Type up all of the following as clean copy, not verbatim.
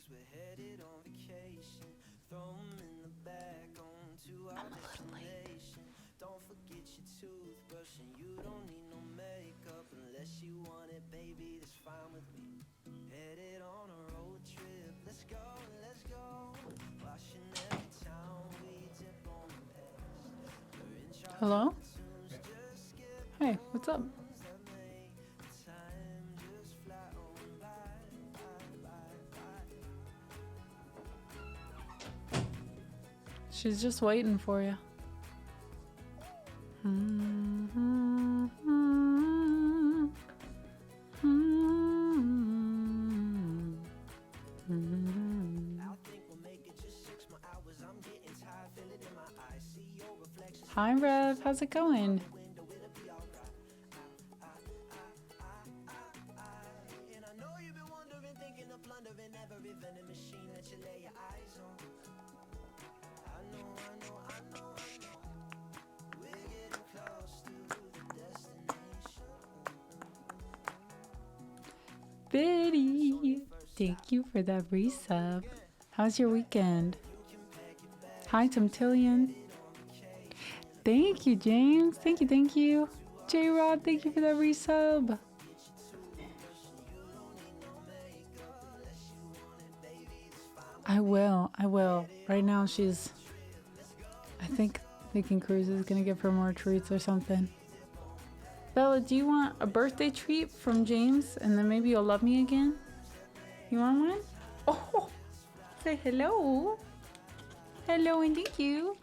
I'm a little late. Hello? Hey, what's up? She's just waiting for you. Hi, Rev. How's it going? Biddy, thank you for that resub. How's your weekend? Hi, Tomtillion. Thank you, James. Thank you, thank you. J-Rod, thank you for that resub. I will. Right now she's, I think thinking Cruz is gonna give her more treats or something. Bella, do you want a birthday treat from James and then maybe you'll love me again? You want one? Oh, say hello. Hello and thank you.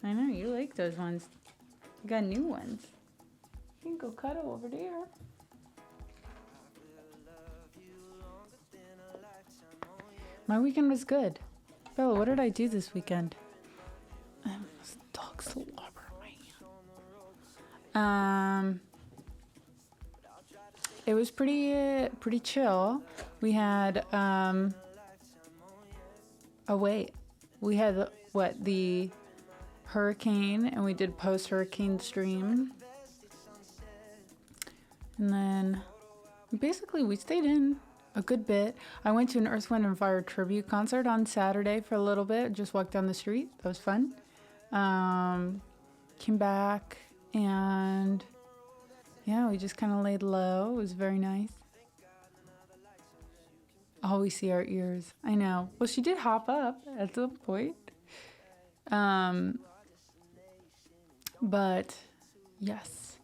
I know, you like those ones. You got new ones. You can go cuddle over there. My weekend was good. Bella, what did I do this weekend? Dog slobber, man. It was pretty chill. We had we had the hurricane, and we did post-hurricane stream, and then basically we stayed in a good bit. I went to an Earth, Wind, and Fire tribute concert on Saturday for a little bit. Just walked down the street. That was fun. Came back, and yeah, we just kind of laid low. It was very nice. All we see are ears. I know. Well, she did hop up at some point. But yes,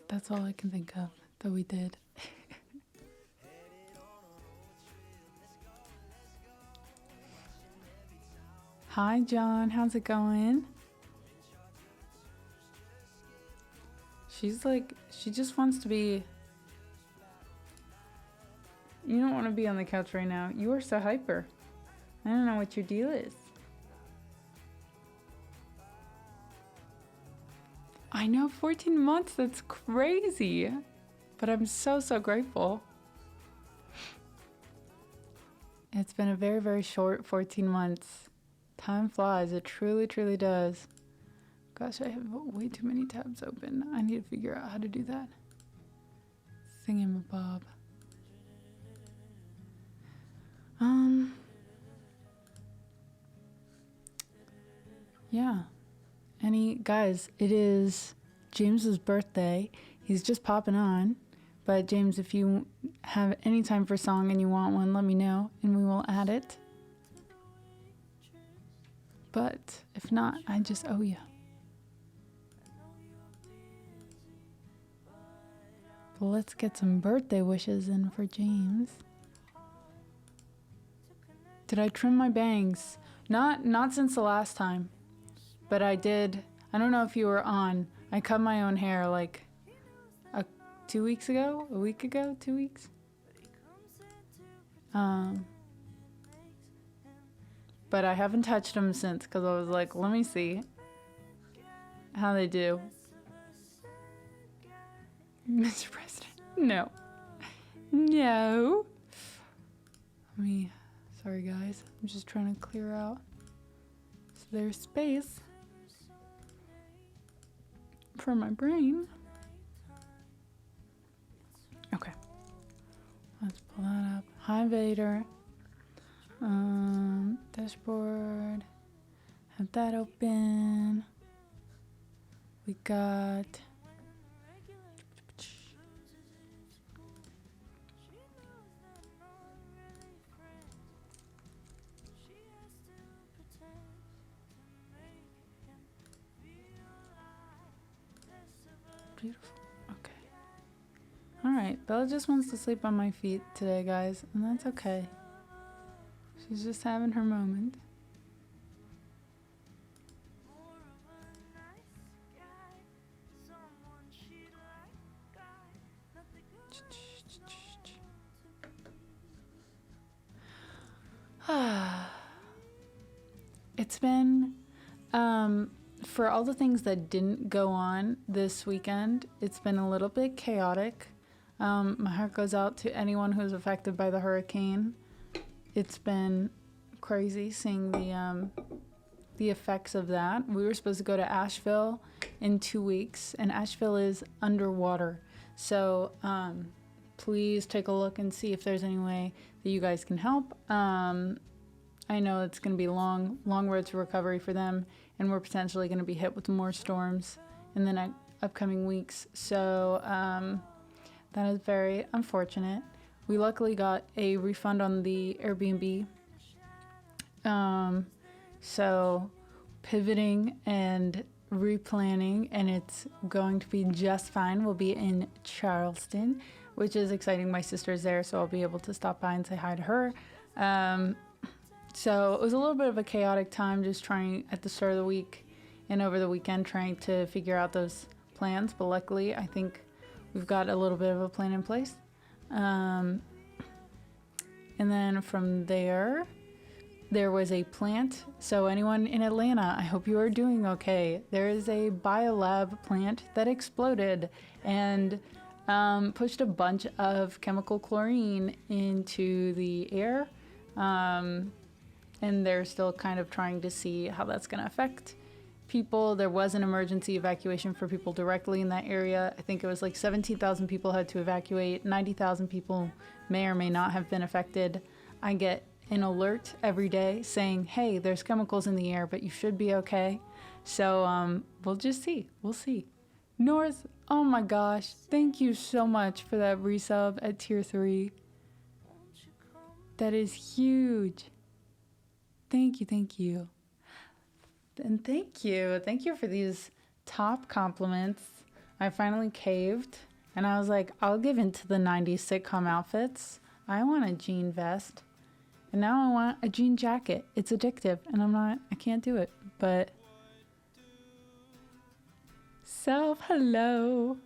that's all I can think of that we did. Hi, John. How's it going? She's like, she just wants to be. You don't want to be on the couch right now. You are so hyper. I don't know what your deal is. I know, 14 months, that's crazy. But I'm so grateful. It's been a very, very short 14 months. Time flies, it truly does. Gosh, I have way too many tabs open. I need to figure out how to do that. Thingamabob. Yeah. Guys, it is James's birthday. He's just popping on. But James, if you have any time for a song and you want one, let me know and we will add it. But if not, I just owe you. But let's get some birthday wishes in for James. Did I trim my bangs? Not since the last time. But I did. I don't know if you were on. I cut my own hair like 2 weeks ago? A week ago? 2 weeks? But I haven't touched them since because I was like, let me see how they do. Mr. President, no. No. Sorry guys, I'm just trying to clear out so there's space for my brain. Okay, let's pull that up. Hi innovator. Dashboard. Have that open. We got beautiful. Okay. All right. Bella just wants to sleep on my feet today, guys, and that's okay. She's just having her moment. It's been, for all the things that didn't go on this weekend, it's been a little bit chaotic. My heart goes out to anyone who's affected by the hurricane. It's been crazy seeing the effects of that. We were supposed to go to Asheville in 2 weeks, and Asheville is underwater. So please take a look and see if there's any way that you guys can help. I know it's going to be long road to recovery for them, and we're potentially going to be hit with more storms in the upcoming weeks. So that is very unfortunate. We luckily got a refund on the Airbnb. So pivoting and replanning, and it's going to be just fine. We'll be in Charleston, which is exciting. My sister's there, so I'll be able to stop by and say hi to her. So it was a little bit of a chaotic time, just trying at the start of the week and over the weekend, trying to figure out those plans. But luckily, I think we've got a little bit of a plan in place. And then from there was a plant. So anyone in Atlanta, I hope you are doing okay. There is a biolab plant that exploded and pushed a bunch of chemical chlorine into the air. And they're still kind of trying to see how that's going to affect people. There was an emergency evacuation for people directly in that area. I think it was like 17,000 people had to evacuate. 90,000 people may or may not have been affected. I get an alert every day saying, hey, there's chemicals in the air, but you should be okay. So we'll just see. We'll see. North, oh my gosh. Thank you so much for that resub at tier 3. That is huge. Thank you. And thank you for these top compliments. I finally caved, and I was like, I'll give in to the 90s sitcom outfits. I want a jean vest, and now I want a jean jacket. It's addictive, and I can't do it, but hello.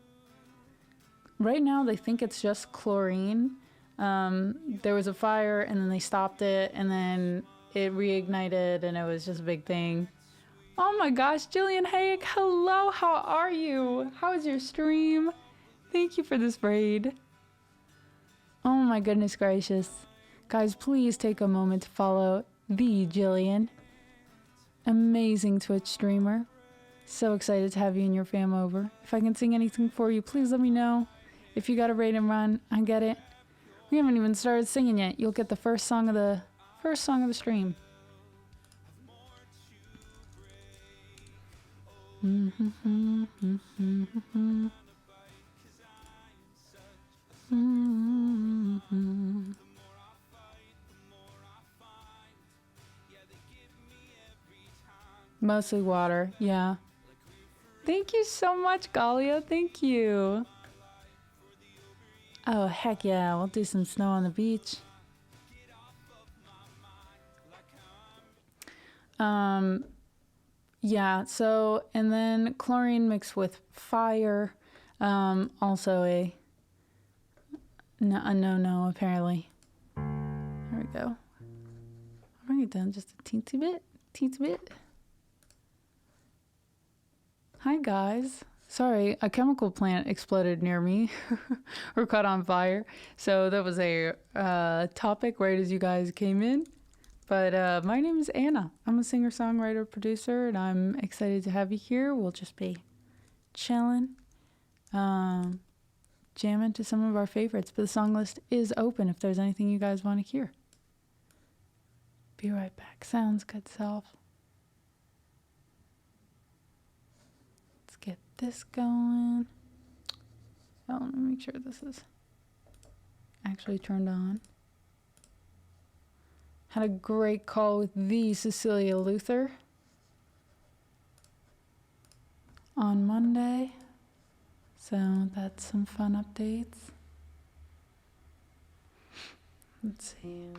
Right now, they think it's just chlorine. There was a fire, and then they stopped it, and then it reignited, and it was just a big thing. Oh my gosh, Jillian Hayek, hello, how are you? How is your stream? Thank you for this raid. Oh my goodness gracious. Guys, please take a moment to follow the Jillian. Amazing Twitch streamer. So excited to have you and your fam over. If I can sing anything for you, please let me know. If you got a raid and run, I get it. We haven't even started singing yet. You'll get the first song of the stream. Mostly water, yeah. Thank you so much, Galia. Thank you. Oh, heck yeah. We'll do some snow on the beach. Yeah, so, and then chlorine mixed with fire, also a no, apparently. There we go. I'll bring it down just a teensy bit. Hi, guys. Sorry, a chemical plant exploded near me or caught on fire. So that was a topic right as you guys came in. But my name is Anna. I'm a singer-songwriter, producer, and I'm excited to have you here. We'll just be chilling. jam into some of our favorites. But the song list is open if there's anything you guys want to hear. Be right back. Sounds good, self. Let's get this going. Oh, let me make sure this is actually turned on. Had a great call with the Cecilia Luther on Monday. So that's some fun updates. Let's see.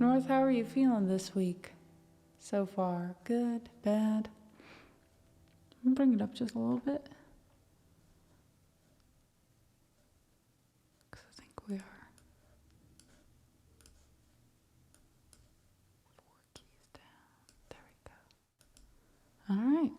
North, how are you feeling this week so far? Good? Bad? I'm gonna bring it up just a little bit. Because I think we are 4 keys down. There we go. All right.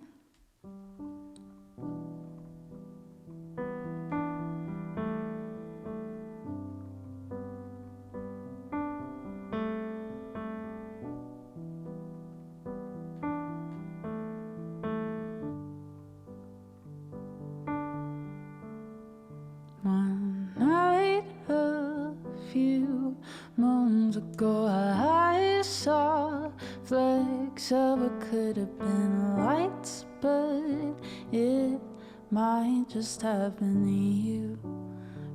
One night a few moons ago, I saw flecks of what could have been lights, but it might just have been you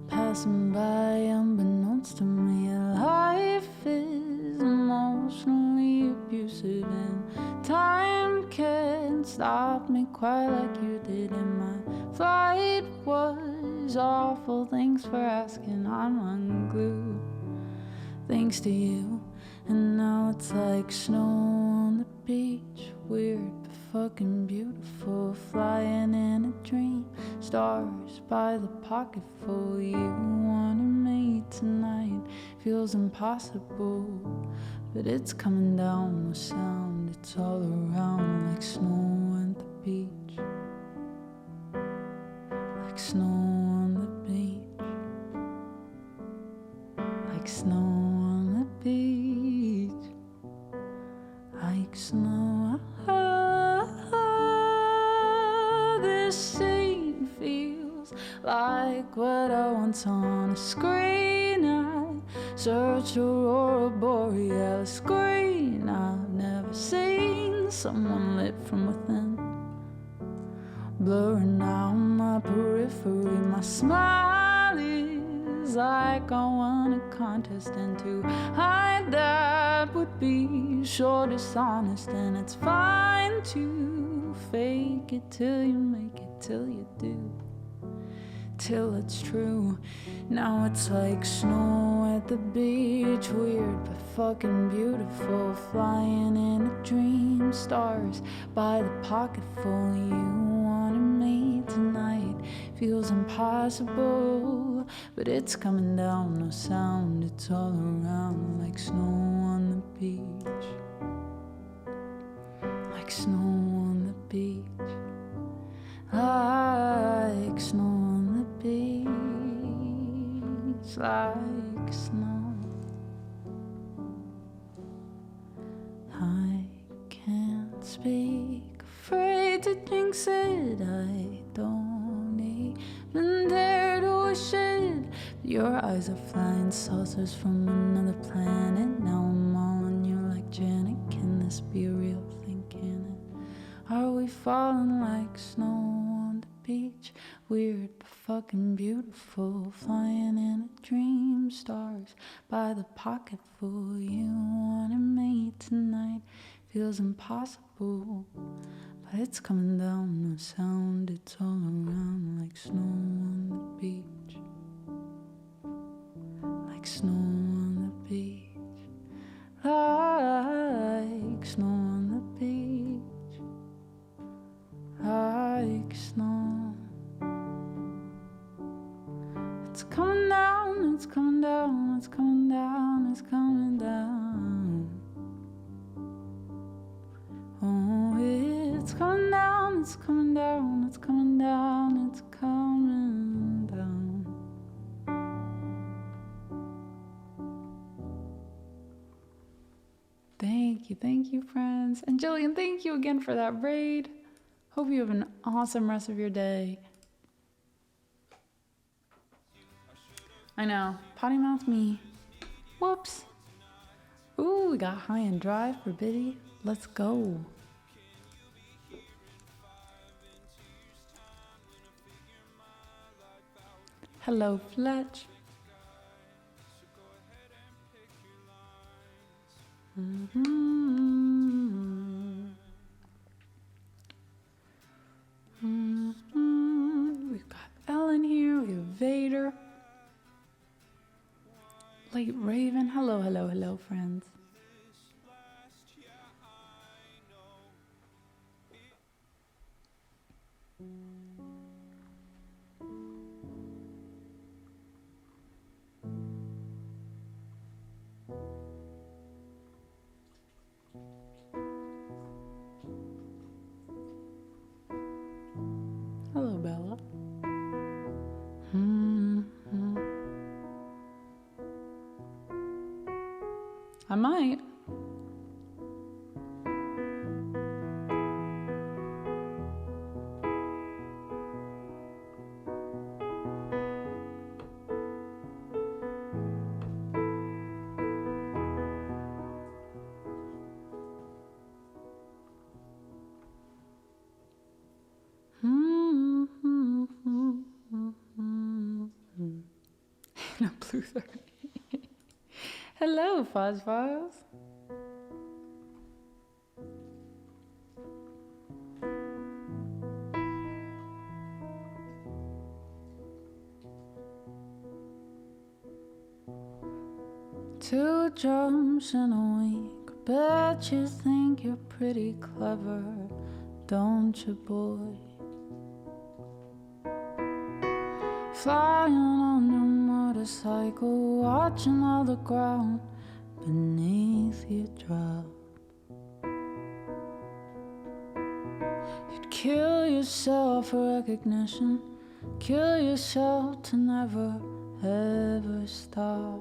passing by unbeknownst to me. Life is emotionally abusive, and time can't stop me quite like you did. And my flight was awful, thanks for asking. I'm unglued thanks to you. And now it's like snow on the beach, weird but fucking beautiful, flying in a dream, stars by the pocketful. You wanted me tonight, feels impossible, but it's coming down with sound. It's all around like snow at the beach, like snow on the beach, like snow on the beach, like snow. This scene feels like what I want on a screen. I search Aurora Borealis screen. I've never seen someone lit from within, blurring out my periphery. My smile is like I won a contest, and to hide that would be sure dishonest. And it's fine to fake it till you make it, till you do, till it's true. Now it's like snow at the beach, weird but fucking beautiful, flying in a dream, stars by the pocketful. You wanted me tonight, feels impossible, but it's coming down, no sound. It's all around like snow on the beach, like snow on the beach, like snow on the beach, like snow. I can't speak, afraid to jinx it. I don't even dare to wish it. Your eyes are flying saucers from another planet. Now I'm all on you like Janet. Can this be a real thing? Can it? Are we falling like snow on the beach? Weird but fucking beautiful, flying in a dream, stars by the pocketful. You wanted me tonight, feels impossible, but it's coming down, no sound. It's all around like snow on the beach, like snow on the beach, like snow on the beach, like It's coming down, it's coming down, it's coming down, it's coming down. Oh, it's coming down, it's coming down, it's coming down, it's coming down. Thank you, friends. And Jillian, thank you again for that raid. Hope you have an awesome rest of your day. I know, potty mouth me. Whoops. Ooh, we got high and dry for Biddy. Let's go. Hello, Fletch. We've got Ellen here, we have Vader. Late Raven, hello, hello, hello, friends. Hello, Bella. I might. No, Blue 30. Hello, Foz Files. Two jumps in a week. Bet you think you're pretty clever, don't you, boy? Flying on your motorcycle, watching all the ground beneath you drop. You'd kill yourself for recognition, kill yourself to never ever stop.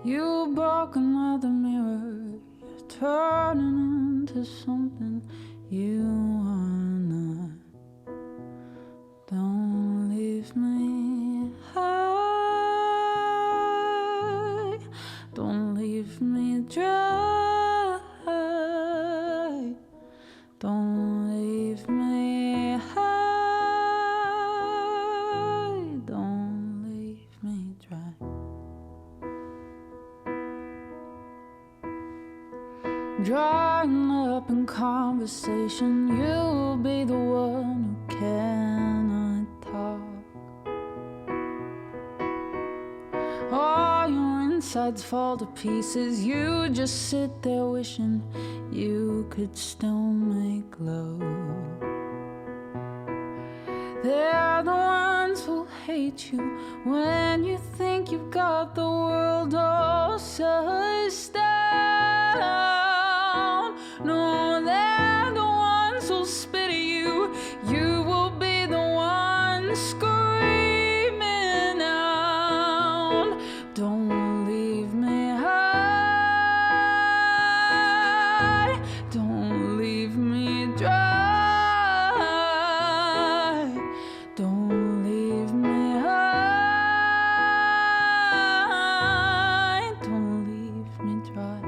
You broke another mirror, you're turning into something you are not. Don't leave me high, don't leave me dry, don't leave me high, don't leave me dry. Drying up in conversation, you'll be the one who cannot talk. All your insides fall to pieces, you just sit there wishing you could still make love. They're the ones who hate you when you think you've got the world all sized down. No, they're the ones who'll spit at you. You will be the one screaming out. Don't leave me high, don't leave me dry, don't leave me high, don't leave me dry.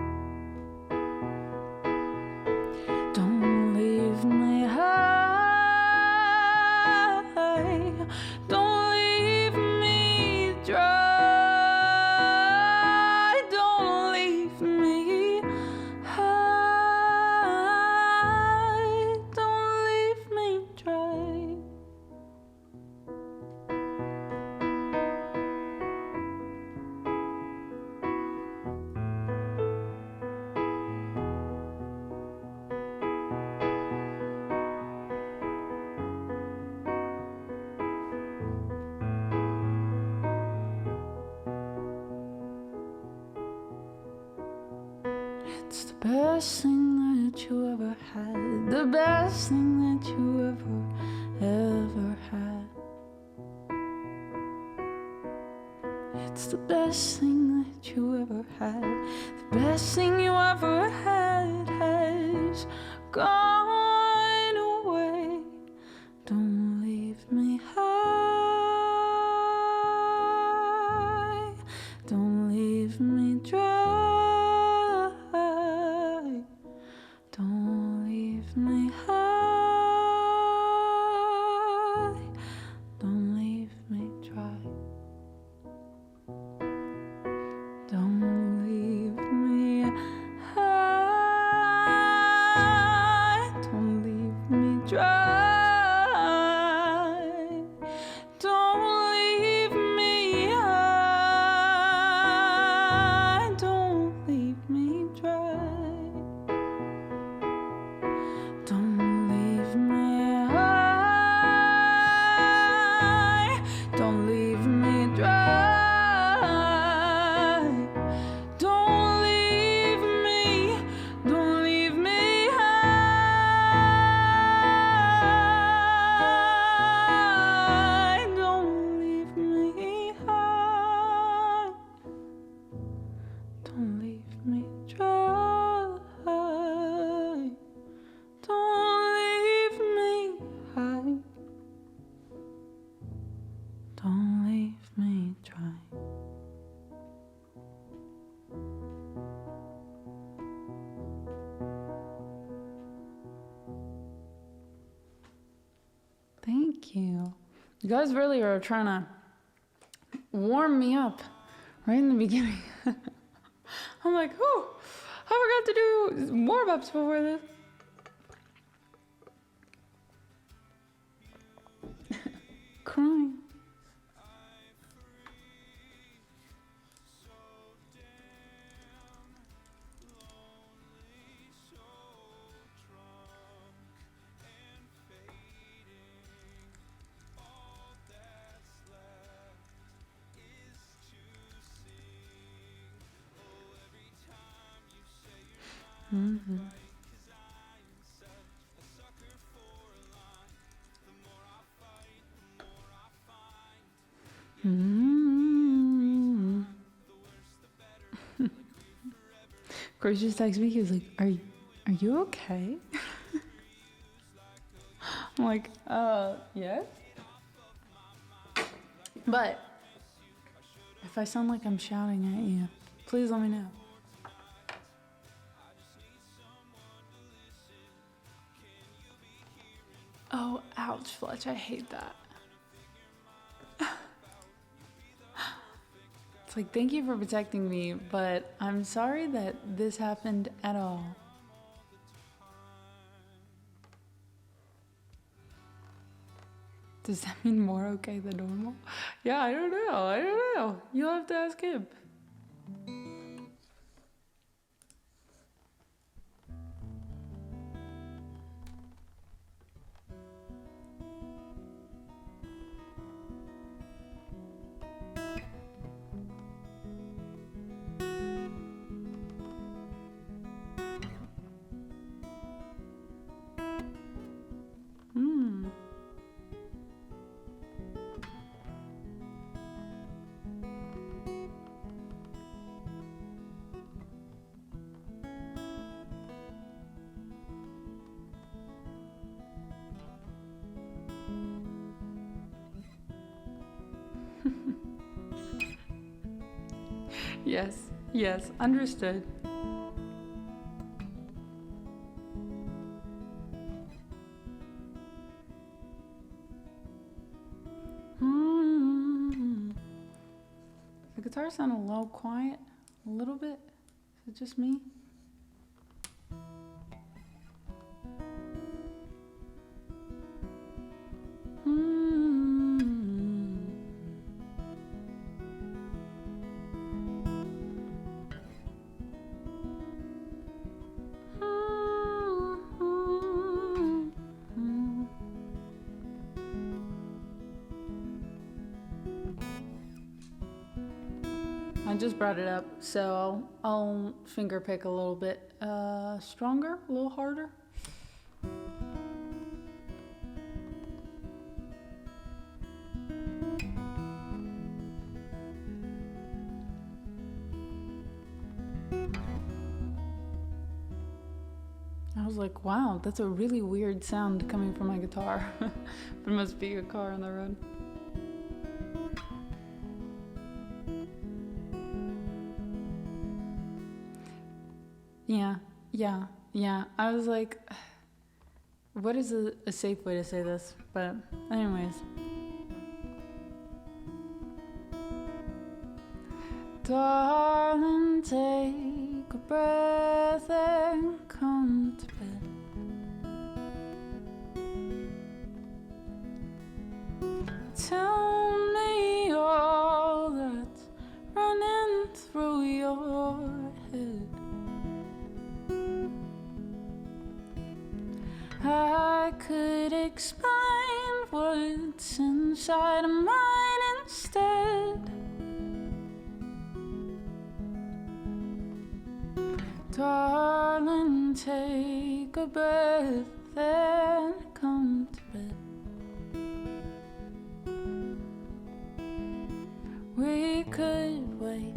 It's the best thing that you ever had. The best thing that you ever had. It's the best thing that you ever had. The best thing you ever had has gone away. Don't leave me high. Don't leave me dry. Don't leave me high. Don't leave me dry. Don't leave me high. Don't leave me dry. Don't leave me high. Don't leave me dry. Don't leave me high. Don't leave me dry. Don't leave me high. Don't leave me high. Don't leave me dry. Don't leave me high. Don't leave me dry. Thank you. You guys really are trying to warm me up right in the beginning. I'm like, oh, I forgot to do warm-ups before this. Crying. Mm-hmm. Mm-hmm. Chris just texted me. He was like, "Are you okay?" I'm like, yes. But if I sound like I'm shouting at you, please let me know. Oh, ouch, Fletch, I hate that. It's like, thank you for protecting me, but I'm sorry that this happened at all. Does that mean more okay than normal? Yeah, I don't know. You'll have to ask him. Yes, understood. The guitar sounded a little quiet, a little bit. Is it just me? I just brought it up, so I'll finger pick a little bit stronger, a little harder. I was like, wow, that's a really weird sound coming from my guitar. There must be a car on the road. Yeah. I was like, what is a safe way to say this? But anyways. Darling, take a breath and come to bed. Tell me all that's running through your head. I could explain what's inside of mine instead. Darling, take a breath and come to bed. We could wait,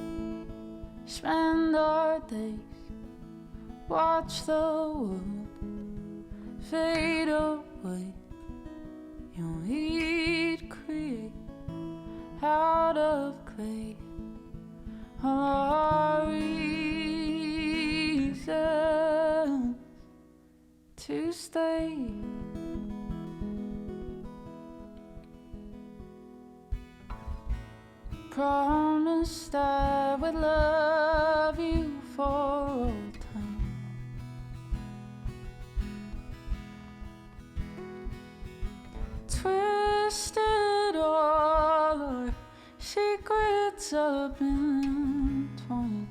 spend our days, watch the world fade away. And we'd create out of clay our reasons to stay. Promised I would love you for all time. Twisted all our secrets up in twine.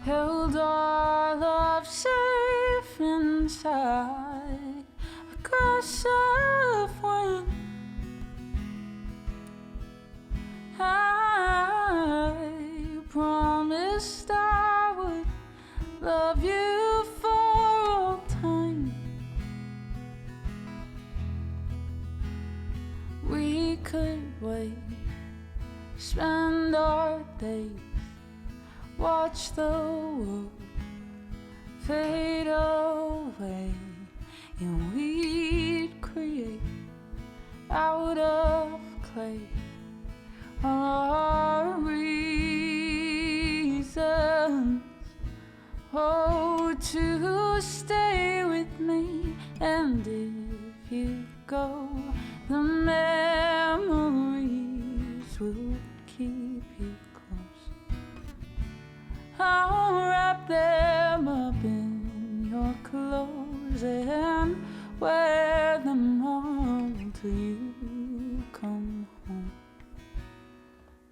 Held our love safe inside a glass of wine. I promised I would love you for all time. We could wait, spend our days, watch the world fade away. And we'd create out of clay our reasons, oh, to stay with me. And if you go, the memories will keep you close. I'll wrap them up in your clothes and wear them all till you come home.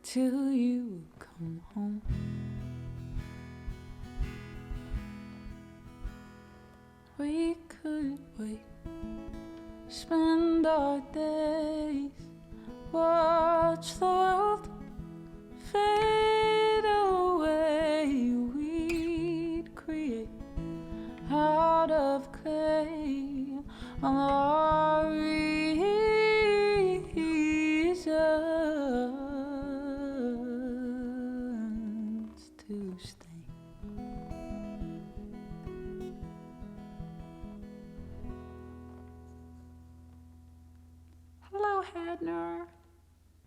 Till you come home. We could wait, spend our days, watch the world fade away. We'd create out of clay all our reasons to stay. Hello, Hadner.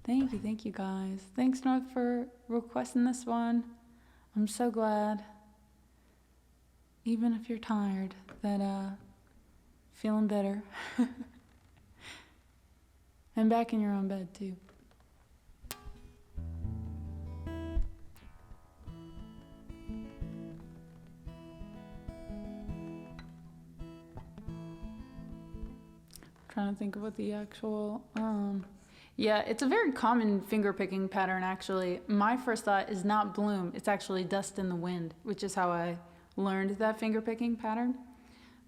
Thank you guys. Thanks, North, for requesting this one. I'm so glad, even if you're tired, that feeling better. And back in your own bed too. Trying to think of what the actual yeah, it's a very common finger picking pattern actually. My first thought is not bloom, it's actually dust in the wind, which is how I learned that finger picking pattern.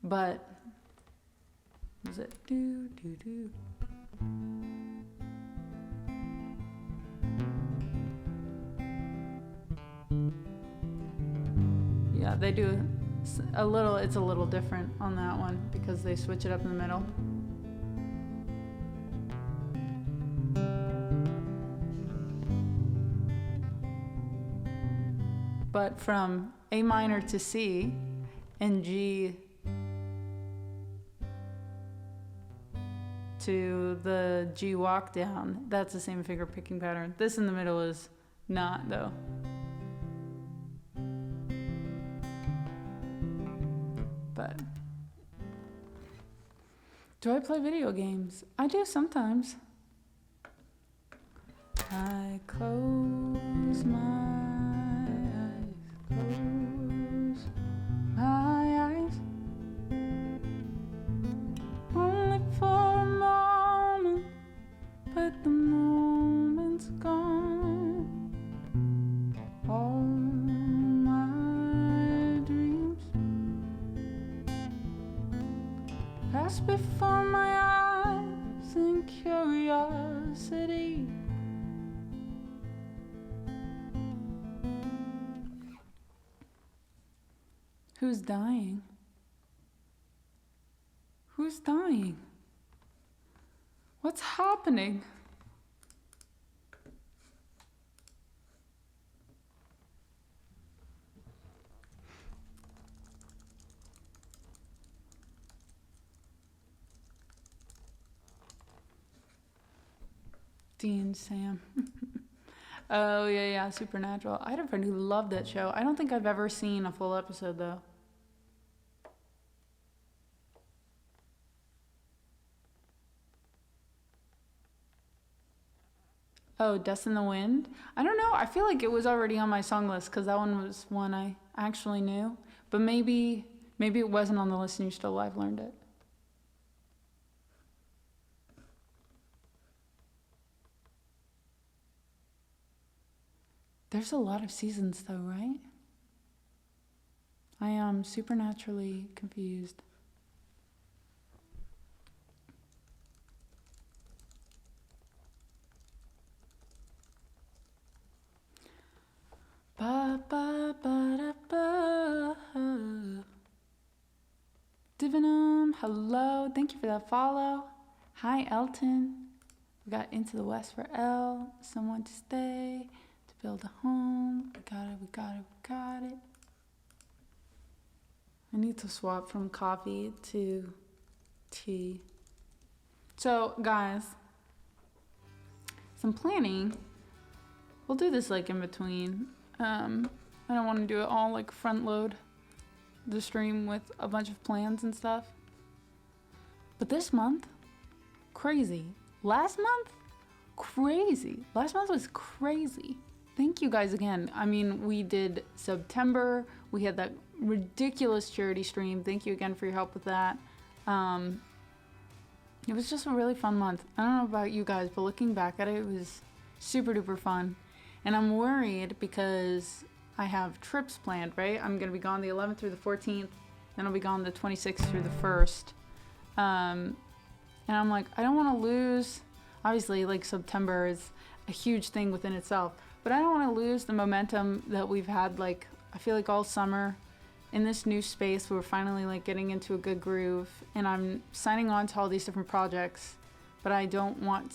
But was it do do do? they do it's a little different on that one because they switch it up in the middle. But from A minor to C and G to the G walk down, that's the same finger picking pattern. This in the middle is not, though. But do I play video games? I do sometimes. I close my eyes, only for a moment, but the moment's gone. All my dreams pass before my eyes in curiosity. Who's dying? Who's dying? What's happening? Dean, Sam. Oh, yeah, Supernatural. I had a friend who loved that show. I don't think I've ever seen a full episode, though. Oh, Dust in the Wind? I don't know. I feel like it was already on my song list because that one was one I actually knew. But maybe it wasn't on the list and you still live learned it. There's a lot of seasons though, right? I am supernaturally confused. Ba ba ba da ba. Divinum, hello. Thank you for that follow. Hi, Elton. We got Into the West for L. Someone to stay. To build a home. We got it. I need to swap from coffee to tea. So, guys, some planning. We'll do this like in between. I don't want to do it all like front load the stream with a bunch of plans and stuff. But this month, crazy. Last month, crazy. Last month was crazy. Thank you guys again. I mean, we did September. We had that ridiculous charity stream. Thank you again for your help with that. It was just a really fun month. I don't know about you guys, but looking back at it, it was super duper fun. And I'm worried because I have trips planned, right? I'm going to be gone the 11th through the 14th. Then I'll be gone the 26th through the 1st. And I'm like, I don't want to lose. Obviously, like September is a huge thing within itself. But I don't want to lose the momentum that we've had, like, I feel like all summer in this new space. We're finally like getting into a good groove. And I'm signing on to all these different projects. But I don't want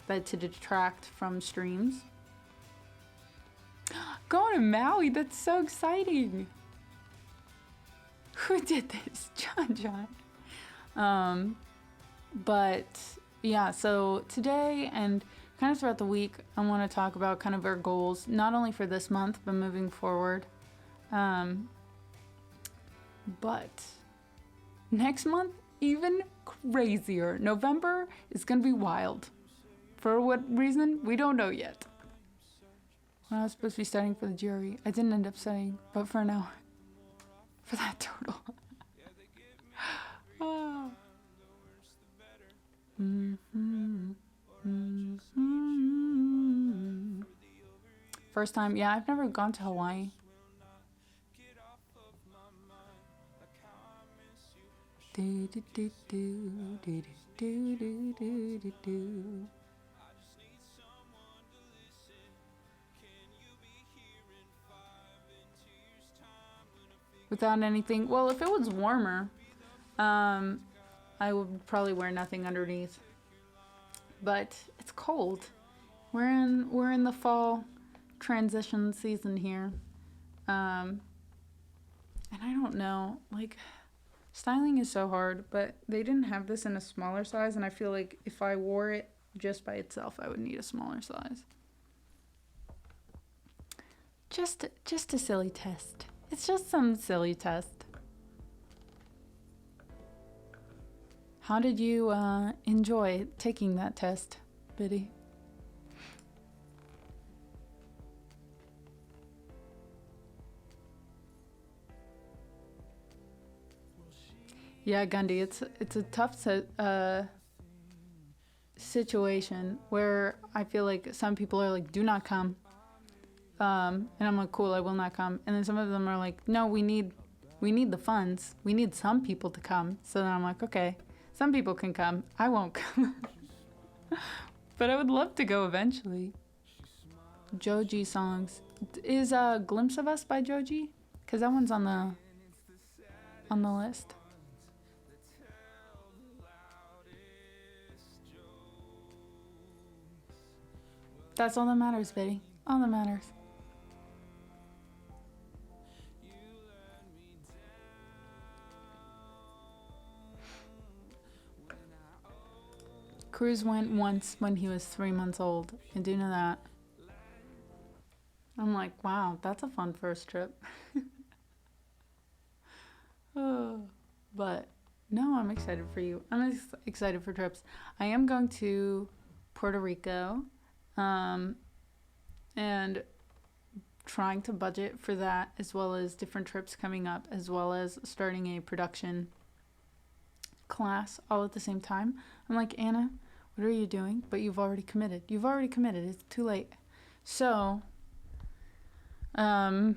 that to detract from streams. Going to Maui, that's so exciting. Who did this? John. But yeah, so today and kind of throughout the week, I want to talk about kind of our goals, not only for this month, but moving forward. But next month, even crazier. November is going to be wild. For what reason? We don't know yet. When I was supposed to be studying for the GRE, I didn't end up studying, but for now, for that total. Oh. First time, yeah, I've never gone to Hawaii. Do, do, do, do, do, do, do, do, do, do. without anything. Well, if it was warmer, I would probably wear nothing underneath. But it's cold. We're in the fall transition season here. And I don't know, like, styling is so hard, but they didn't have this in a smaller size, and I feel like if I wore it just by itself, I would need a smaller size. Just a silly test. It's just some silly test. How did you enjoy taking that test, Biddy? Yeah, Gundy, it's a tough situation where I feel like some people are like, do not come. And I'm like, cool, I will not come. And then some of them are like, no, we need the funds. We need some people to come. So then I'm like, okay, some people can come. I won't come. But I would love to go eventually. Joji songs. Is Glimpse of Us by Joji? Because that one's on the list. That's all that matters, Biddy. All that matters. Cruz went once when he was 3 months old. I do know that. I'm like, wow, that's a fun first trip. Oh, but no, I'm excited for you. I'm excited for trips. I am going to Puerto Rico, and trying to budget for that, as well as different trips coming up, as well as starting a production class all at the same time. I'm like, Anna, what are you doing? But you've already committed. It's too late. So, yeah,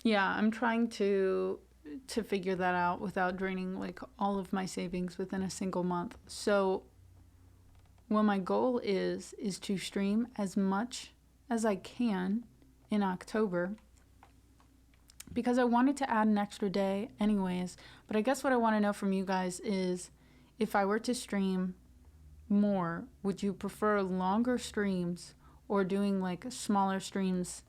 I'm trying to figure that out without draining like all of my savings within a single month. So what my goal is to stream as much as I can in October, because I wanted to add an extra day anyways. But I guess what I want to know from you guys is, if I were to stream more, would you prefer longer streams or doing like smaller streams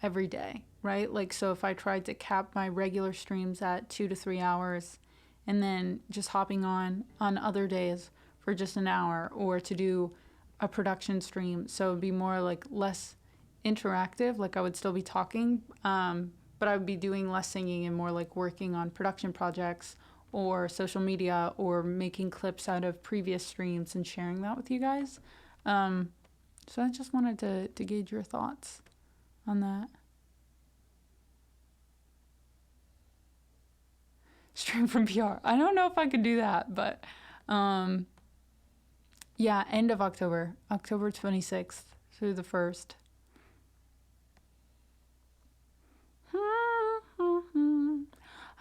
every day, right? Like, so if I tried to cap my regular streams at 2 to 3 hours and then just hopping on other days for just an hour, or to do a production stream, so it'd be more like less interactive, like I would still be talking, but I would be doing less singing and more like working on production projects or social media, or making clips out of previous streams and sharing that with you guys. So I just wanted to gauge your thoughts on that. Stream from PR. I don't know if I could do that, but yeah, end of October 26th through the 1st.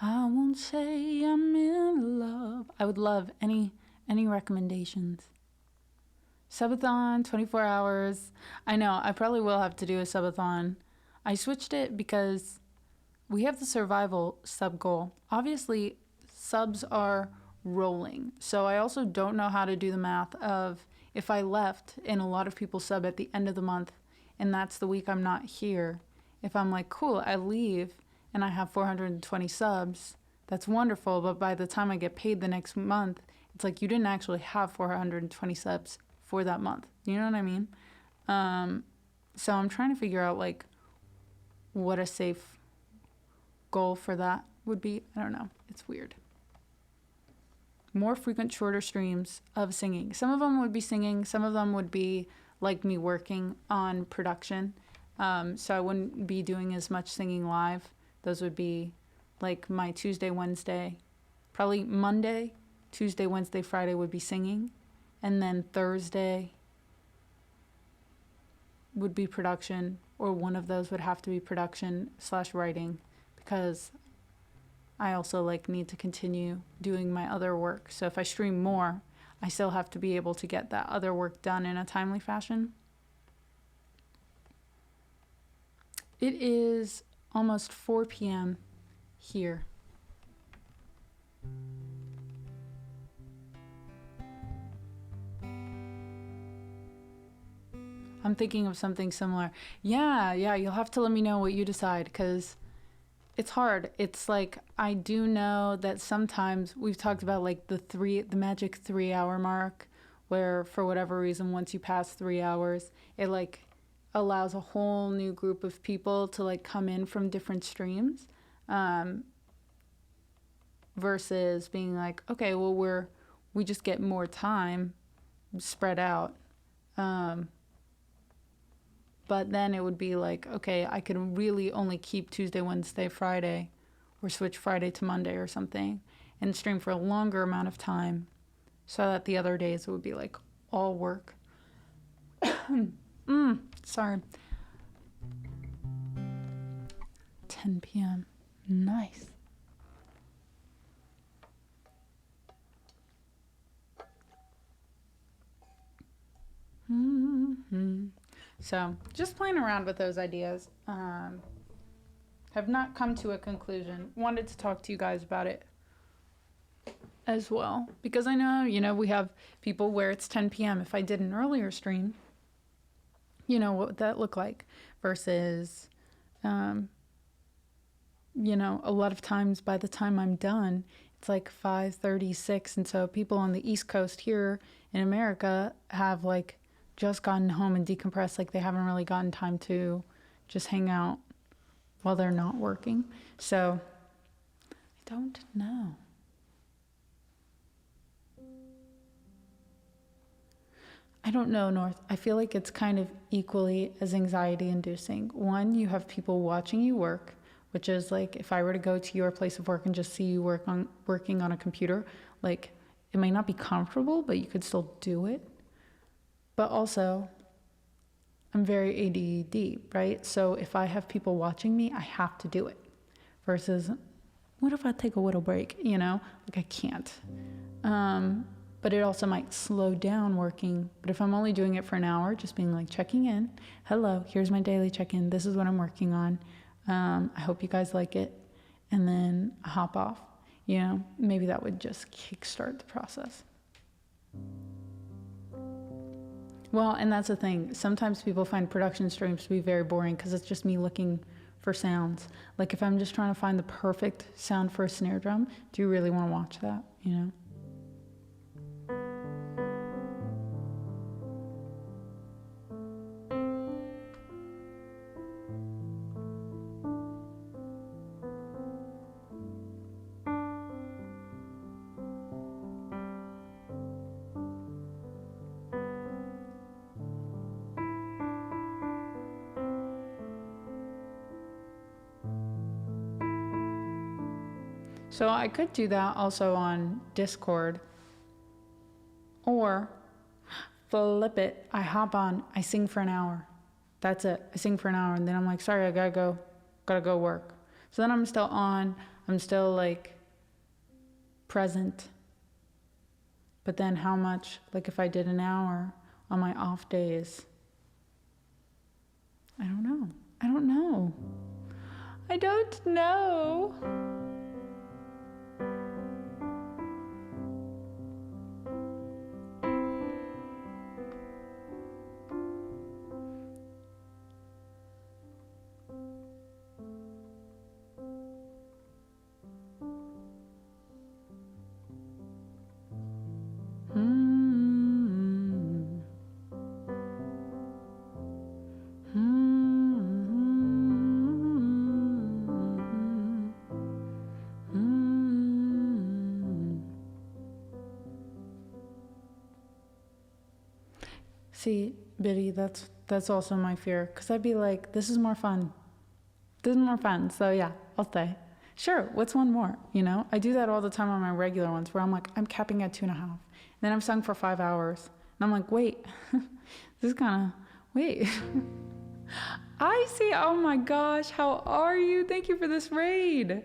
I won't say I'm in love. I would love any recommendations. Subathon, 24 hours. I know, I probably will have to do a subathon. I switched it because we have the survival sub goal. Obviously, subs are rolling. So I also don't know how to do the math of, if I left and a lot of people sub at the end of the month and that's the week I'm not here, if I'm like, cool, I leave and I have 420 subs, that's wonderful, but by the time I get paid the next month, it's like you didn't actually have 420 subs for that month. You know what I mean? So I'm trying to figure out like what a safe goal for that would be. I don't know. It's weird. More frequent, shorter streams of singing. Some of them would be singing. Some of them would be like me working on production. So I wouldn't be doing as much singing live. Those would be like my Tuesday, Wednesday. Probably Monday, Tuesday, Wednesday, Friday would be singing. And then Thursday would be production, or one of those would have to be production / writing, because I also like need to continue doing my other work. So if I stream more, I still have to be able to get that other work done in a timely fashion. It is almost 4 p.m. here. I'm thinking of something similar. Yeah, you'll have to let me know what you decide, because it's hard. It's like, I do know that sometimes we've talked about like the magic 3 hour mark, where for whatever reason, once you pass 3 hours, it like allows a whole new group of people to like come in from different streams, versus being like, okay, well, we just get more time spread out. But then it would be like, okay, I could really only keep Tuesday, Wednesday, Friday, or switch Friday to Monday or something, and stream for a longer amount of time, so that the other days it would be like all work. Sorry. 10 p.m. Nice. So just playing around with those ideas. Have not come to a conclusion. Wanted to talk to you guys about it as well, because I know, we have people where it's 10 p.m. If I did an earlier stream, what would that look like? Versus, a lot of times by the time I'm done, it's like 5:36. And so people on the East Coast here in America have like just gotten home and decompressed. Like they haven't really gotten time to just hang out while they're not working. So I don't know. I don't know, North. I feel like it's kind of equally as anxiety inducing. One, you have people watching you work, which is like, if I were to go to your place of work and just see you working on a computer, like it might not be comfortable, but you could still do it. But also, I'm very ADD, right? So if I have people watching me, I have to do it. Versus, what if I take a little break? Like I can't. But it also might slow down working. But if I'm only doing it for an hour, just being like checking in, hello, here's my daily check-in. This is what I'm working on. I hope you guys like it. And then I hop off. Maybe that would just kickstart the process. Well, and that's the thing. Sometimes people find production streams to be very boring because it's just me looking for sounds. Like if I'm just trying to find the perfect sound for a snare drum, do you really want to watch that, So I could do that also on Discord. Or flip it. I hop on, I sing for an hour. That's it. I sing for an hour and then I'm like, sorry, I gotta go work. So then I'm still on, I'm still like present. But then how much, like if I did an hour on my off days? I don't know. I don't know. See, Biddy, that's also my fear. Because I'd be like, this is more fun. So yeah, I'll stay. Sure, what's one more? I do that all the time on my regular ones where I'm like, I'm capping at 2.5. And then I'm sung for 5 hours. And I'm like, wait, this is kind of, wait. I see, oh my gosh, how are you? Thank you for this raid.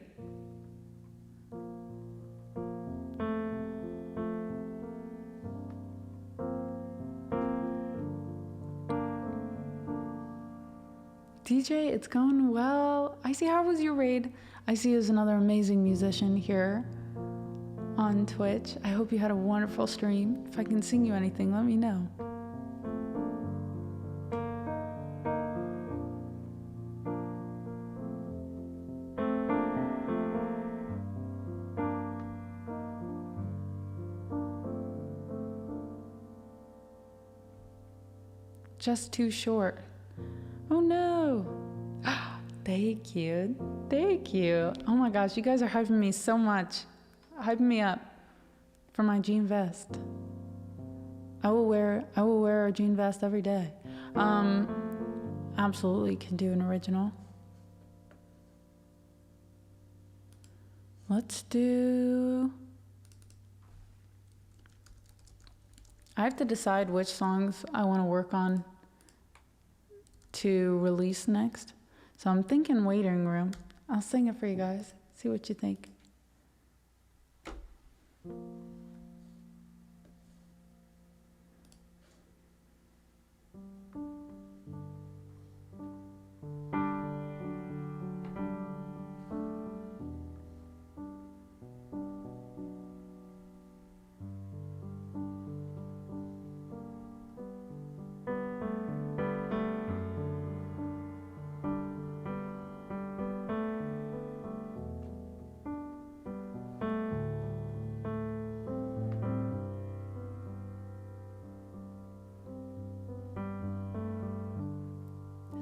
DJ, it's going well. I see, how was your raid? Icy is another amazing musician here on Twitch. I hope you had a wonderful stream. If I can sing you anything, let me know. Just too short. Oh no. Thank you. Thank you. Oh my gosh, you guys are hyping me so much. Hyping me up for my jean vest. I will wear a jean vest every day. Absolutely can do an original. Let's do... I have to decide which songs I want to work on to release next. So I'm thinking Waiting Room. I'll sing it for you guys. See what you think.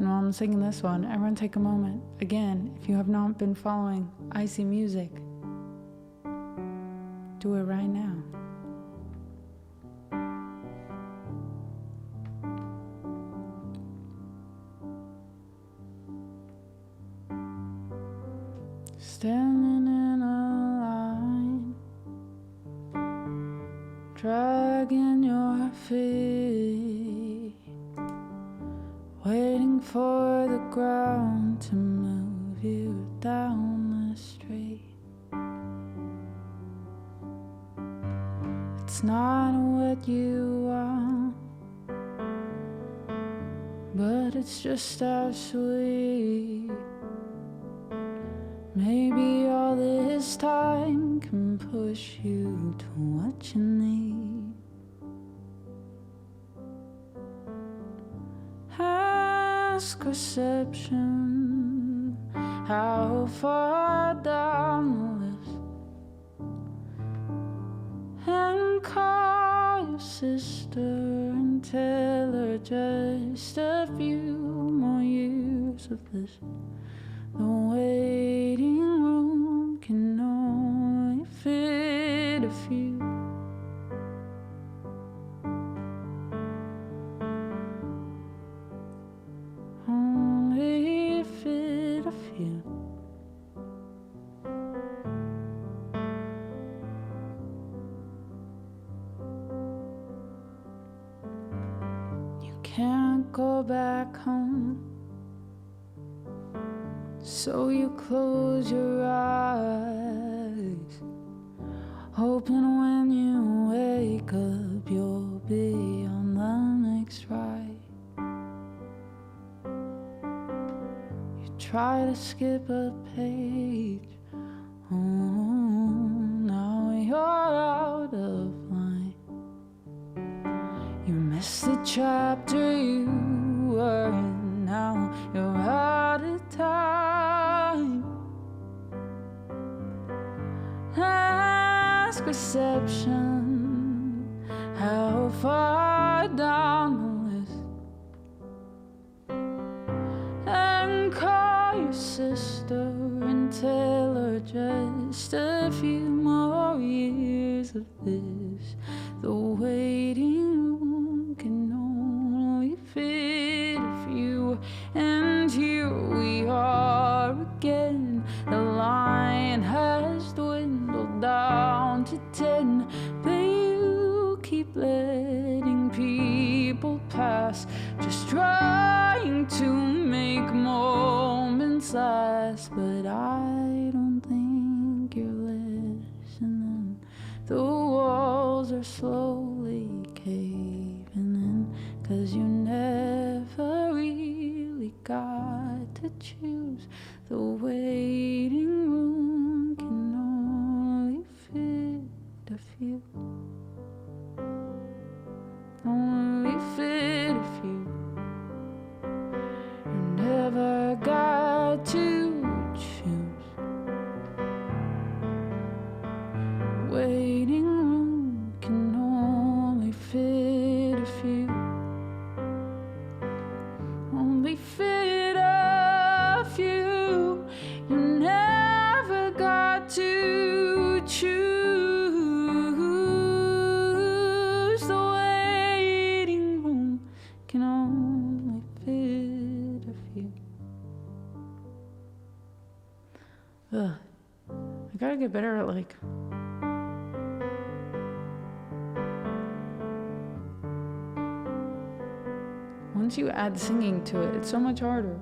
And while I'm singing this one, everyone take a moment. Again, if you have not been following Icy Music, do it right now. Standing in a line, dragging your feet, waiting for the ground to move you down the street. It's not what you want, but it's just as sweet. Maybe all this time can push you to what you need. Ask reception how far down the list, and call your sister and tell her just a few more years of this. The waiting room can only fit a few. Only fit a few. You can't go back home, so you close your eyes, hoping when you wake up you'll be on the next ride. You try to skip a page, oh, now you're out of line. You missed the chapter you were in, now you're out of time. Ask reception how far down the list, and call your sister and tell her just a few more years of this. The waiting room can only fit a few. And here we are again. The line has dwindled down to 10, but you keep letting people pass, just trying to make moments last. But I don't think you're listening. The walls are slowly caving in, 'cause you never really got to choose. The waiting room a few. Only fit a few. You never got to choose. Waiting room can only fit a few. Only fit a few. You never got to choose. The waiting room can only fit a few. Ugh. I gotta get better at once you add singing to it, it's so much harder.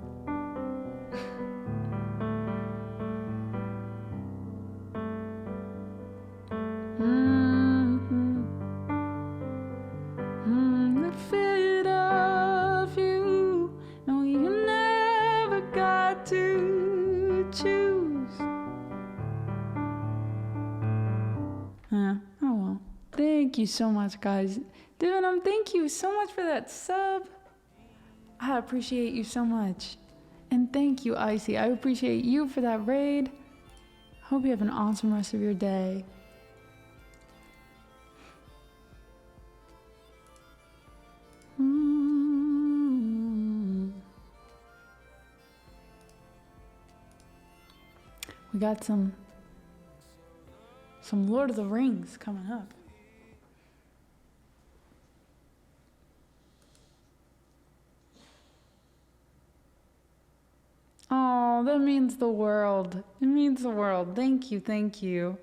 The fit of you. No, you never got to choose. Oh well. Thank you so much, guys. Dude, thank you so much for that sub. I appreciate you so much. And thank you, Icy. I appreciate you for that raid. Hope you have an awesome rest of your day. We got some Lord of the Rings coming up. Oh, that means the world. It means the world. Thank you, thank you.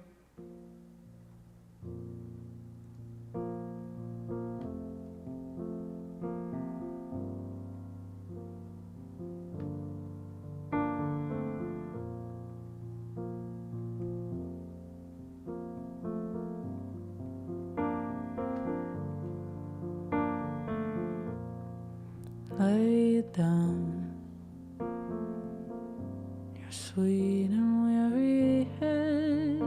Lay it down, your sweet and weary head.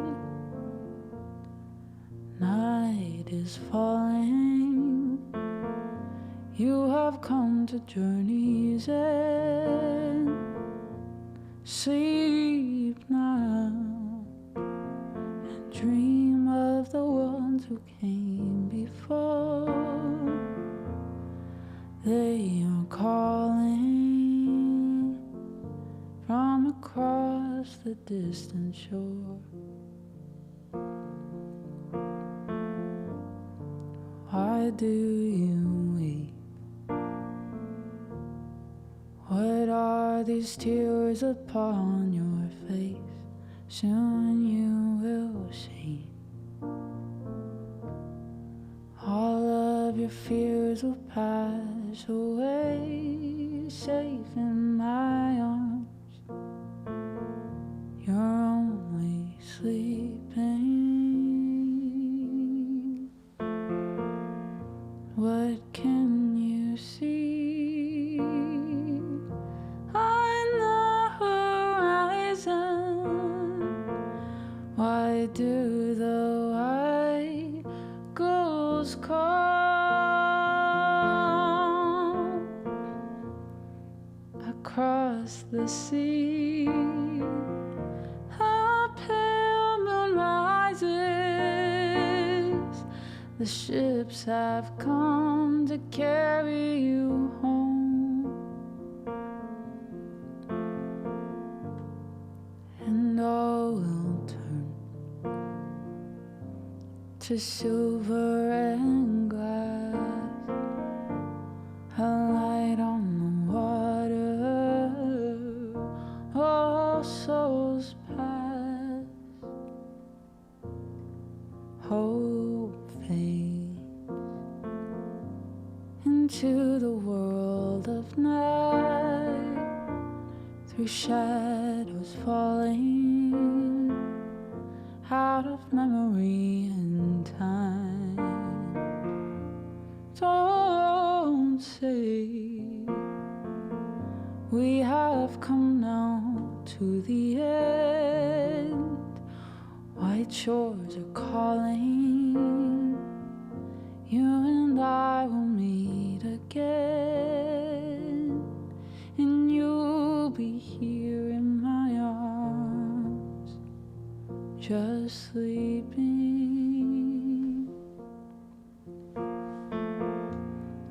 Night is falling, you have come to journey's end. Sleep now and dream of the ones who came before. They are calling from across the distant shore. Why do you weep? What are these tears upon your face? Soon you will see. All of your fears will pass away, safe in my arms. You're only sleeping. What can you see on the horizon? Why do the white gulls call across the sea? A pale moon rises. The ships have come to carry you home, and all will turn to silver and glass, a light on the water. All souls pass, hope fades into the world of night, through shadows falling out of memory and time. Don't say we have come now to the end. White shores are calling you're sleeping.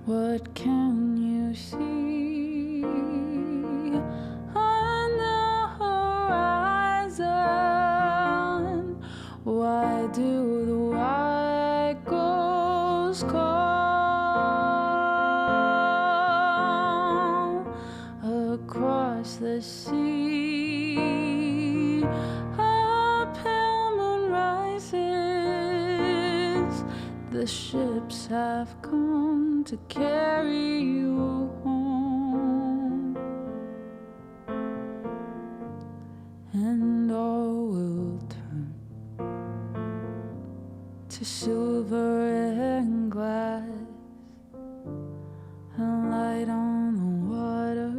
What can you see on the horizon? Why do the white gulls call across the sea? A pale moon rises. The ships have come to carry you home, and all will turn to silver and glass, and light on the water.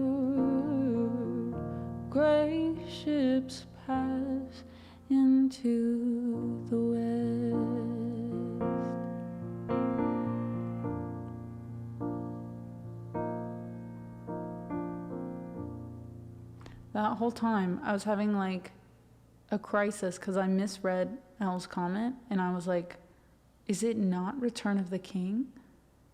Gray ships pass into the west. That whole time, I was having like a crisis because I misread Elle's comment, and I was like, is it not Return of the King?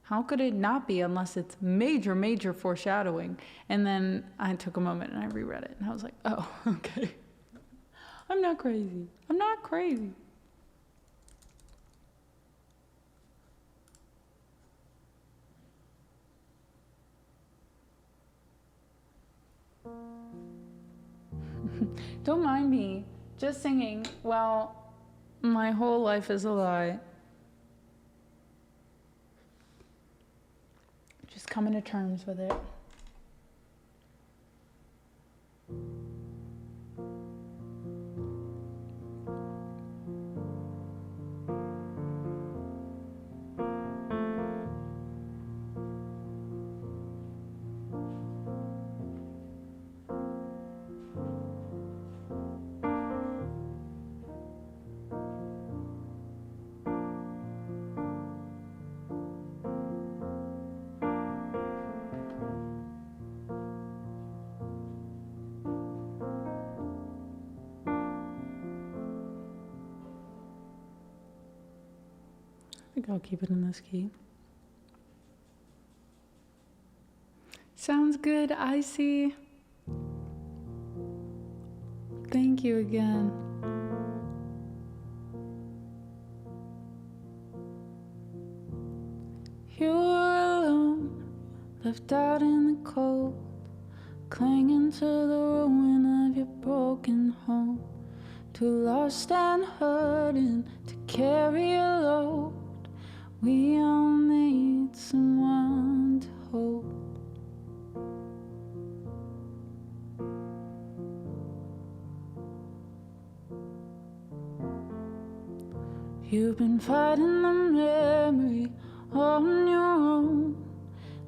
How could it not be unless it's major, major foreshadowing? And then I took a moment and I reread it, and I was like, oh, okay. I'm not crazy. I'm not crazy. Don't mind me just singing while my whole life is a lie. Just coming to terms with it. I think I'll keep it in this key. Sounds good, Icy. Thank you again. You were alone, left out in the cold, clinging to the ruin of your broken home. Too lost and hurting to carry a load. We all need someone to hold. You've been fighting the memory on your own.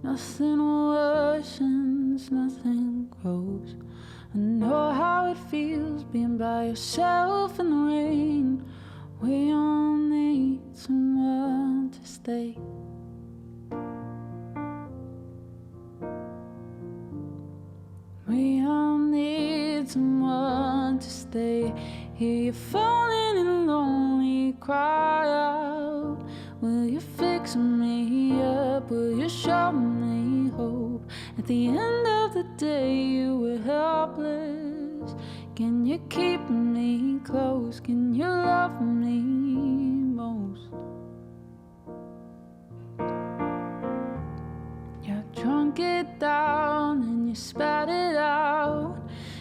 Nothing worsens, nothing grows. I know how it feels being by yourself in the rain. We all need someone to stay. We all need someone to stay. Hear you falling and lonely, cry out. Will you fix me up? Will you show me hope? At the end of the day you were helpless. Can you keep me close? Can you love me most? You drunk it down and you spat it out,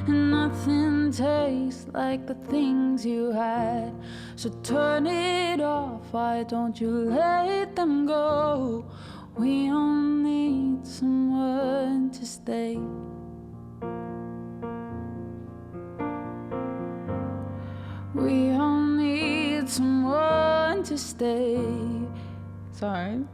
and nothing tastes like the things you had. So turn it off, why don't you let them go? We all need someone to stay. We all need someone to stay. Sorry.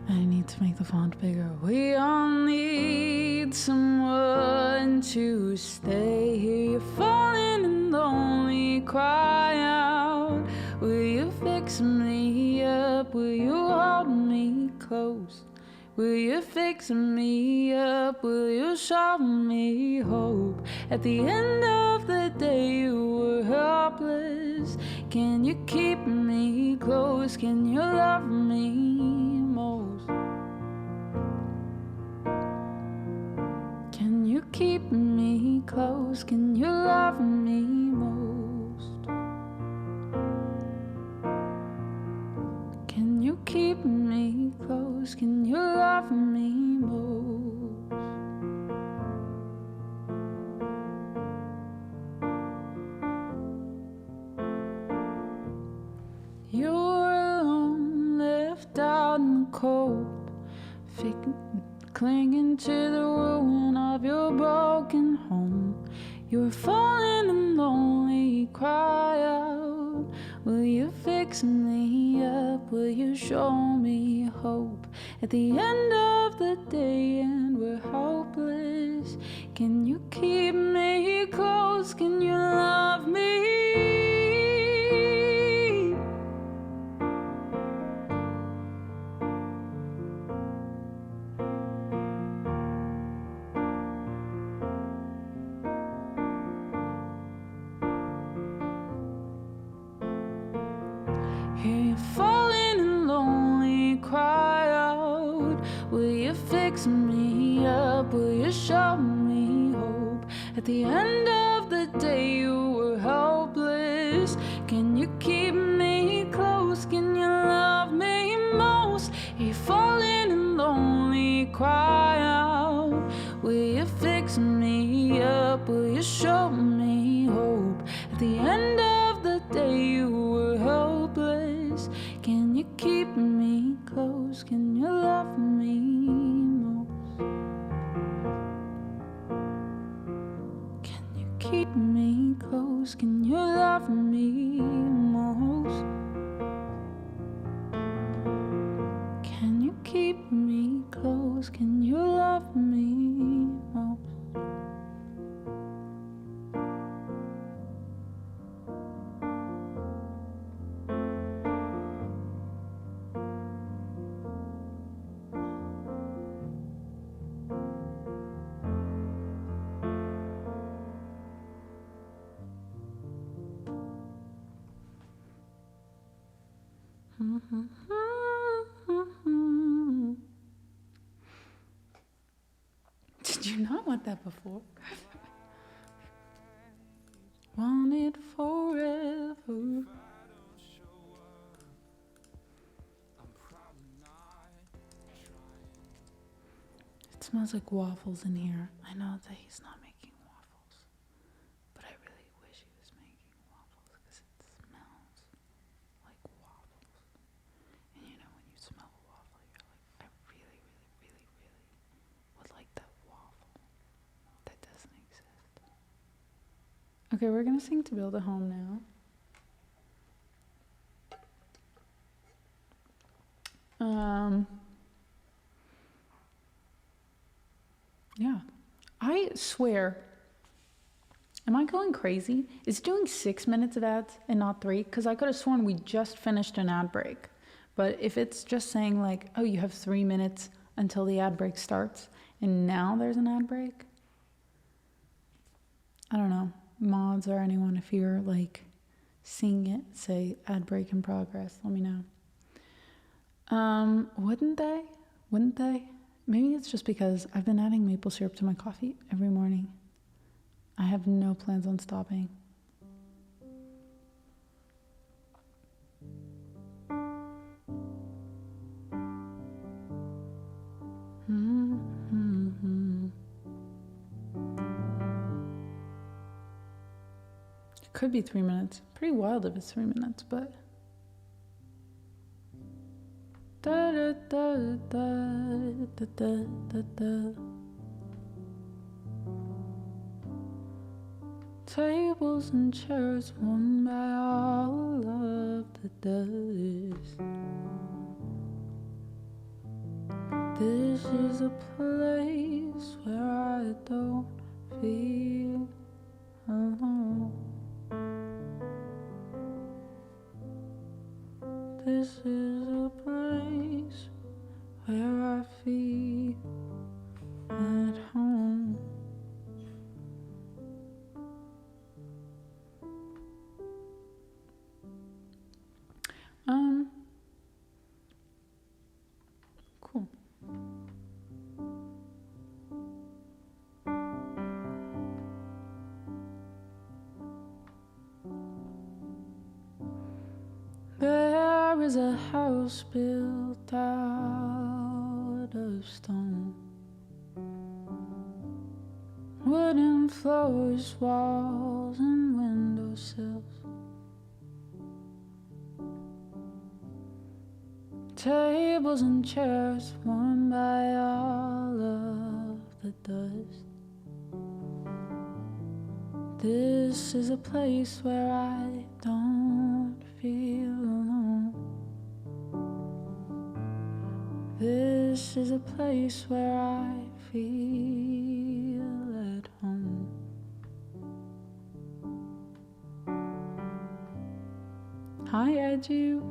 I need to make the font bigger. We all need someone to stay. Hear you falling and lonely, cry out. Will you fix me up? Will you hold me close? Will you fix me up? Will you show me hope? At the end of the day you were helpless. Can you keep me close? Can you love me most? Can you keep me close? Can you love me most? Can you keep me close? Can you love me most? You're alone, left out in the cold, clinging to the ruin of your broken home. You're falling and lonely, cry out. Will you fix me up? Will you show me hope? At the end of the day and we're hopeless. Can you keep me close? Can you love me? Hear you falling and lonely, cry out. Will you fix me up? Will you show me hope? At the end of the day you were helpless. Can you keep me close? Can you love me most? Hear you falling and lonely, cry out. Will you fix me up? Will you show me hope? At the end of the day you were helpless. Can you keep me close? Can you love me most? Can you keep me close? Can you love me most? Can you keep me close? Can you love me most? Did you not want that before? Want it forever. It smells like waffles in here. I know that he's not making waffles, but I really wish he was making waffles because it smells like waffles. And you know when you smell a waffle, you're like, I really, really, really, really would like that waffle that doesn't exist. Okay, we're gonna sing To Build a Home now. Yeah, I swear, am I going crazy? It's doing 6 minutes of ads and not 3, because I could have sworn we just finished an ad break. But if it's just saying like, oh, you have 3 minutes until the ad break starts, and now there's an ad break, I don't know, mods or anyone, if you're like seeing it say ad break in progress, let me know. Wouldn't they? Maybe it's just because I've been adding maple syrup to my coffee every morning. I have no plans on stopping. It could be 3 minutes. Pretty wild if it's 3 minutes, but... Da, da, da, da, da, da, da, da. Tables and chairs worn by all of the dust. This is a place where I don't feel alone. This is a place where I feel There is a house built out of stone, wooden floors, walls, and windowsills. Tables and chairs worn by all of the dust. This is a place where I don't feel alone. This is a place where I feel at home. Hi, Edu.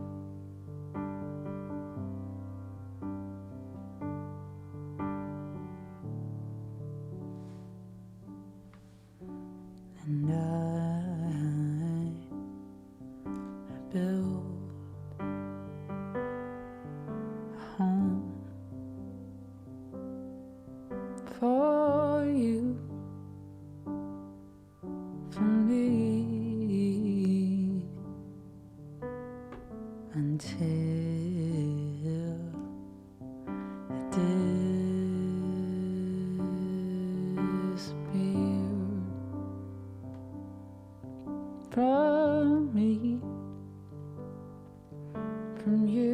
And I built a home for you, for me, until it disappeared from me, from you,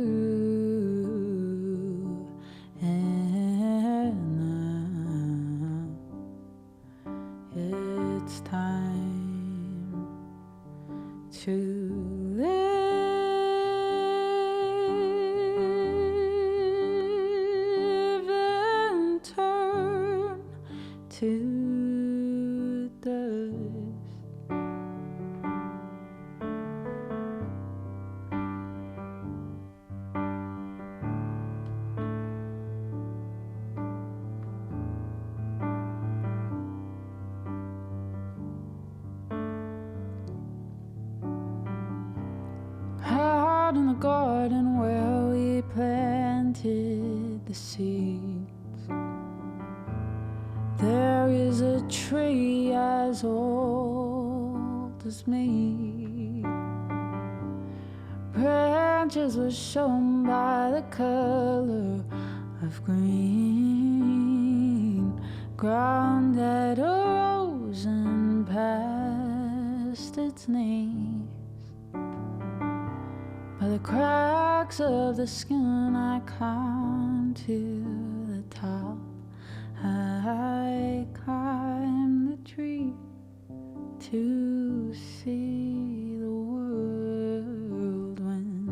and now it's time to live and turn to dust. Out in the garden where we planted the seeds, there is a tree as old as me. Branches were shown by the color of green, ground that arose and passed its knees. By the cracks of the skin I climbed to the top. I climbed the tree to see the world. When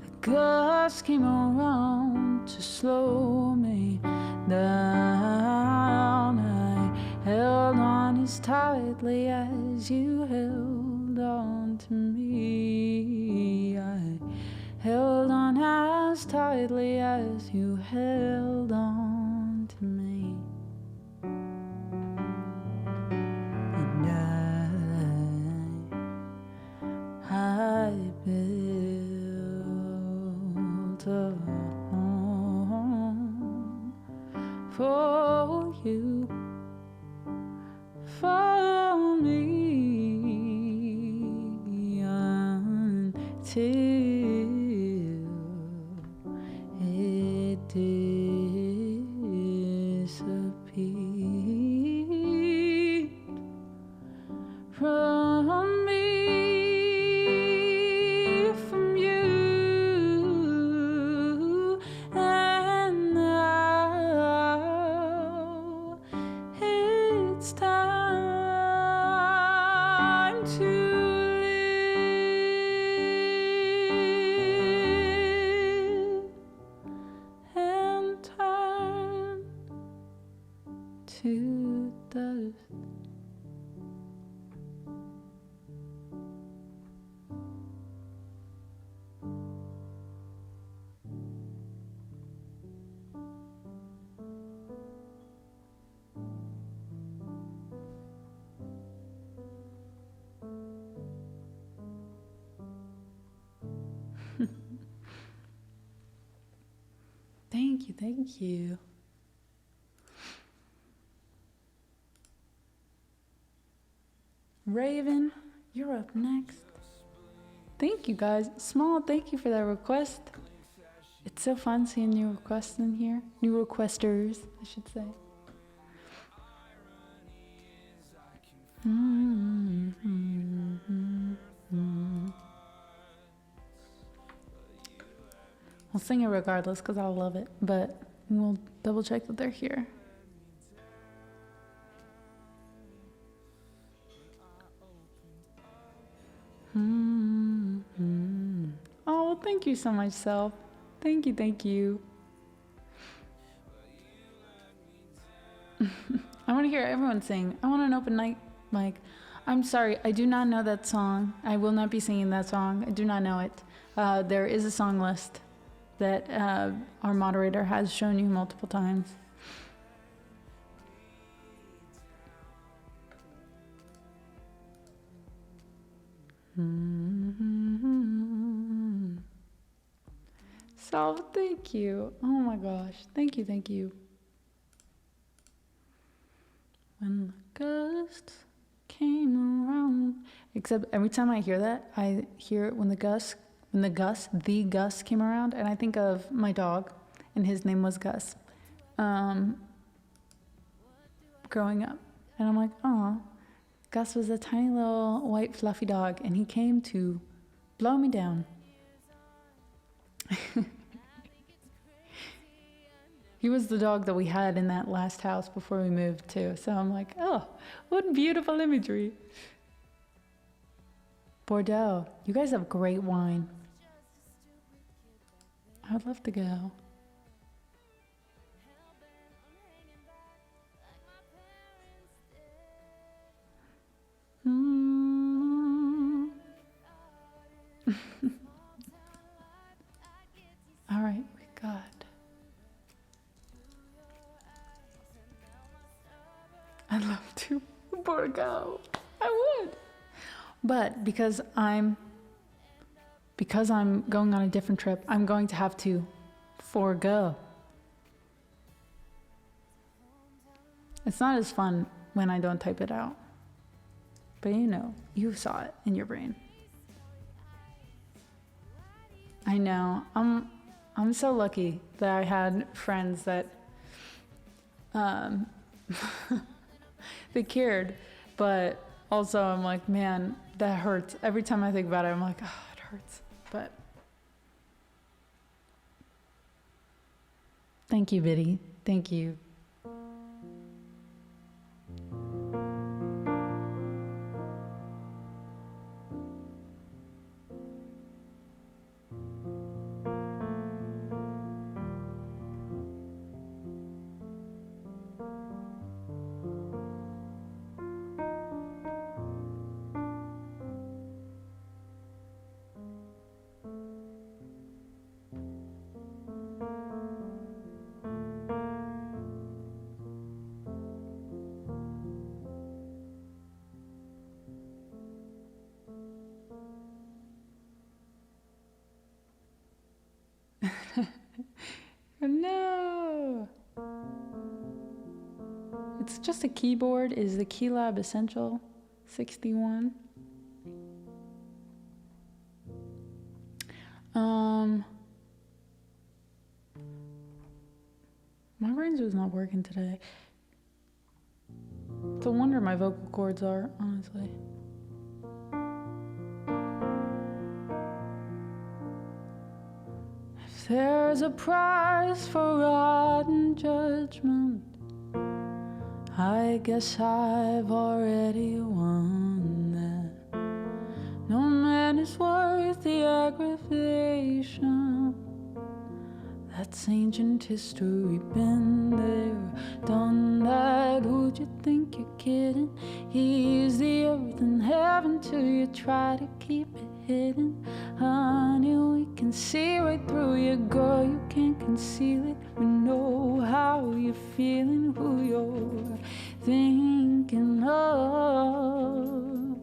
the gusts came around to slow me down, I held on as tightly as you held on to me. I held on as tightly as you held on to me. And I built a home for you, for me, until it disappeared from me, from you, and now it's time to live and turn to dust. Thank you, thank you. Raven, you're up next. Thank you guys. Small, thank you for that request. It's so fun seeing new requests in here. New requesters, I should say. I'll sing it regardless because I'll love it, but we'll double check that they're here. Oh, well, thank you so much, Self. Thank you, thank you. I want to hear everyone sing. I want an open night mic. I'm sorry, I do not know that song. I will not be singing that song. I do not know it. There is a song list that our moderator has shown you multiple times. So, thank you. Oh my gosh. Thank you, thank you. When the gusts came around. Except every time I hear that, I hear it when the Gus came around, and I think of my dog, and his name was Gus. Growing up. And I'm like, oh, Gus was a tiny little white fluffy dog, and he came to blow me down. He was the dog that we had in that last house before we moved too. So I'm like, oh, what beautiful imagery. Bordeaux, you guys have great wine. I would love to go. All right, we got. I'd love to Bordeaux. I would. But because I'm going on a different trip, I'm going to have to forego. It's not as fun when I don't type it out. But you know, you saw it in your brain. I know. I'm so lucky that I had friends that they cared, but also I'm like, man, that hurts. Every time I think about it, I'm like, oh, it hurts. But thank you, Biddy. Thank you. No. It's just a keyboard. Is the Keylab Essential 61? My brains was not working today. It's a wonder my vocal cords are, honestly. If there's a prize for rotten judgment, I guess I've already won that. No man is worth the aggravation. That's ancient history, been there, done that. Who'd you think you're kidding? He's the earth and heaven till you try to keep it hidden. Honey, we can see right through you, girl, you can't conceal it. We know how you're feeling, who you're thinking of.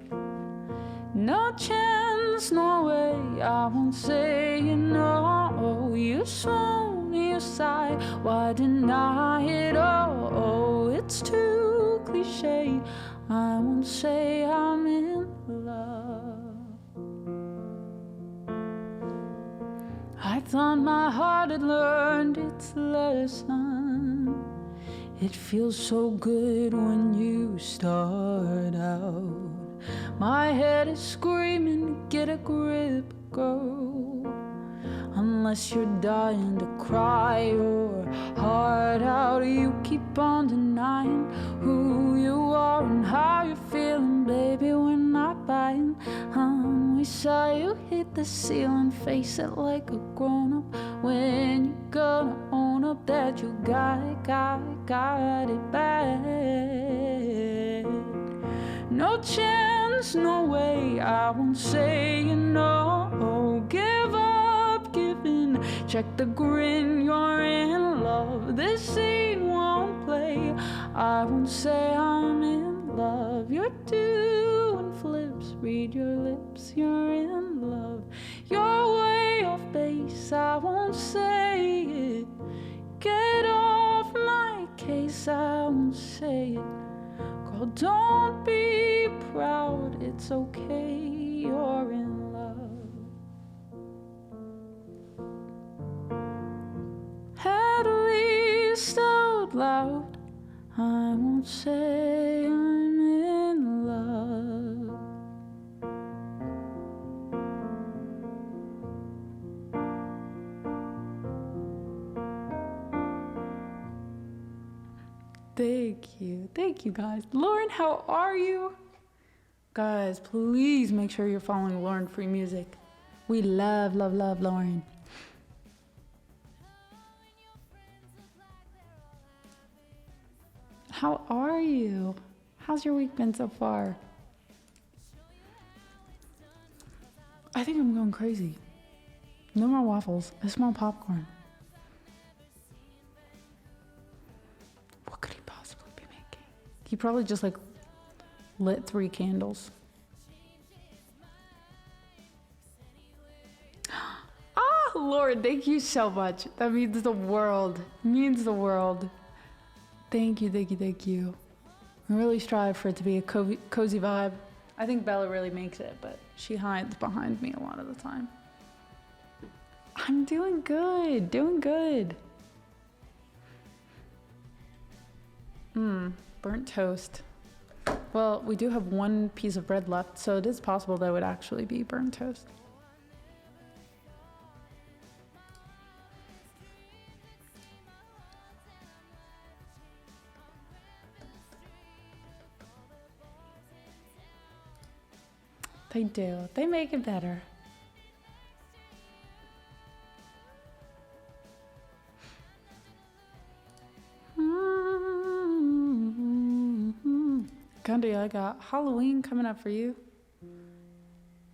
No chance, no way, I won't say you know. You swoon, you sigh, why deny it all? It's too cliche, I won't say I'm in love. I thought my heart had learned its lesson. It feels so good when you start out. My head is screaming, get a grip, girl. Unless you're dying to cry your heart out, you keep on denying who you are and how you're feeling, baby. We're not buying. We saw you hit the ceiling, face it like a grown-up. When you gonna own up that you got it bad? No chance, no way, I won't say you no. Give up, give in, check the grin, you're in love. This scene won't play, I won't say I'm in love. You're doing flips, read your lips, you're in love. You're way off base, I won't say it. Get off my case, I won't say it. Girl, don't be proud, it's okay, you're in love. At least out loud, I won't say I'm in love. Thank you guys. Lauren, how are you? Guys, please make sure you're following Lauren Free Music. We love Lauren. How are you? How's your week been so far? I think I'm going crazy. No more waffles. I smell popcorn. What could he possibly be making? He probably just like lit 3 candles. Ah, Lord, thank you so much. That means the world. Means the world. Thank you. I really strive for it to be a cozy vibe. I think Bella really makes it, but she hides behind me a lot of the time. I'm doing good. Burnt toast. Well, we do have 1 piece of bread left, so it is possible that it would actually be burnt toast. They do. They make it better. Gundy, I got Halloween coming up for you.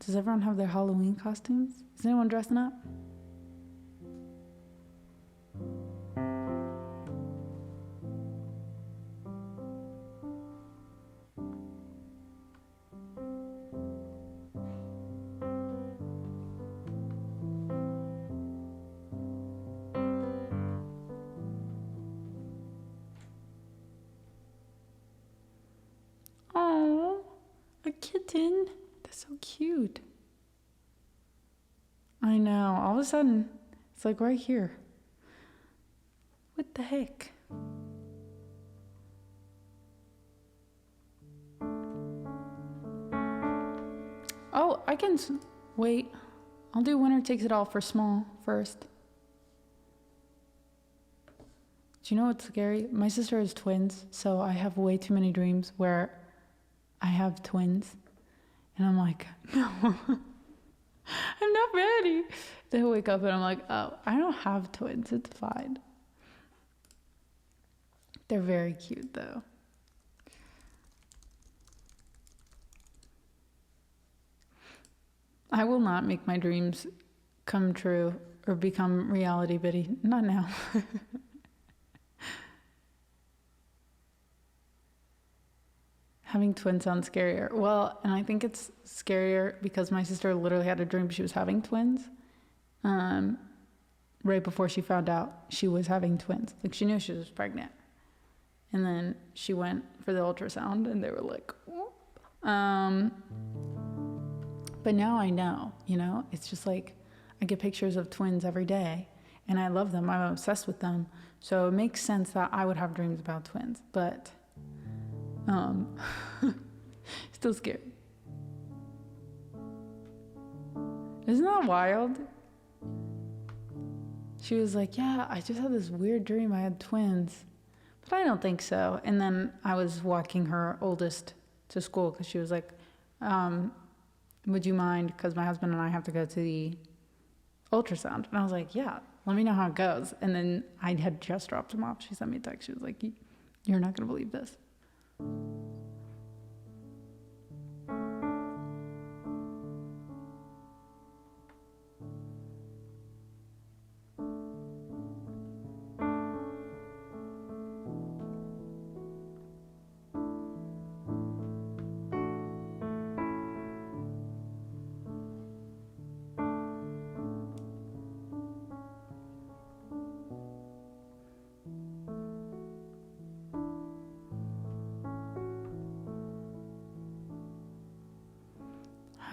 Does everyone have their Halloween costumes? Is anyone dressing up? Oh, a kitten. That's so cute. I know. All of a sudden, it's like right here. What the heck? Oh, I can wait. I'll do winner takes it all for small first. Do you know what's scary? My sister has twins, so I have way too many dreams where I have twins. And I'm like, no, I'm not ready. Then I wake up and I'm like, oh, I don't have twins. It's fine. They're very cute, though. I will not make my dreams come true or become reality, Biddy. Not now. Having twins sounds scarier. Well, and I think it's scarier because my sister literally had a dream she was having twins. Right before she found out she was having twins. Like, she knew she was pregnant. And then she went for the ultrasound and they were like, whoop. But now I know, you know? It's just like, I get pictures of twins every day, and I love them. I'm obsessed with them. So it makes sense that I would have dreams about twins, but still scared. Isn't that wild? She was like, yeah, I just had this weird dream I had twins, but I don't think so. And then I was walking her oldest to school because she was like, would you mind, because my husband and I have to go to the ultrasound. And I was like, yeah, let me know how it goes. And then I had just dropped him off. She sent me a text. She was like, you're not going to believe this.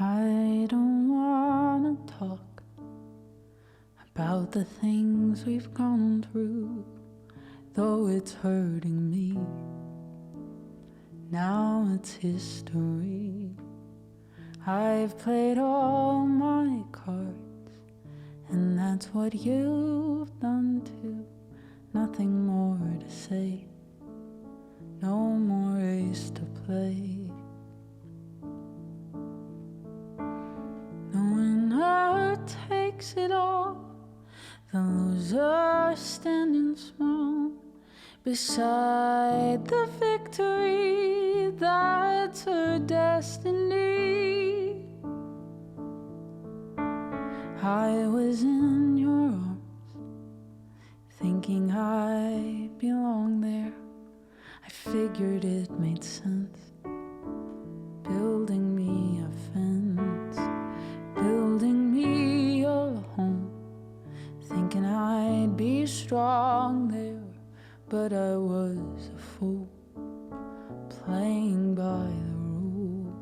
I don't wanna talk about the things we've gone through, though it's hurting me. Now it's history. I've played all my cards, and that's what you've done too. Nothing more to say, no more race to play. The winner takes it all, the loser standing small beside the victory. That's her destiny. I was in your arms, thinking I belonged there. I figured it made sense, building me a fence, building me a home, thinking I'd be strong there. But I was a fool, playing by the rules.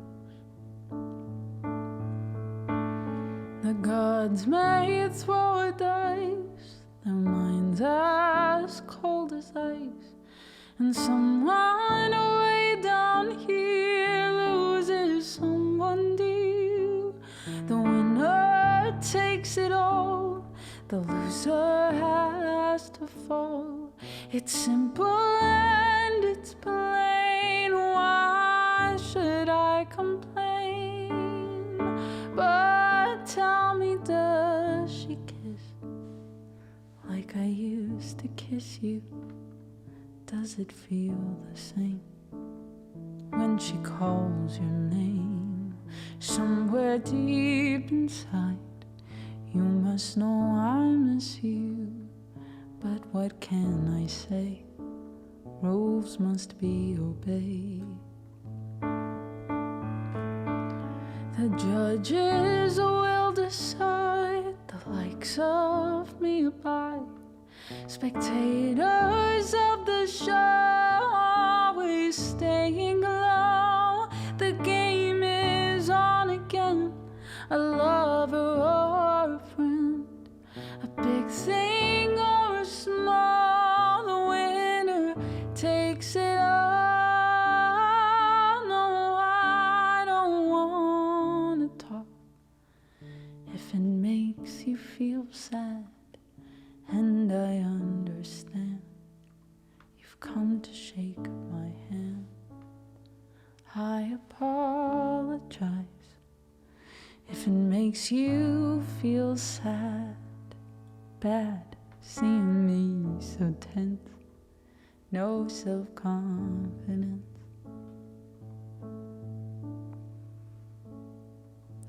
The gods may throw a dice, their minds as cold as ice, and someone way down here loses someone dear. The winner takes it all, the loser has to fall. It's simple and it's plain, why should I complain? But tell me, does she kiss like I used to kiss you? Does it feel the same when she calls your name? Somewhere deep inside, you must know I miss you. But what can I say? Rules must be obeyed. The judges will decide, the likes of me abide. Spectators of the show, always staying low. The game is on again, a lover or a friend, a big thing or a small. The winner takes it all. No, I don't wanna talk if it makes you feel sad. And I understand you've come to shake my hand. I apologize if it makes you feel sad, bad, seeing me so tense, no self-confidence.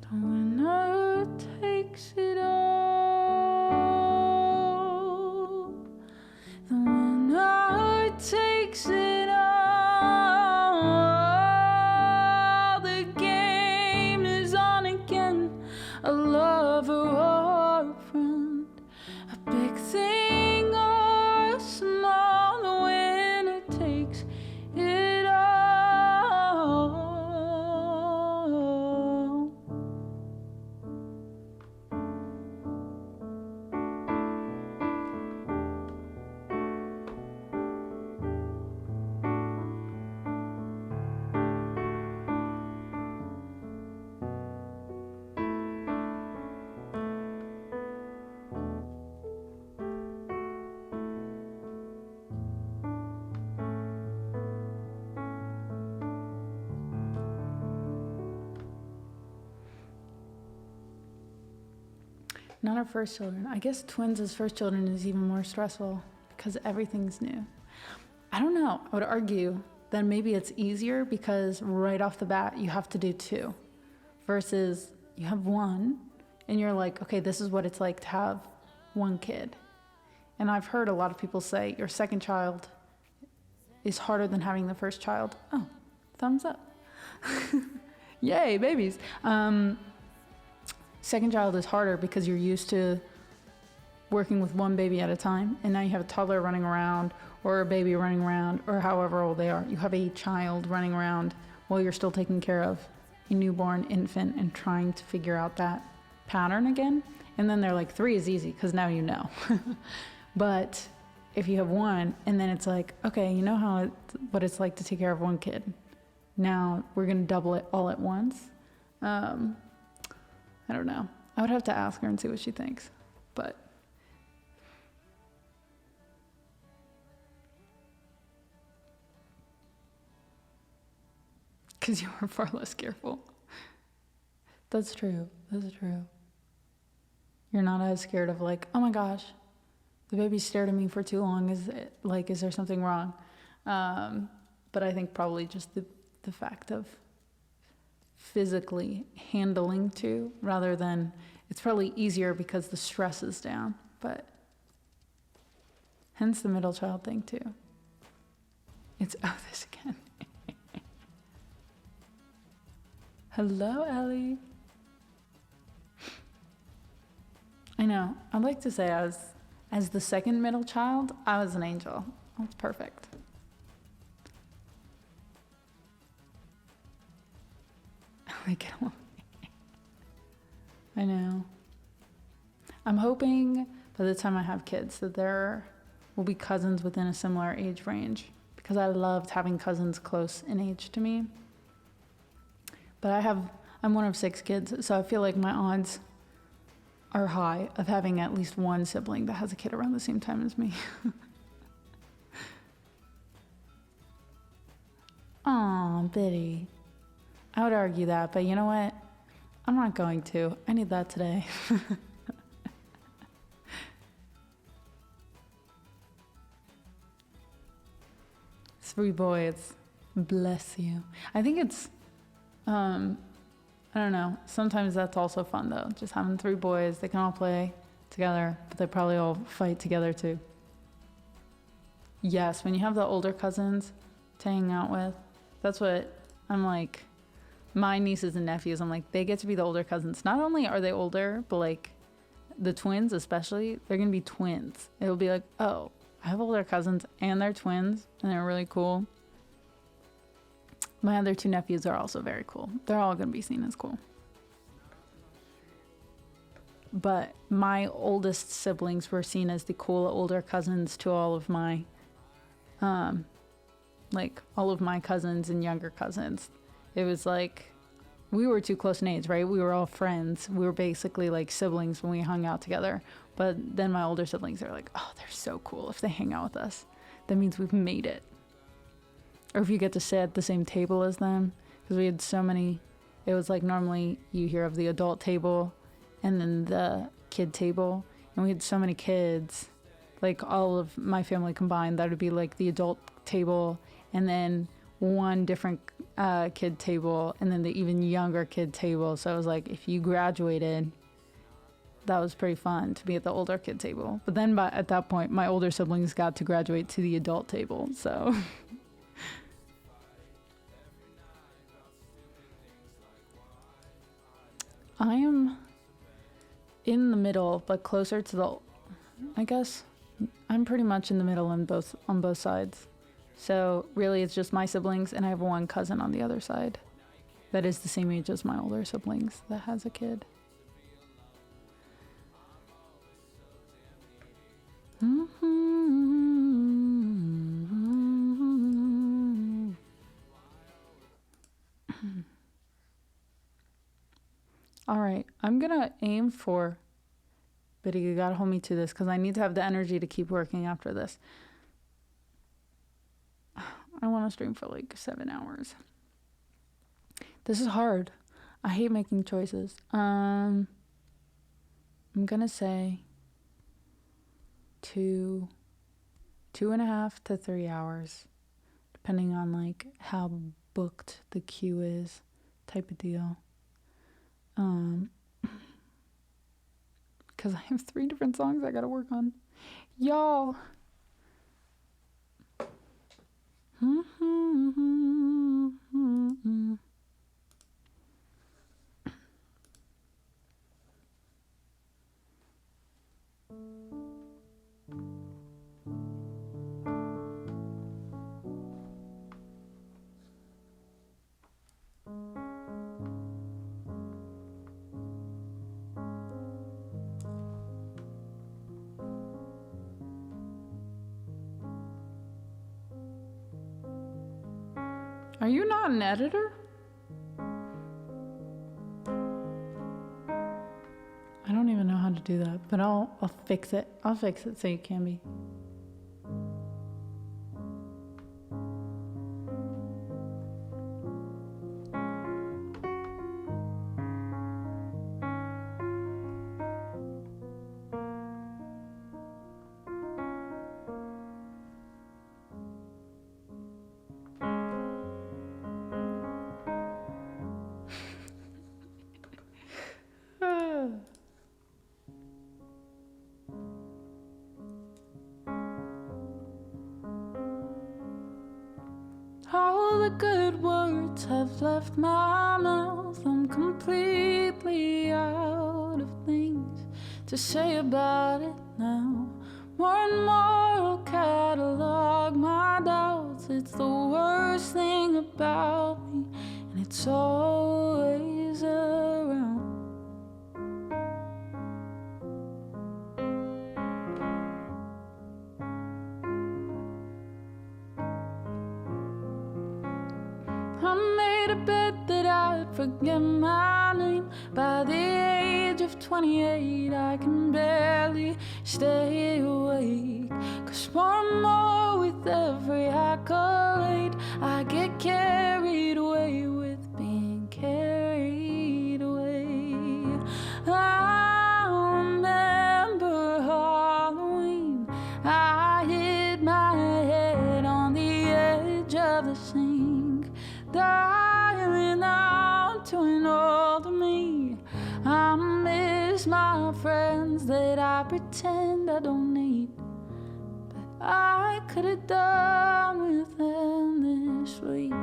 The winner takes it all. The winner takes it all. The game is on again, a lover or a friend, a big thing or a small. The winner takes it all. Not our first children. I guess twins as first children is even more stressful because everything's new. I don't know. I would argue that maybe it's easier because right off the bat you have to do two versus you have one and you're like, okay, this is what it's like to have one kid. And I've heard a lot of people say your second child is harder than having the first child. Oh, thumbs up. Yay, babies. Second child is harder because you're used to working with one baby at a time, and now you have a toddler running around or a baby running around or however old they are. You have a child running around while you're still taking care of a newborn infant and trying to figure out that pattern again. And then they're like, 3 is easy because now you know. But if you have one and then it's like, okay, you know what it's like to take care of one kid. Now we're going to double it all at once. I don't know. I would have to ask her and see what she thinks. But because you are far less careful. That's true. That's true. You're not as scared of like, oh my gosh, the baby stared at me for too long. Is there something wrong? But I think probably just the fact of physically handling two rather than, it's probably easier because the stress is down, but hence the middle child thing too. It's, oh, this again. Hello, Ellie. I know. I'd like to say as the second middle child, I was an angel. That's perfect. Like, I know. I'm hoping by the time I have kids that there will be cousins within a similar age range because I loved having cousins close in age to me. But I'm one of 6 kids, so I feel like my odds are high of having at least one sibling that has a kid around the same time as me. Aw, Biddy. I would argue that, but you know what? I'm not going to. I need that today. Three boys. Bless you. I think it's, I don't know. Sometimes that's also fun though. Just having 3 boys. They can all play together, but they probably all fight together too. Yes, when you have the older cousins to hang out with, that's what I'm like. My nieces and nephews, I'm like, they get to be the older cousins. Not only are they older, but like the twins especially, they're going to be twins. It'll be like, oh, I have older cousins and they're twins and they're really cool. My other 2 nephews are also very cool. They're all going to be seen as cool. But my oldest siblings were seen as the cool older cousins to all of my, all of my cousins and younger cousins. It was like, we were too close in age, right? We were all friends. We were basically like siblings when we hung out together. But then my older siblings are like, oh, they're so cool. If they hang out with us, that means we've made it. Or if you get to sit at the same table as them, because we had so many, it was like normally you hear of the adult table and then the kid table. And we had so many kids, like all of my family combined, that would be like the adult table and then one different kid table and then the even younger kid table. So it was like, if you graduated, that was pretty fun to be at the older kid table. But then at that point, my older siblings got to graduate to the adult table. So I am in the middle, but closer to the, I guess I'm pretty much in the middle on both sides. So really it's just my siblings and I have one cousin on the other side that is the same age as my older siblings that has a kid. All right, I'm gonna aim for, but you gotta hold me to this because I need to have the energy to keep working after this. I want to stream for like 7 hours. This is hard. I hate making choices. I'm gonna say 2.5 to 3 hours, depending on like how booked the queue is, type of deal. Because I have 3 different songs I gotta work on. Y'all. Are you not an editor? I don't even know how to do that, but I'll fix it. I'll fix it so you can be. All the good words have left my mouth. I'm completely out of things to say about it now. More and more I'll catalog my doubts. It's the worst thing about me, and it's always around. I made a bet that I'd forget my name. By the age of 28, I can barely stay awake. 'Cause more and more with every accolade, I get carried away with being carried away. I remember Halloween. I hit my head on the edge of the sink, dialing out to an older me. I miss my friends that I pretend I don't need, but I could have done with them this week.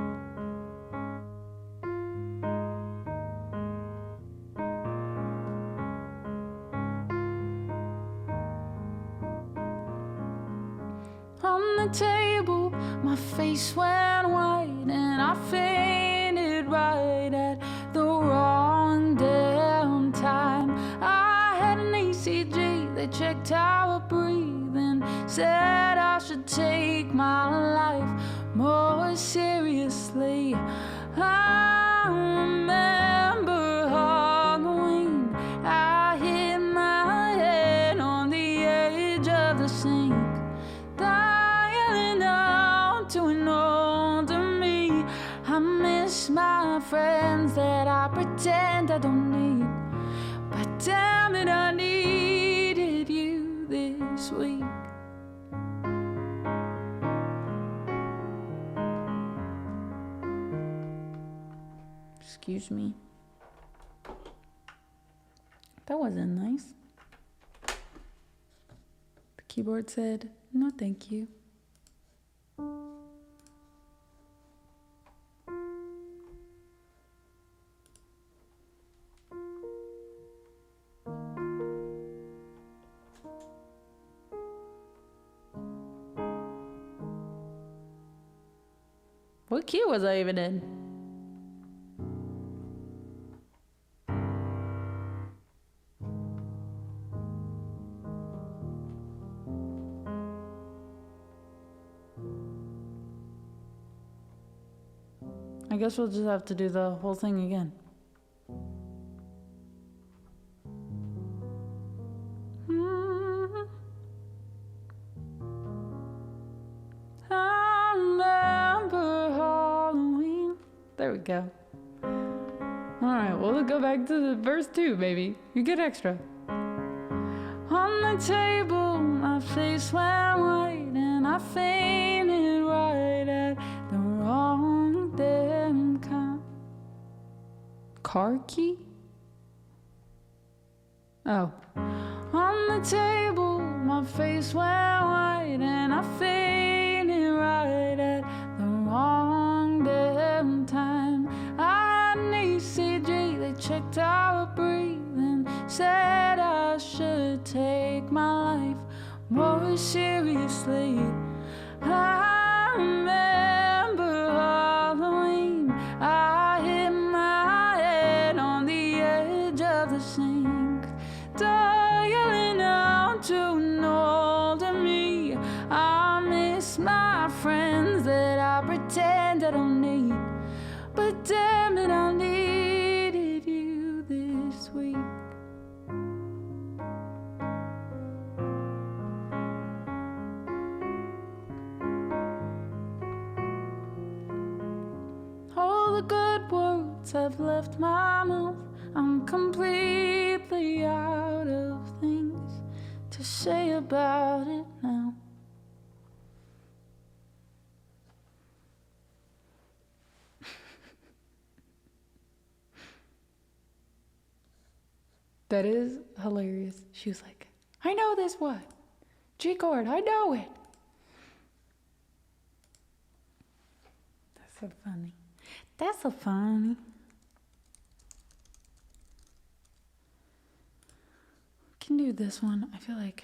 On the table, my face went white, and I fainted right at the wrong damn time. I had an ECG, they checked how I breathe and said I should take my life more seriously. I remember Halloween. I hit my head on the edge of the sink, dialing out to an older me. I miss my friends that I pretend I don't need, but damn it, I needed you this week. Excuse me. That wasn't nice. The keyboard said, "No, thank you." What key was I even in? I guess we'll just have to do the whole thing again. I remember Halloween. There we go. All right, we'll go back to the verse 2, baby. You get extra. On the table, my face went white, and I fainted right at the wrong damn car key? Oh. On the table, my face went white, and I fainted right at the wrong damn time. I had an ECG, they checked out breathing, said I should take my life more seriously. I remember Halloween, I hit my head on the edge of the sink, dialing out to an older me. I miss my friends that I pretend I don't need, but damn it, I needed you this week. All the good words have left my mouth. I'm completely out of things to say about it now. That is hilarious. She was like, I know this one. G chord, I know it. That's so funny. That's so funny. Can do this one. I feel like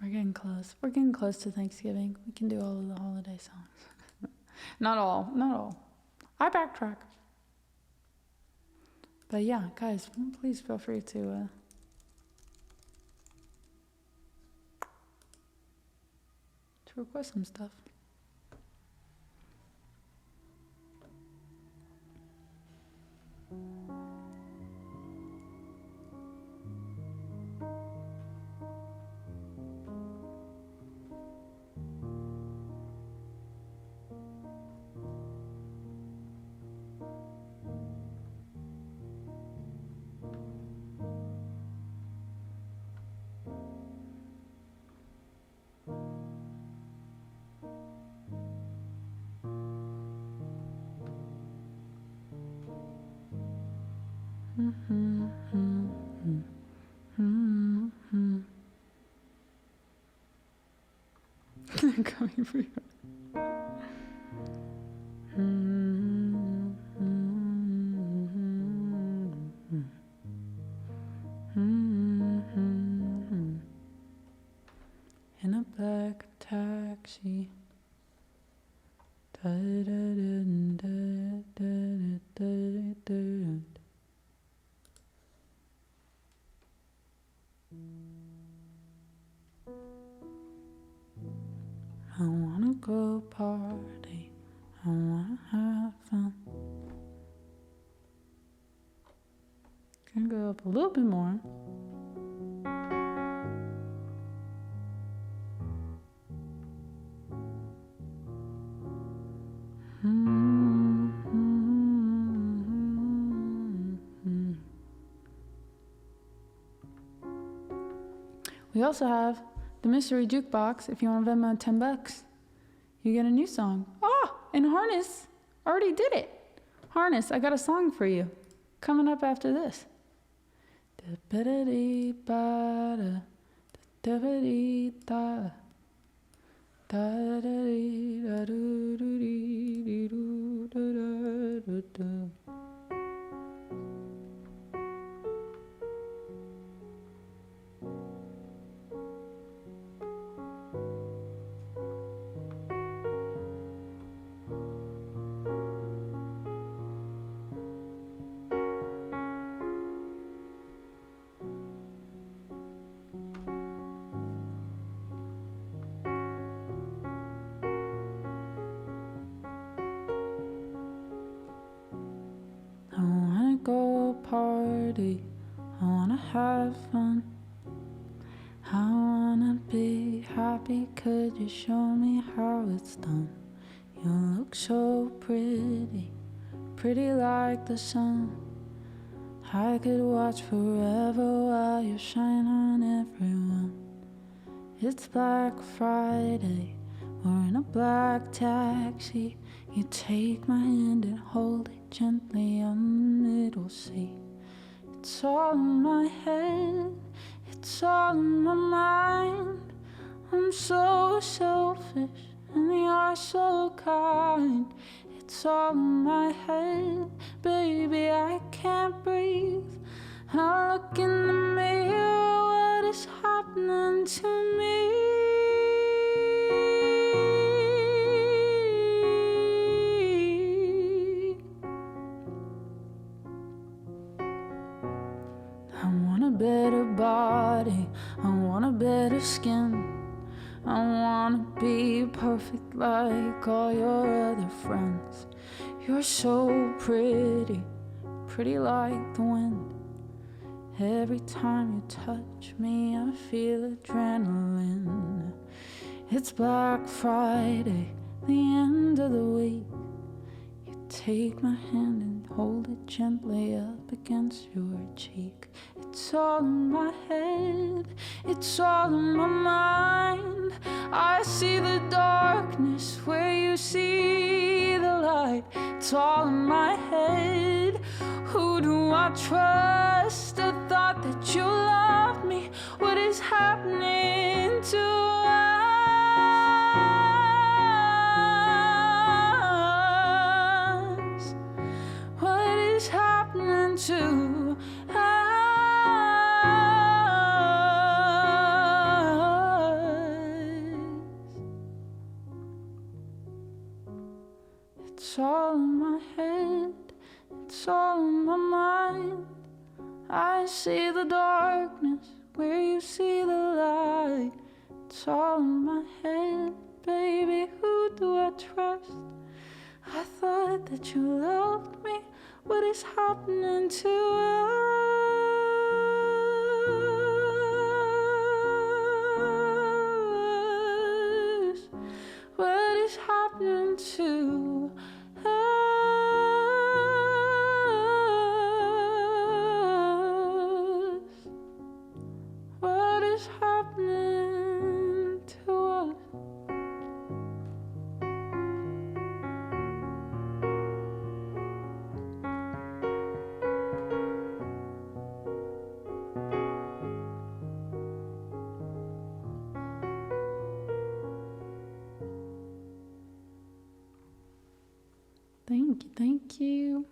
we're getting close. We're getting close to Thanksgiving. We can do all of the holiday songs. Not all. I backtrack. But yeah, guys, please feel free to request some stuff. Coming for you. In a black taxi. I wanna go party, I wanna have fun. Gonna go up a little bit more. We also have the mystery jukebox. If you want to Venmo $10, you get a new song. Oh, and Harness already did it. Harness, I got a song for you coming up after this. I wanna go party, I wanna have fun, I wanna be happy, could you show me how it's done? You look so pretty, pretty like the sun. I could watch forever while you shine on everyone. It's Black Friday, we're in a black taxi. You take my hand and hold it gently on the middle seat. It's all in my head, it's all in my mind. I'm so selfish and you're so kind. It's all in my head, baby, I can't breathe. I look in the mirror, what is happening to me? I want a better body, I want a better skin. I wanna be perfect like all your other friends. You're so pretty, pretty like the wind. Every time you touch me, I feel adrenaline. It's Black Friday, the end of the week. You take my hand and hold it gently up against your cheek. It's all in my head, it's all in my mind. I see the darkness where you see the light. It's all in my head, who do I trust? The thought that you love me, what is happening to us? What is happening to us? It's all in my head, it's all in my mind. I see the darkness where you see the light. It's all in my head, baby, who do I trust? I thought that you loved me, what is happening to us? What is happening to us? What is happening to us? Thank you, thank you.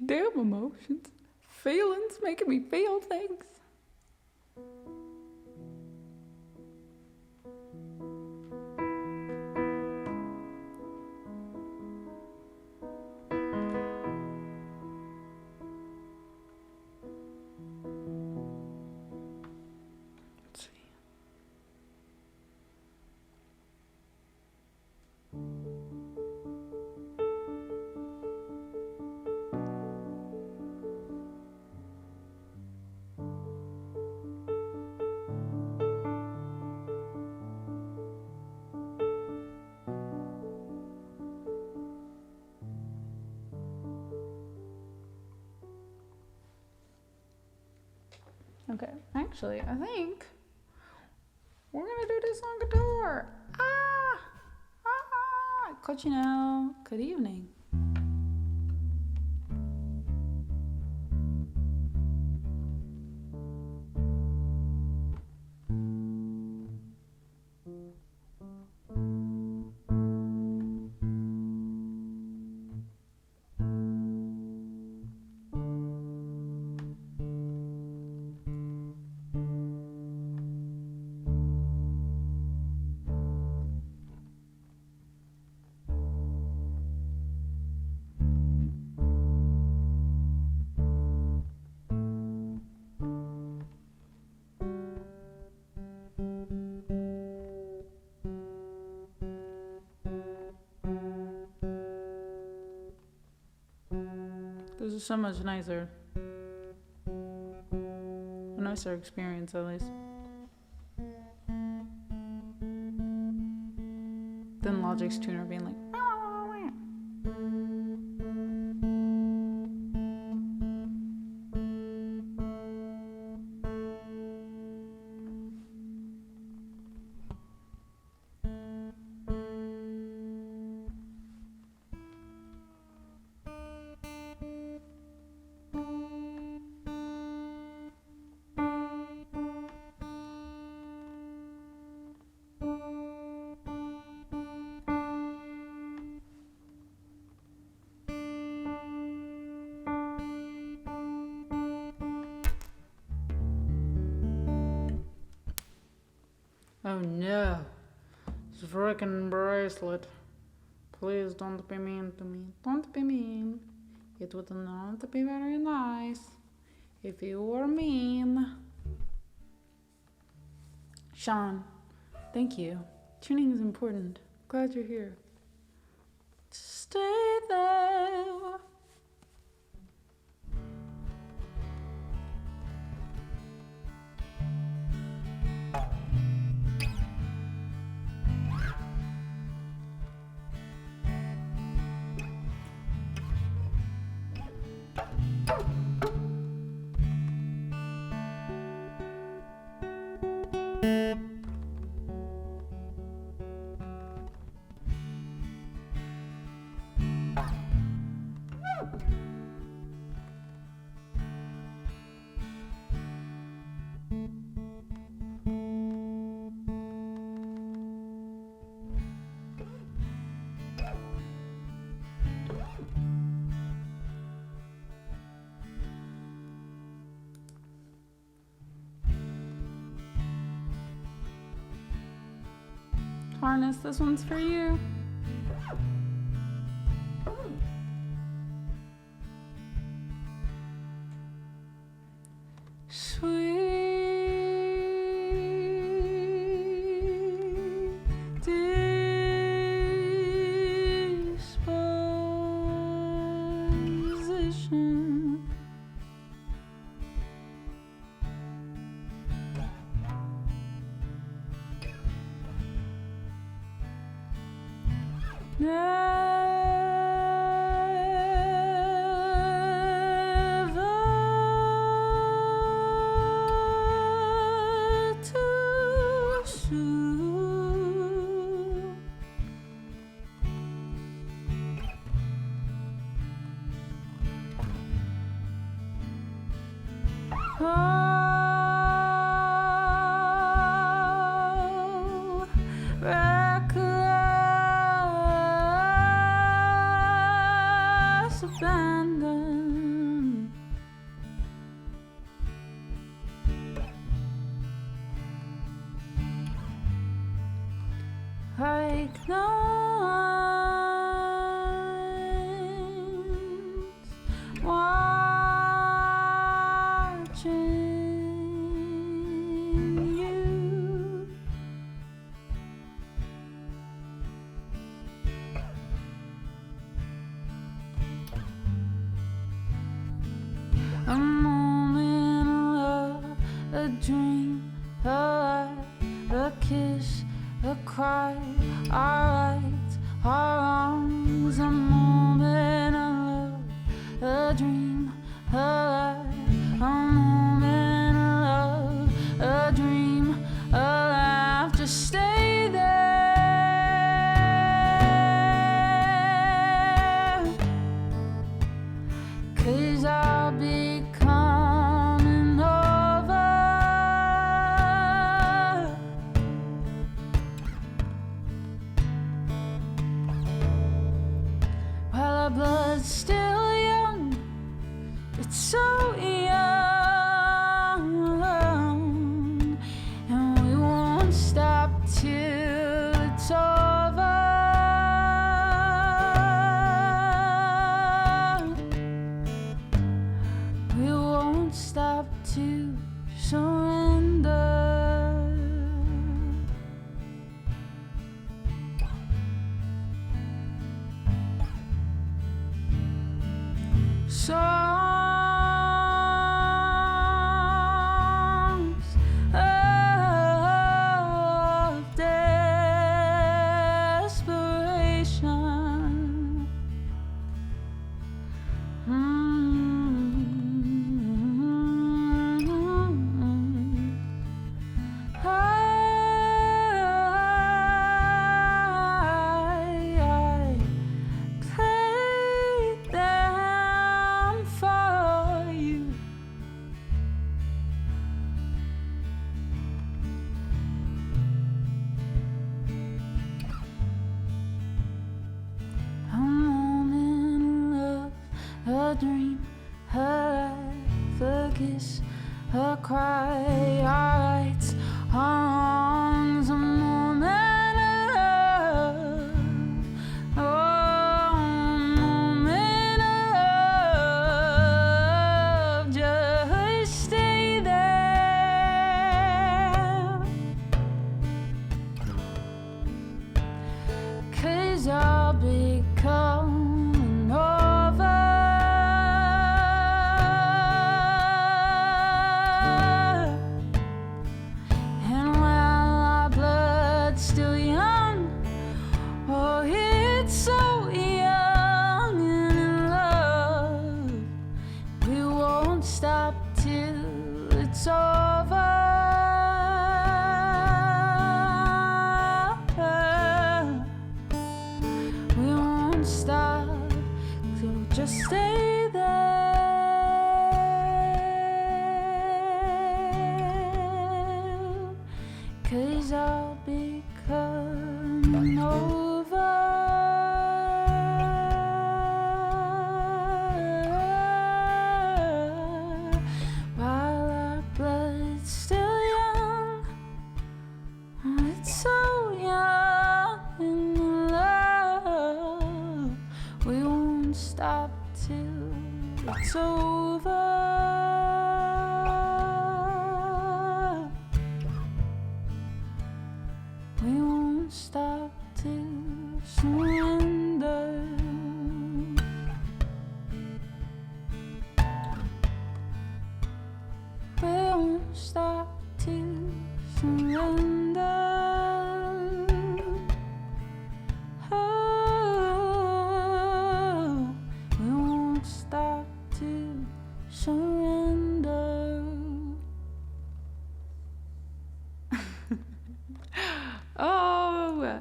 Damn emotions. Feelings making me feel things. Let's see. Okay, actually, I think we're gonna do this on guitar. Cocinelle, good evening. This is so much nicer. A nicer experience, at least. Than Logic's tuner being like, oh no, this freaking bracelet. Please don't be mean to me. Don't be mean. It would not be very nice if you were mean. Sean, thank you. Tuning is important. Glad you're here. Stay there. Harness, this one's for you. Sweet disposition. Never too soon. Oh, reckless abandon. Like no one's watching you. A moment of love, a dream, a light, a kiss, a cry, our rights, our wrongs. A moment of love, a dream, a light, a moment of love, a dream, a life. Just stay there, 'cause I'll be coming over. While our blood's still young, it's so young, and we won't stop till it's over. We won't stop to surrender. songs of desperation. I played them for you. A moment of love, a dream, a life, a kiss, a cry, our rights, our wrongs, a moment of love, oh, a moment of just stay there, 'cause I'll be coming over. And while our blood's still young, oh, it's so young and in love, we won't stop till it's over. We won't stop, so just stay there, 'cause I'll be coming over. While our blood's still young, it's so young and in love, we won't stop till it's over. We won't stop till surrender. We won't stop till surrender. Oh, we won't stop till surrender. Oh,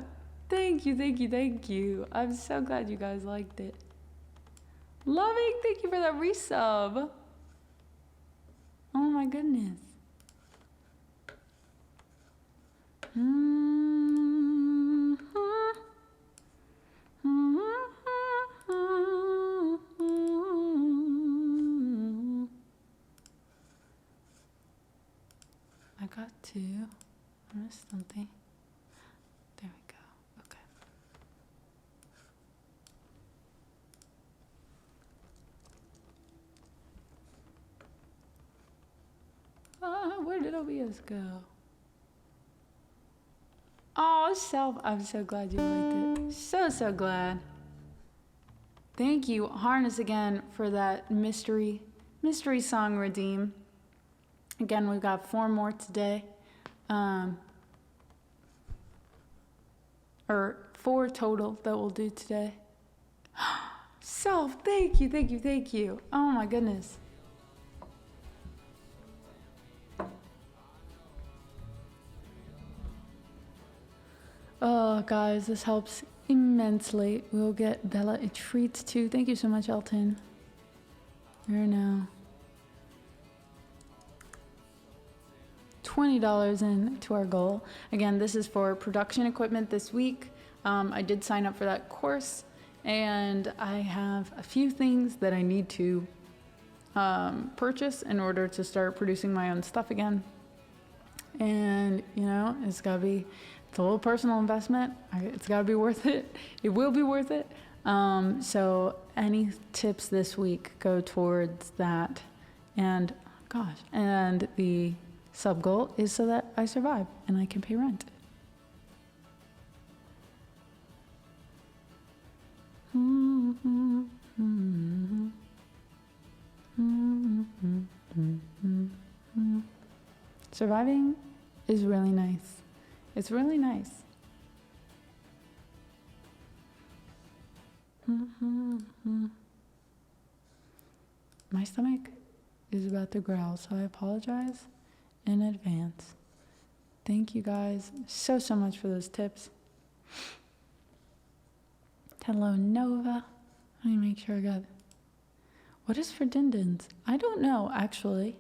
thank you, thank you, thank you. I'm so glad you guys liked it. Loving, thank you for that resub. Oh my goodness. I got two. I missed something. There we go. Okay. Where did OBS go? Oh, Self, I'm so glad you liked it. So glad. Thank you, Harness, again, for that mystery song redeem. Again, we've got 4 more today. Or 4 total that we'll do today. Self, thank you, thank you, thank you. Oh my goodness. Oh, guys, this helps immensely. We'll get Bella a treat too. Thank you so much, Elton. We're now $20 in to our goal. Again, this is for production equipment this week. I did sign up for that course, and I have a few things that I need to purchase in order to start producing my own stuff again. And, you know, it's a little personal investment. It's gotta be worth it. It will be worth it. So any tips this week go towards that. And gosh, and the sub goal is so that I survive and I can pay rent. Surviving is really nice. It's really nice. My stomach is about to growl, so I apologize in advance. Thank you guys so much for those tips. Hello, Nova. Let me make sure I got... What is for dindins? I don't know, actually.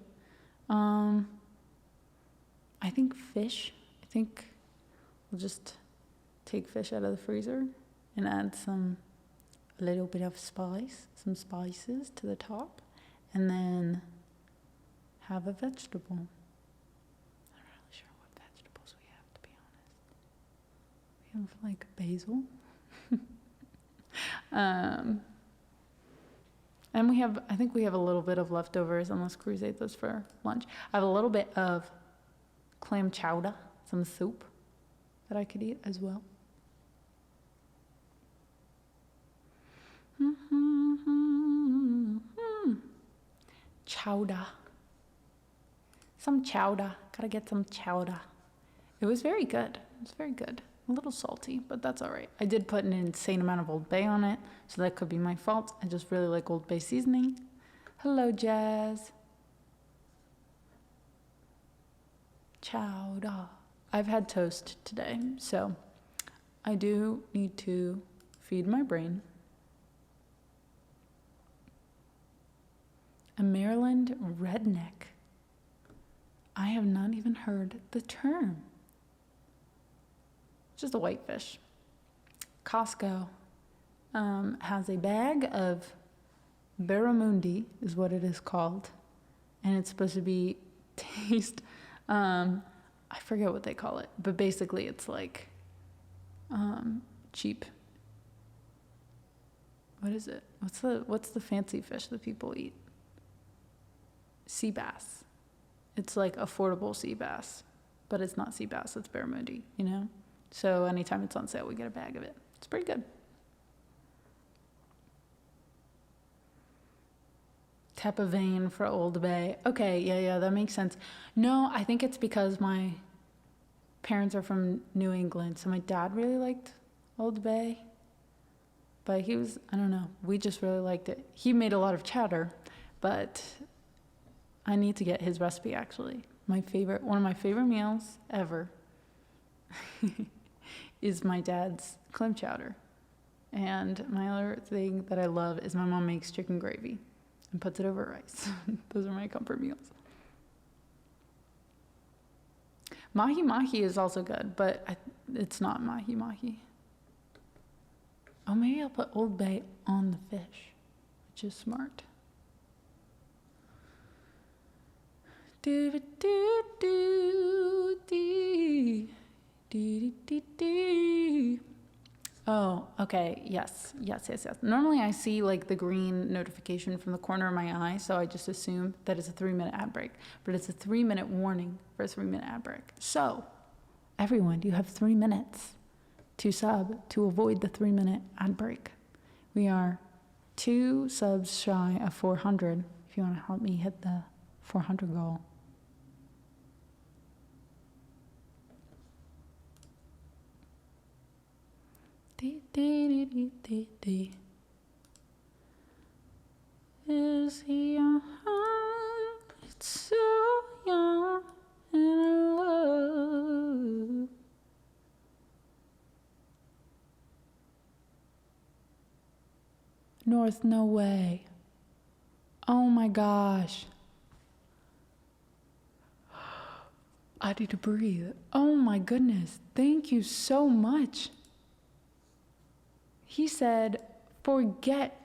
I think fish. I think we'll just take fish out of the freezer and add a little bit of some spices to the top, and then have a vegetable. I'm not really sure what vegetables we have, to be honest. We have like basil. And I think we have a little bit of leftovers, unless Cruz ate those for lunch. I have a little bit of clam chowder, some soup that I could eat as well. Chowder. Some chowder. Gotta get some chowder. It was very good. It was very good. A little salty, but that's all right. I did put an insane amount of Old Bay on it, so that could be my fault. I just really like Old Bay seasoning. Hello, Jazz. Chowder. I've had toast today, so I do need to feed my brain. A Maryland redneck. I have not even heard the term. Just a whitefish. Costco has a bag of barramundi, is what it is called, and it's supposed to be taste. I forget what they call it, but basically it's like cheap. What is it? What's the fancy fish that people eat? Sea bass. It's like affordable sea bass, but it's not sea bass. It's barramundi, you know. So anytime it's on sale, we get a bag of it. It's pretty good. Tepa vein for Old Bay. Okay, yeah, that makes sense. No, I think it's because my parents are from New England, so my dad really liked Old Bay. But I don't know, we just really liked it. He made a lot of chowder, but I need to get his recipe, actually. One of my favorite meals ever is my dad's clam chowder. And my other thing that I love is my mom makes chicken gravy and puts it over rice. Those are my comfort meals. Mahi mahi is also good, but it's not mahi mahi. Oh, maybe I'll put Old Bay on the fish, which is smart. Do do do do. Oh, okay. Yes. Normally I see like the green notification from the corner of my eye, so I just assume that it's a 3-minute ad break, but it's a 3-minute warning for a 3-minute ad break. So everyone, you have 3 minutes to sub to avoid the 3-minute ad break. We are 2 subs shy of 400. If you want to help me hit the 400 goal. Is he young? It's so young and love. North, no way. Oh my gosh. I need to breathe. Oh my goodness. Thank you so much. He said, forget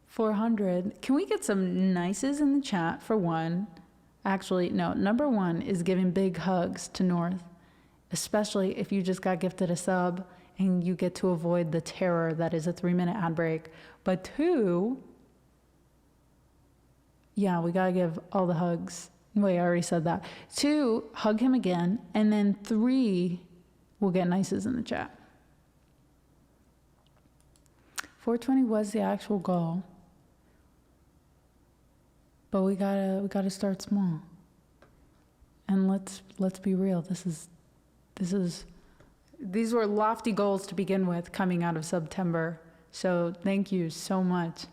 400. Can we get some nices in the chat for one? Actually, no. Number 1 is giving big hugs to North, especially if you just got gifted a sub and you get to avoid the terror that is a 3-minute ad break. But 2, yeah, we gotta give all the hugs. Wait, I already said that. 2, hug him again. And then 3, we'll get nices in the chat. 420 was the actual goal, but we gotta start small. And let's be real. These were lofty goals to begin with coming out of September. So thank you so much.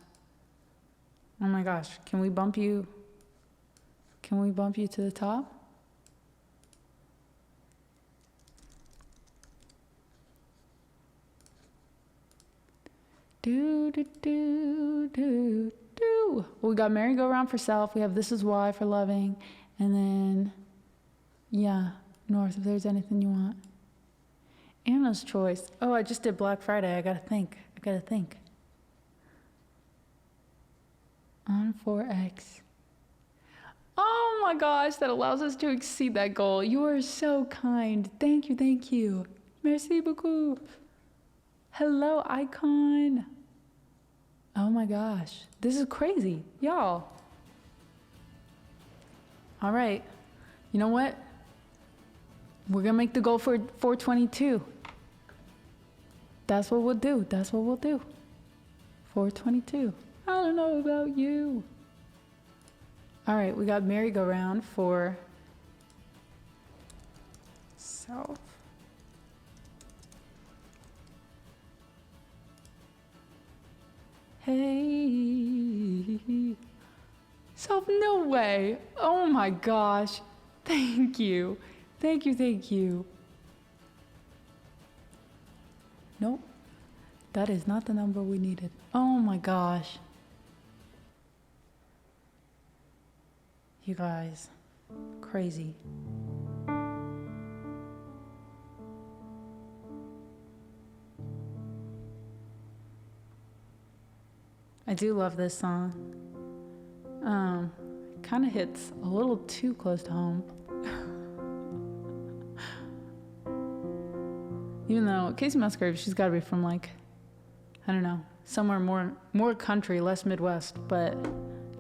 Oh my gosh, can we bump you to the top? Do, do, do, do, do. We got merry-go-round for self. We have this is why for loving. And then, yeah, North, if there's anything you want. Anna's choice. Oh, I just did Black Friday. I gotta think. On 4X. Oh my gosh, that allows us to exceed that goal. You are so kind. Thank you. Merci beaucoup. Hello, icon. Oh my gosh, this is crazy, y'all. All right, you know what? We're gonna make the goal for 422. That's what we'll do. 422. I don't know about you. All right, we got merry-go-round for self. Hey, self, no way. Oh my gosh. Thank you. Nope, that is not the number we needed. Oh my gosh. You guys, crazy. I do love this song. Kind of hits a little too close to home. Even though Casey Musgrave, she's got to be from like, I don't know, somewhere more country, less Midwest, but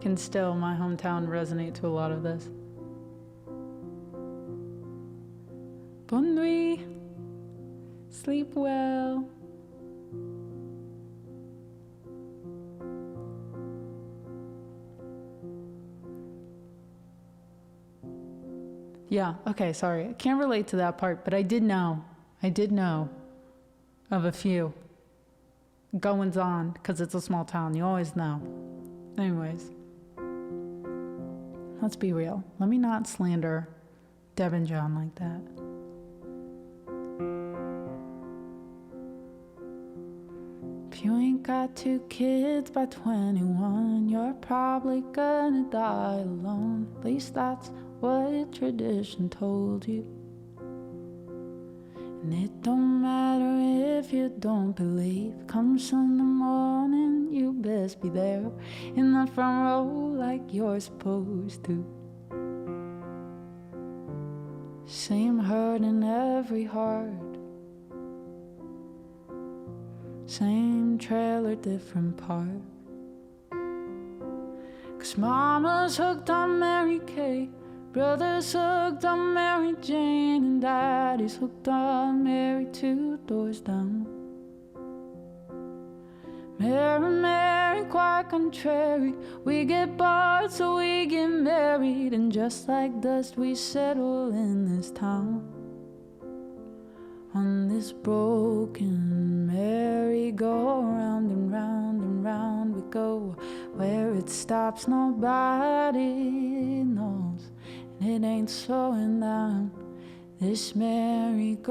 can still, my hometown, resonate to a lot of this. Bonne nuit. Sleep well. Yeah, okay, sorry. I can't relate to that part, but I did know of a few goings on, because it's a small town. You always know. Anyways, let's be real. Let me not slander Deb and John like that. If you ain't got 2 kids by 21, you're probably gonna die alone. At least that's what tradition told you. And it don't matter if you don't believe. Come Sunday morning, you best be there in the front row like you're supposed to. Same hurt in every heart, same trailer, different park. 'Cause mama's hooked on Mary Kay, brother's hooked on Mary Jane, and daddy's hooked on Mary 2 doors down. Mary, Mary, quite contrary, we get bored so we get married, and just like dust we settle in this town. On this broken merry-go-round and round we go. Where it stops nobody knows, and it ain't slowing down, this merry-go-round.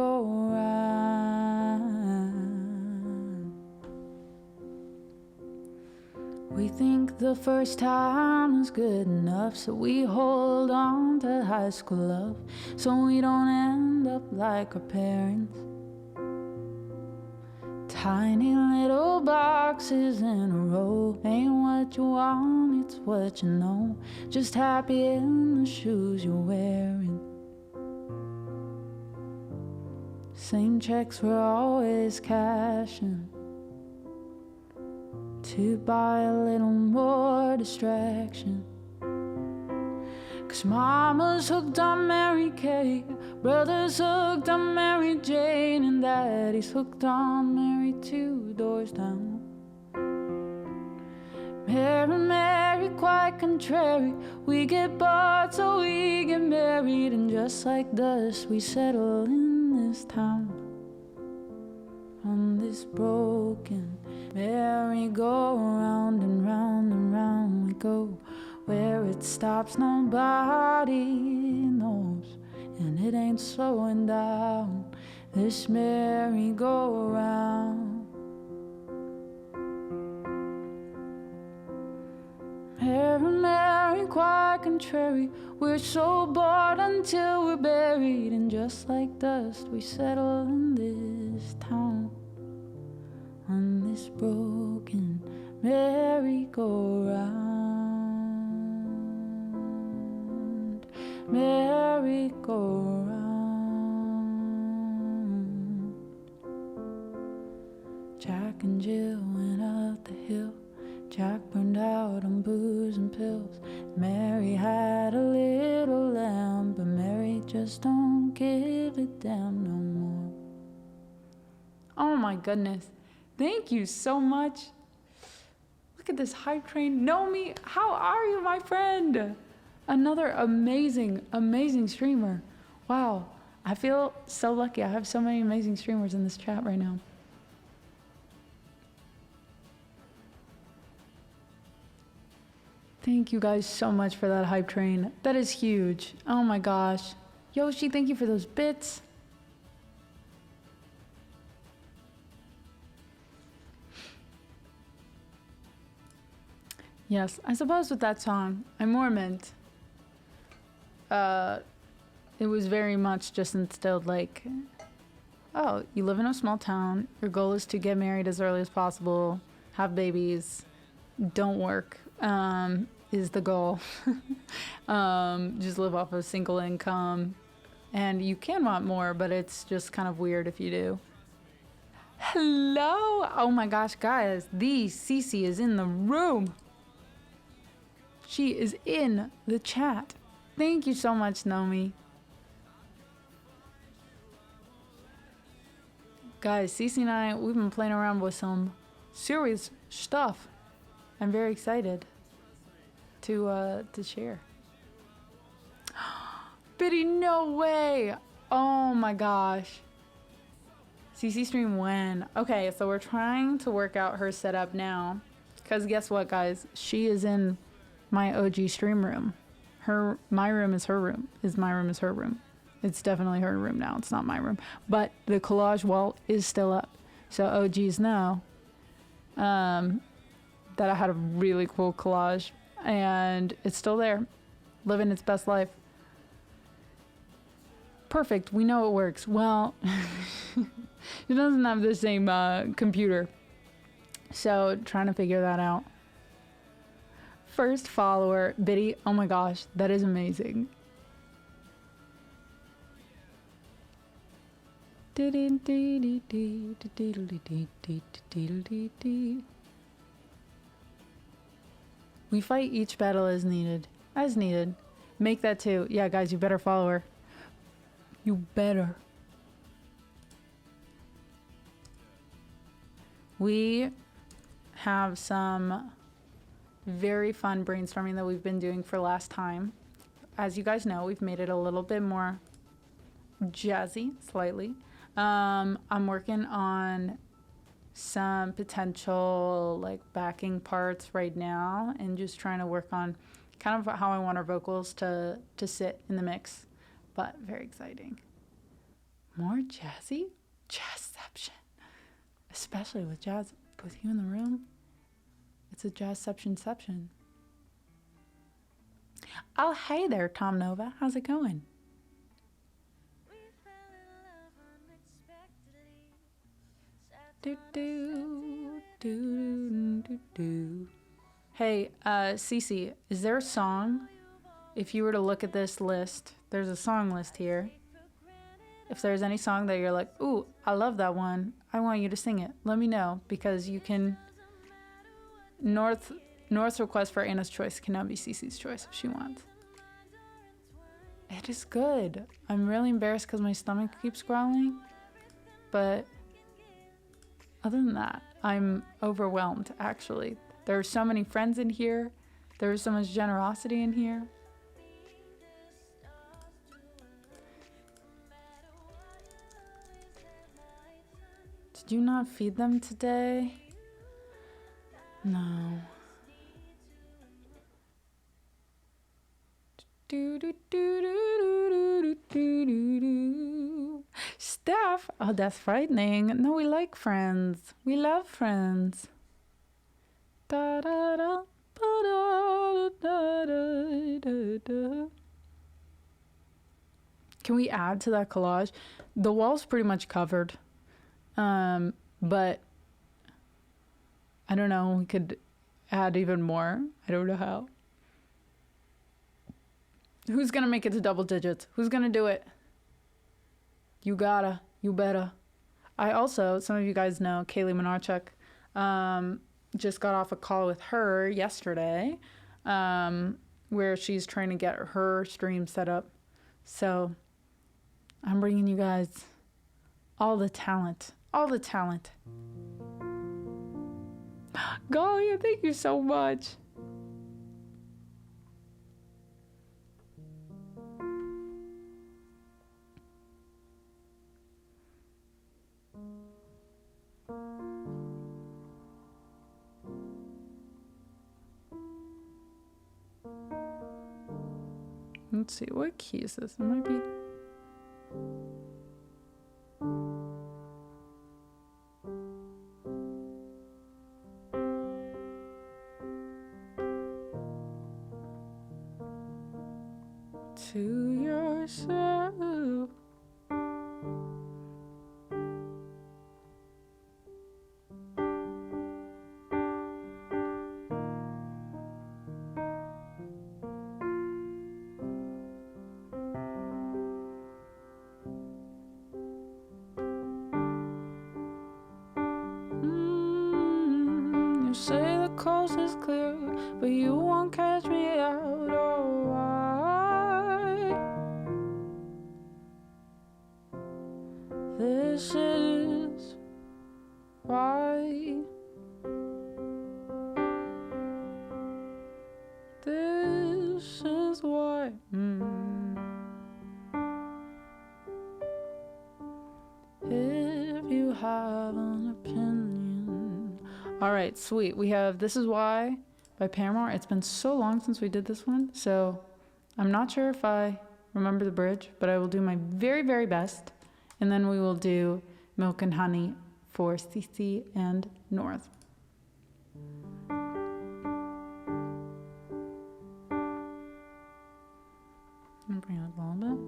We think the first time is good enough, so we hold on to high school love, so we don't end up like our parents. Tiny little boxes in a row, ain't what you want, it's what you know. Just happy in the shoes you're wearing. Same checks we're always cashing, to buy a little more distraction. 'Cause mama's hooked on Mary Kay, brother's hooked on Mary Jane, and daddy's hooked on Mary 2 doors down. Mary, Mary, quite contrary. We get bored, so we get married, and just like dust, we settle in this town. On this broken merry-go-round, and round we go. Where it stops, nobody knows, and it ain't slowing down. This merry-go-round. Mary, Mary, quite contrary. We're so bored until we're buried, and just like dust, we settle in this town. On this broken merry-go-round, merry-go-round. Jack and Jill went up the hill. Jack burned out on booze and pills. Mary had a little lamb, but Mary just don't give a damn no more. Oh my goodness. Thank you so much. Look at this hype train. Nomi, how are you, my friend? Another amazing, amazing streamer. Wow. I feel so lucky. I have so many amazing streamers in this chat right now. Thank you guys so much for that hype train. That is huge. Oh my gosh. Yoshi, thank you for those bits. Yes, I suppose with that song, I more meant, it was very much just instilled like, oh, you live in a small town, your goal is to get married as early as possible, have babies, don't work, is the goal. Just live off a single income, and you can want more, but it's just kind of weird if you do. Hello! Oh my gosh, guys, the Cece is in the room. She is in the chat. Thank you so much, Nomi. Guys, Cece and I, we've been playing around with some serious stuff. I'm very excited to share. Biddy, no way! Oh my gosh. CC stream when? Okay, so we're trying to work out her setup now. Because guess what, guys? She is in my OG stream room. My room is her room. My room is her room. It's definitely her room now. It's not my room. But the collage wall is still up. So OGs know that I had a really cool collage. And it's still there. Living its best life. Perfect. We know it works. Well, it doesn't have the same computer. So trying to figure that out. First follower, Biddy. Oh my gosh, that is amazing. We fight each battle as needed. As needed. Make that too. Yeah, guys, you better follow her. You better. We have some very fun brainstorming that we've been doing for last time. As you guys know, we've made it a little bit more jazzy, slightly. I'm working on some potential like backing parts right now and just trying to work on kind of how I want our vocals to sit in the mix, but very exciting. More jazzy? Jazzception. Especially with jazz, with you in the room. It's a jazzception. Oh, hey there, Tom Nova. How's it going? Hey, Cece, is there a song? If you were to look at this list, there's a song list here. If there's any song that you're like, ooh, I love that one, I want you to sing it. Let me know, because you can... North's request for Anna's choice cannot be Cece's choice if she wants. It is good. I'm really embarrassed because my stomach keeps growling. But other than that, I'm overwhelmed, actually. There are so many friends in here. There is so much generosity in here. Did you not feed them today? No. Steph! Oh, that's frightening. No, we like friends. We love friends. Da, da, da, da, da, da, da, da. Can we add to that collage? The wall's pretty much covered. But I don't know. We could add even more. I don't know how. Who's gonna make it to double digits? Who's gonna do it? You gotta. You better. I also, some of you guys know Kaylee Menarchuk. Just got off a call with her yesterday, where she's trying to get her stream set up. So I'm bringing you guys all the talent. All the talent. Galia, thank you so much. Let's see, what key is this? It might be... To yourself. You say the coast is clear, but you won't catch me out. Oh, why? This is why. This is why. If you have an opinion. All right, sweet. We have This Is Why by Paramore. It's been so long since we did this one, so I'm not sure if I remember the bridge, but I will do my very, very best. And then we will do Milk and Honey for Cece and North. I'm bring it up a little bit.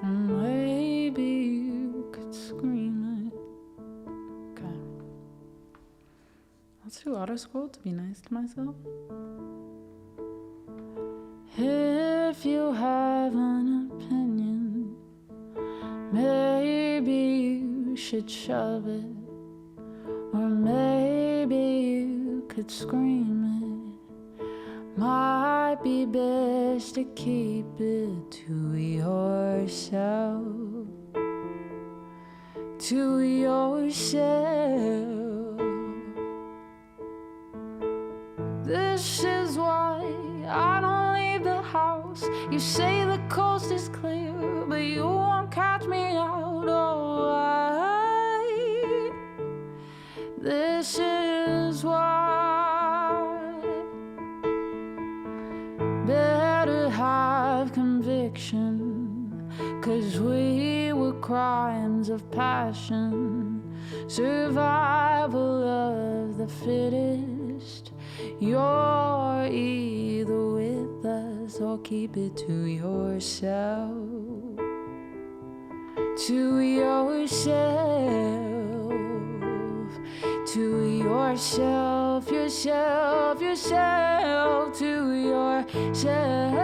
Maybe you could scream it. Okay. Let's do auto scroll to be nice to myself. If you have an opinion, maybe you should shove it. Or maybe you could scream it. Might be best to keep it to yourself. To yourself. This is why I don't leave the house. You say the coast is clear, but you won't catch me out. Oh, why? This is why. Better have conviction, 'cause we were crimes of passion. Survival of the fittest. You're either with us or keep it to yourself. To yourself. To yourself, yourself, yourself. To yourself.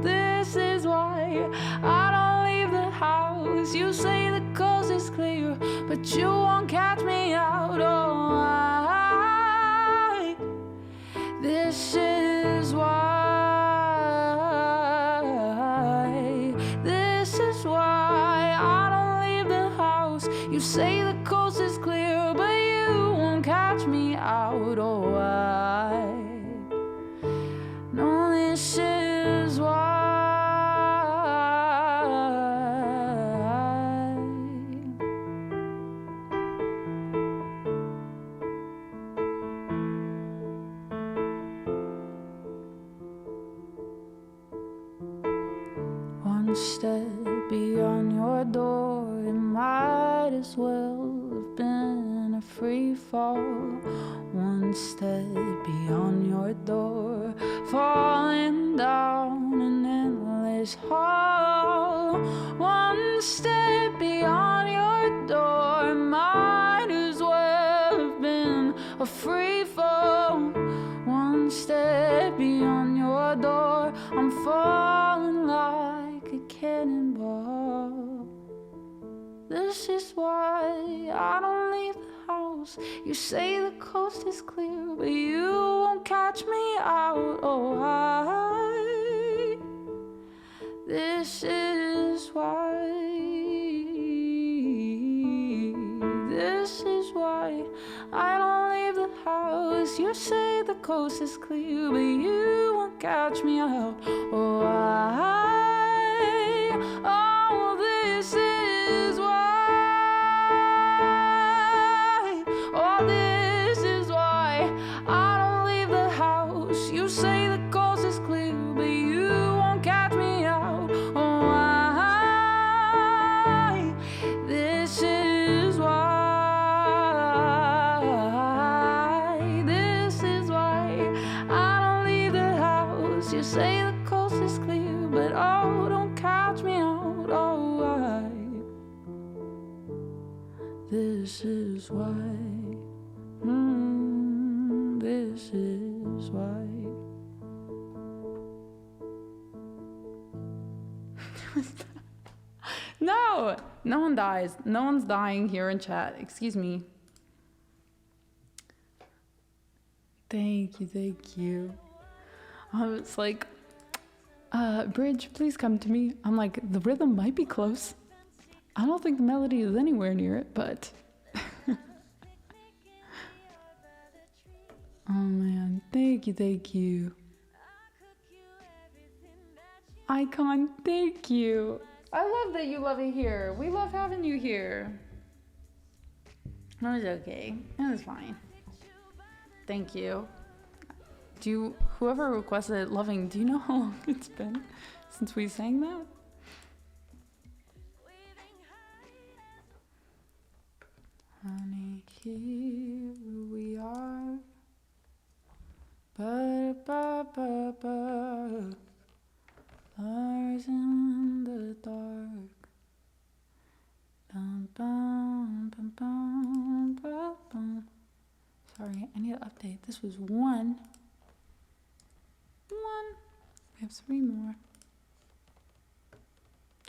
This is why I don't leave the house. You say the coast is clear, but you won't catch me out. Oh, why? This is why. You say the coast is clear, but you won't catch me out. Oh, I know this is why. One step beyond your door, it might as well have been a free fall. One step beyond your door, falling down an endless hall. One step beyond your door, might as well have been a free fall. One step beyond your door, I'm falling like a cannonball. This is why I don't leave the house. You say the coast is clear, but you won't catch me out. Oh, this is why. This is why I don't leave the house. You say the coast is clear, but you won't catch me out. Oh, this is why. Oh, this is why I don't leave the house. You say the coast is clear, but you won't catch me out. Oh, this is why. This is why I don't leave the house. You say the coast is clear, but oh, don't catch me out. Oh, this is why. This is why. No, no one dies. No one's dying here in chat. Excuse me. Thank you, thank you. It's like, Bridge, please come to me. I'm like, the rhythm might be close. I don't think the melody is anywhere near it, but... Oh man, thank you, thank you. Icon, thank you. I love that you love it here. We love having you here. It was okay. It was fine. Thank you. Whoever requested Loving, do you know how long it's been since we sang that? Honey, here we are. Ba-ba-ba-ba. Stars in the dark. Bum, bum, bum, bum, bum, bum. Sorry, I need to update. This was one. We have 3 more.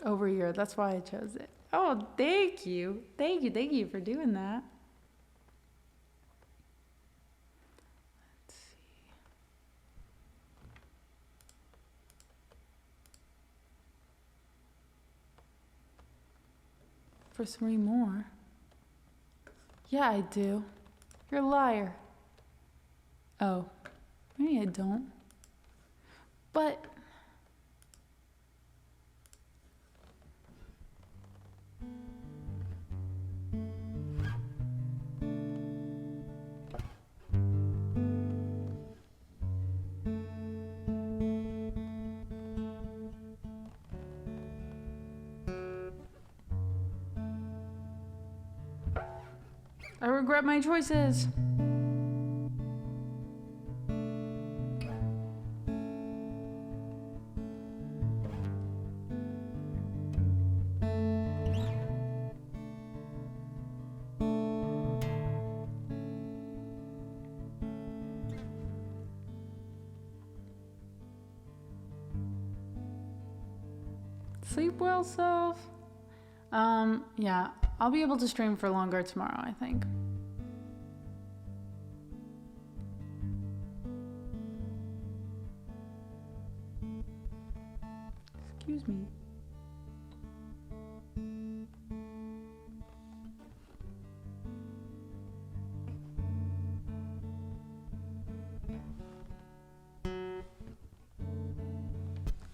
Over here. That's why I chose it. Oh, thank you. Thank you for doing that. Let's see. For 3 more. Yeah, I do. You're a liar. Oh, maybe I don't. But I regret my choices. Sleep well, self. Yeah, I'll be able to stream for longer tomorrow, I think. Excuse me.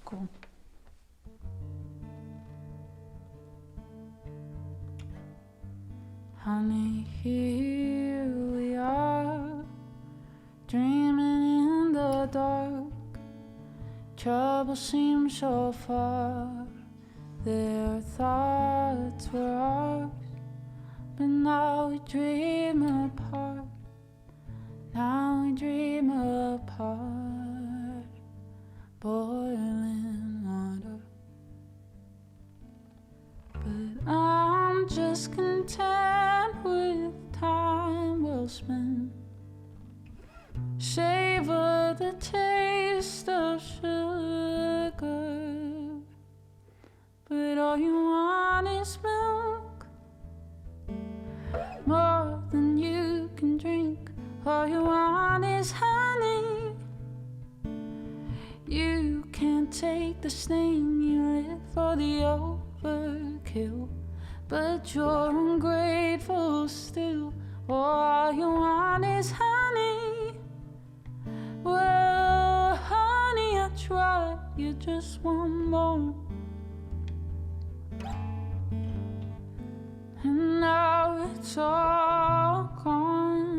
Cool. Honey, here we are, dreaming in the dark. Trouble seems so far, their thoughts were ours, but now we dream apart. Now we dream apart, boiling water. But I'm just content with time well spent. Savor the taste of sugar, but all you want is milk, more than you can drink. All you want is honey. You can't take the sting, you live for the overkill, but you're ungrateful still. All you want is honey. Well, honey, I tried, you just want more. And now it's all gone.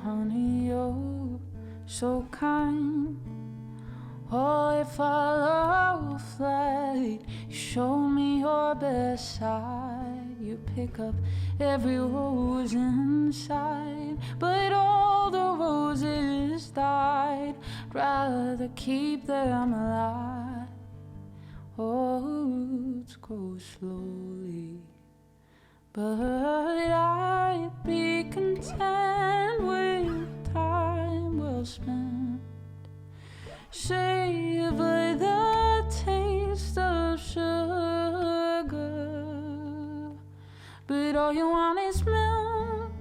Honey, you're so kind. Oh, if I love flight, you show me your best side. You pick up every rose inside, but all the roses died. I'd rather keep them alive. Oh, it's grow slowly, but I'd be content with time well spent. Savor the taste of sugar, but all you want is milk.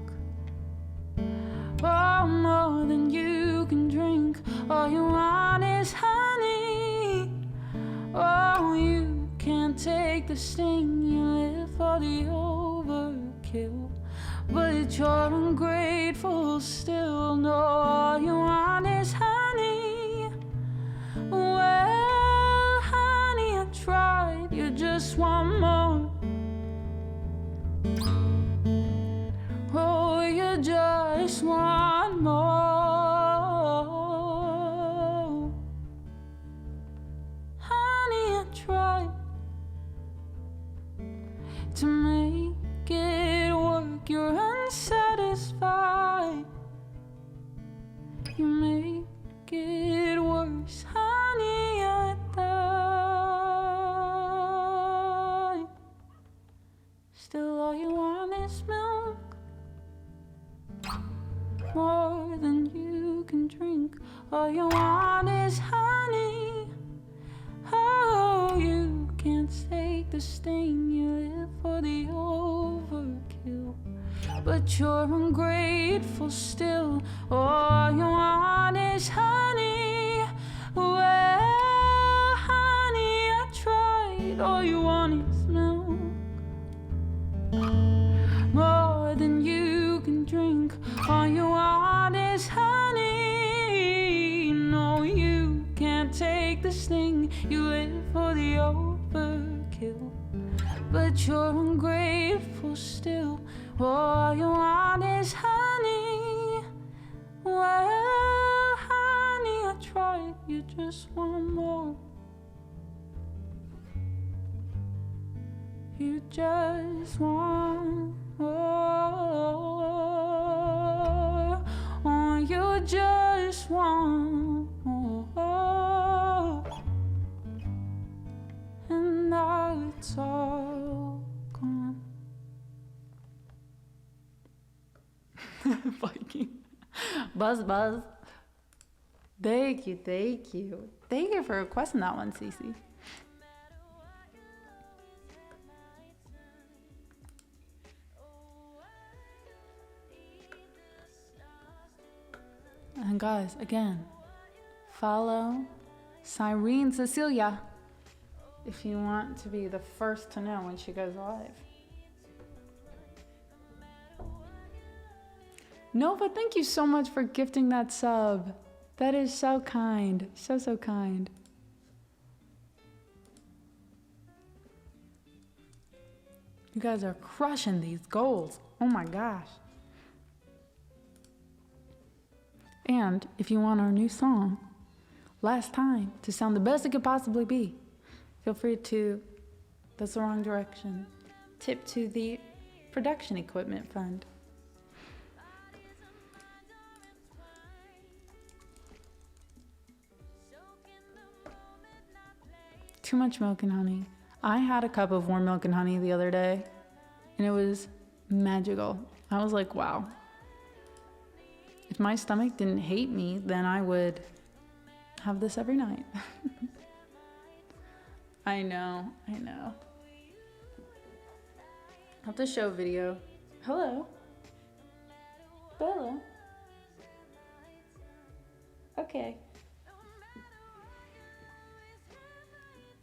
Oh, more than you can drink. All you want is honey. Oh, you can't take the sting, you live for the overkill, but you're ungrateful still. No, all you want is honey. Well, honey, I tried, you just want more. Oh, you just want more. Honey, I tried to make it work, you're unsatisfied. You make it worse, honey, I died. Still all you want is milk, more than you can drink. All you want is honey. Oh, you can't take the sting, you live for the overkill, but you're ungrateful still. All you want is honey. Well, honey, I tried. All you want is milk, more than you can drink. All you want is honey. No, you can't take the sting, you live for the overkill, but you're ungrateful still. All you want is honey. Well, honey, I tried, you just want more. You just want more. Oh, you just want more. And now it's all gone. Viking. Buzz, buzz. Thank you, thank you. Thank you for requesting that one, Cece. And guys, again, follow Cyrene Cecilia if you want to be the first to know when she goes live. Nova, thank you so much for gifting that sub. That is so kind. So, so kind. You guys are crushing these goals. Oh my gosh. And if you want our new song, Last Time, to sound the best it could possibly be, feel free to, that's the wrong direction, tip to the production equipment fund. Too much milk and honey. I had a cup of warm milk and honey the other day, and it was magical. I was like, wow. If my stomach didn't hate me, then I would have this every night. I know. I'll have to show a video. Hello. Bella. Okay.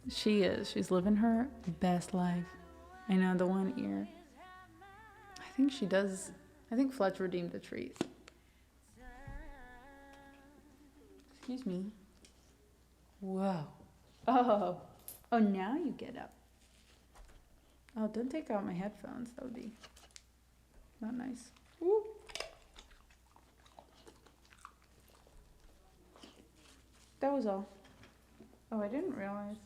She is. She's living her best life. I know, the one ear. I think she does. I think Fletch redeemed a treat. Excuse me. Whoa. Oh, now you get up. Oh, don't take out my headphones. That would be not nice. Woo. That was all. Oh, I didn't realize.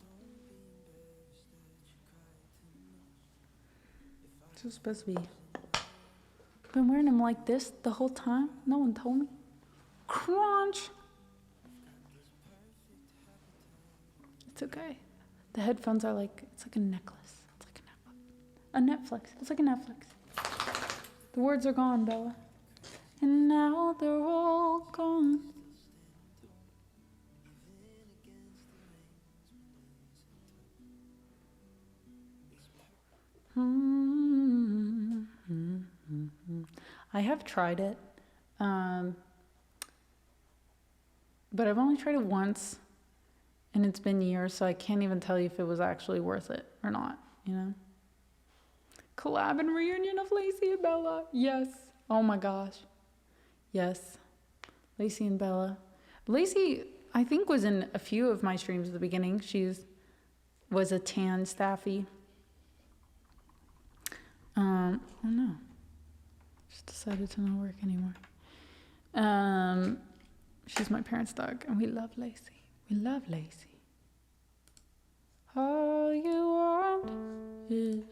This was supposed to be. I've been wearing them like this the whole time. No one told me. Crunch. It's okay. The headphones are like, it's like a necklace. It's like a Netflix. It's like a Netflix. The words are gone, Bella. And now they're all gone. I have tried it, but I've only tried it once, and it's been years, so I can't even tell you if it was actually worth it or not, you know? Collab and reunion of Lacey and Bella. Yes. Oh my gosh. Yes. Lacey and Bella. Lacey, I think, was in a few of my streams at the beginning. She was a tan staffy. Oh no. Just decided to not work anymore. She's my parents' dog, and we love Lacey. We love Lacey. All you want is...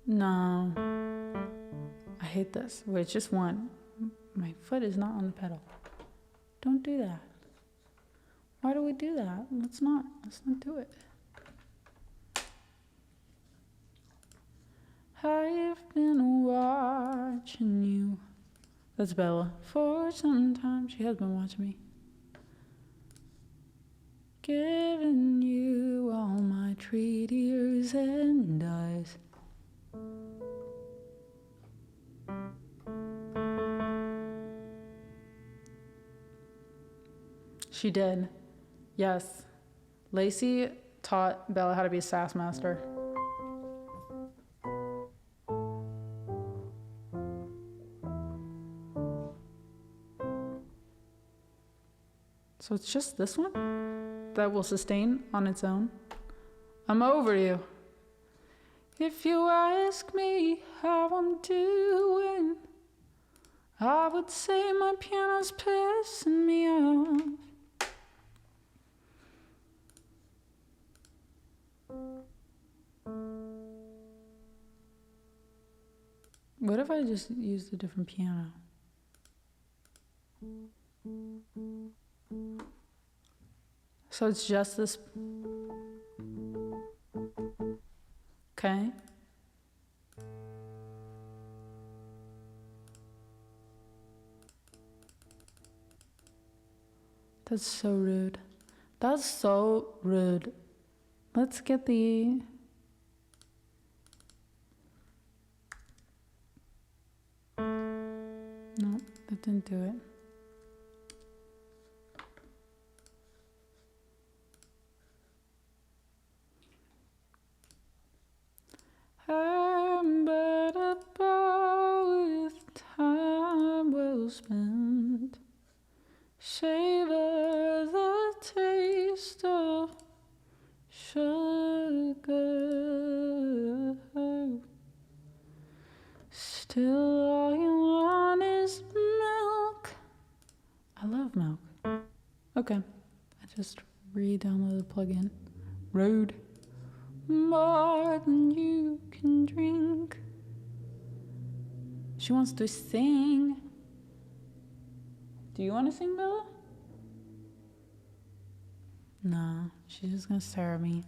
No. I hate this. Wait, it's just one. My foot is not on the pedal. Don't do that. Why do we do that? Let's not do it. I've been watching you. That's Bella. For some time, she has been watching me. Giving you all my treat ears and eyes. She did. Yes. Lacey taught Bella how to be a sass master. So it's just this one that will sustain on its own. I'm over you. If you ask me how I'm doing, I would say my piano's pissing me off. What if I just used a different piano? So it's just this. Okay. That's so rude. That's so rude. Let's get the... No, that didn't do it. I'm but a boy with time. spent. Savor the taste of sugar. Still all you want is milk. I love milk. Okay, I just re-downloaded the plugin. Road. More than you can drink. She wants to sing. Do you want to sing, Bella? No, she's just gonna stare at me.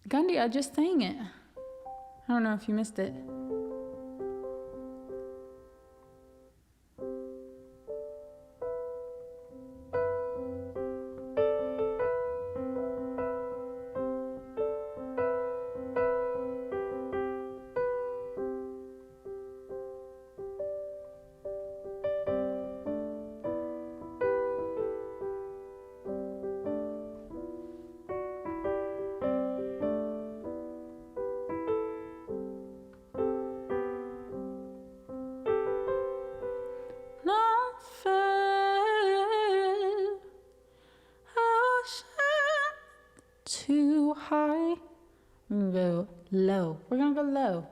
Gandhi, I just sang it. I don't know if you missed it. Too high. We're gonna go low. We're gonna go low.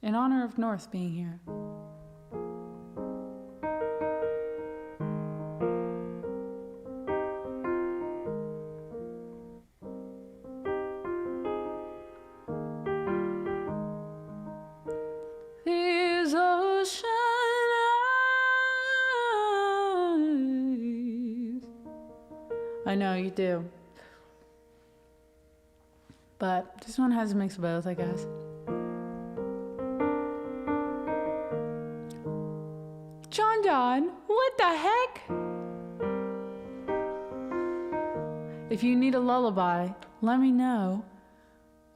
In honor of North being here. These ocean eyes. I know you do. But this one has a mix of both, I guess. John, what the heck? If you need a lullaby, let me know.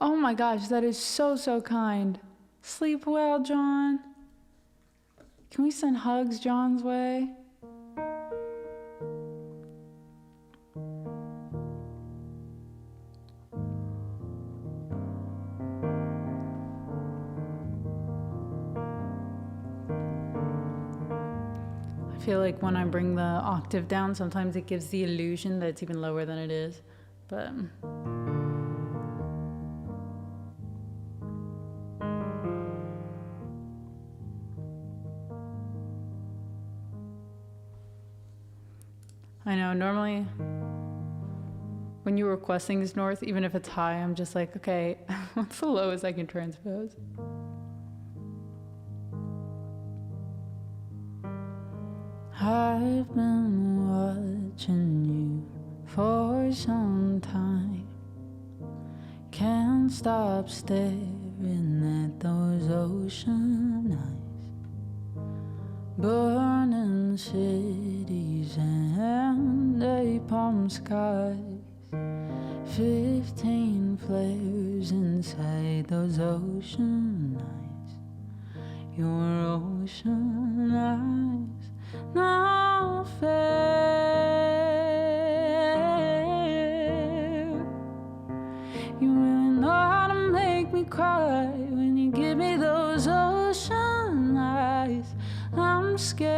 Oh my gosh, that is so, so kind. Sleep well, John. Can we send hugs John's way? I feel like when I bring the octave down, sometimes it gives the illusion that it's even lower than it is. But I know, normally when you request things North, even if it's high, I'm just like, okay, what's the lowest I can transpose? I've been watching you for some time. Can't stop staring at those ocean eyes. Burning cities and napalm skies. 15 flares inside those ocean eyes. Your ocean eyes. Not fair. You really know how to make me cry when you give me those ocean eyes. I'm scared.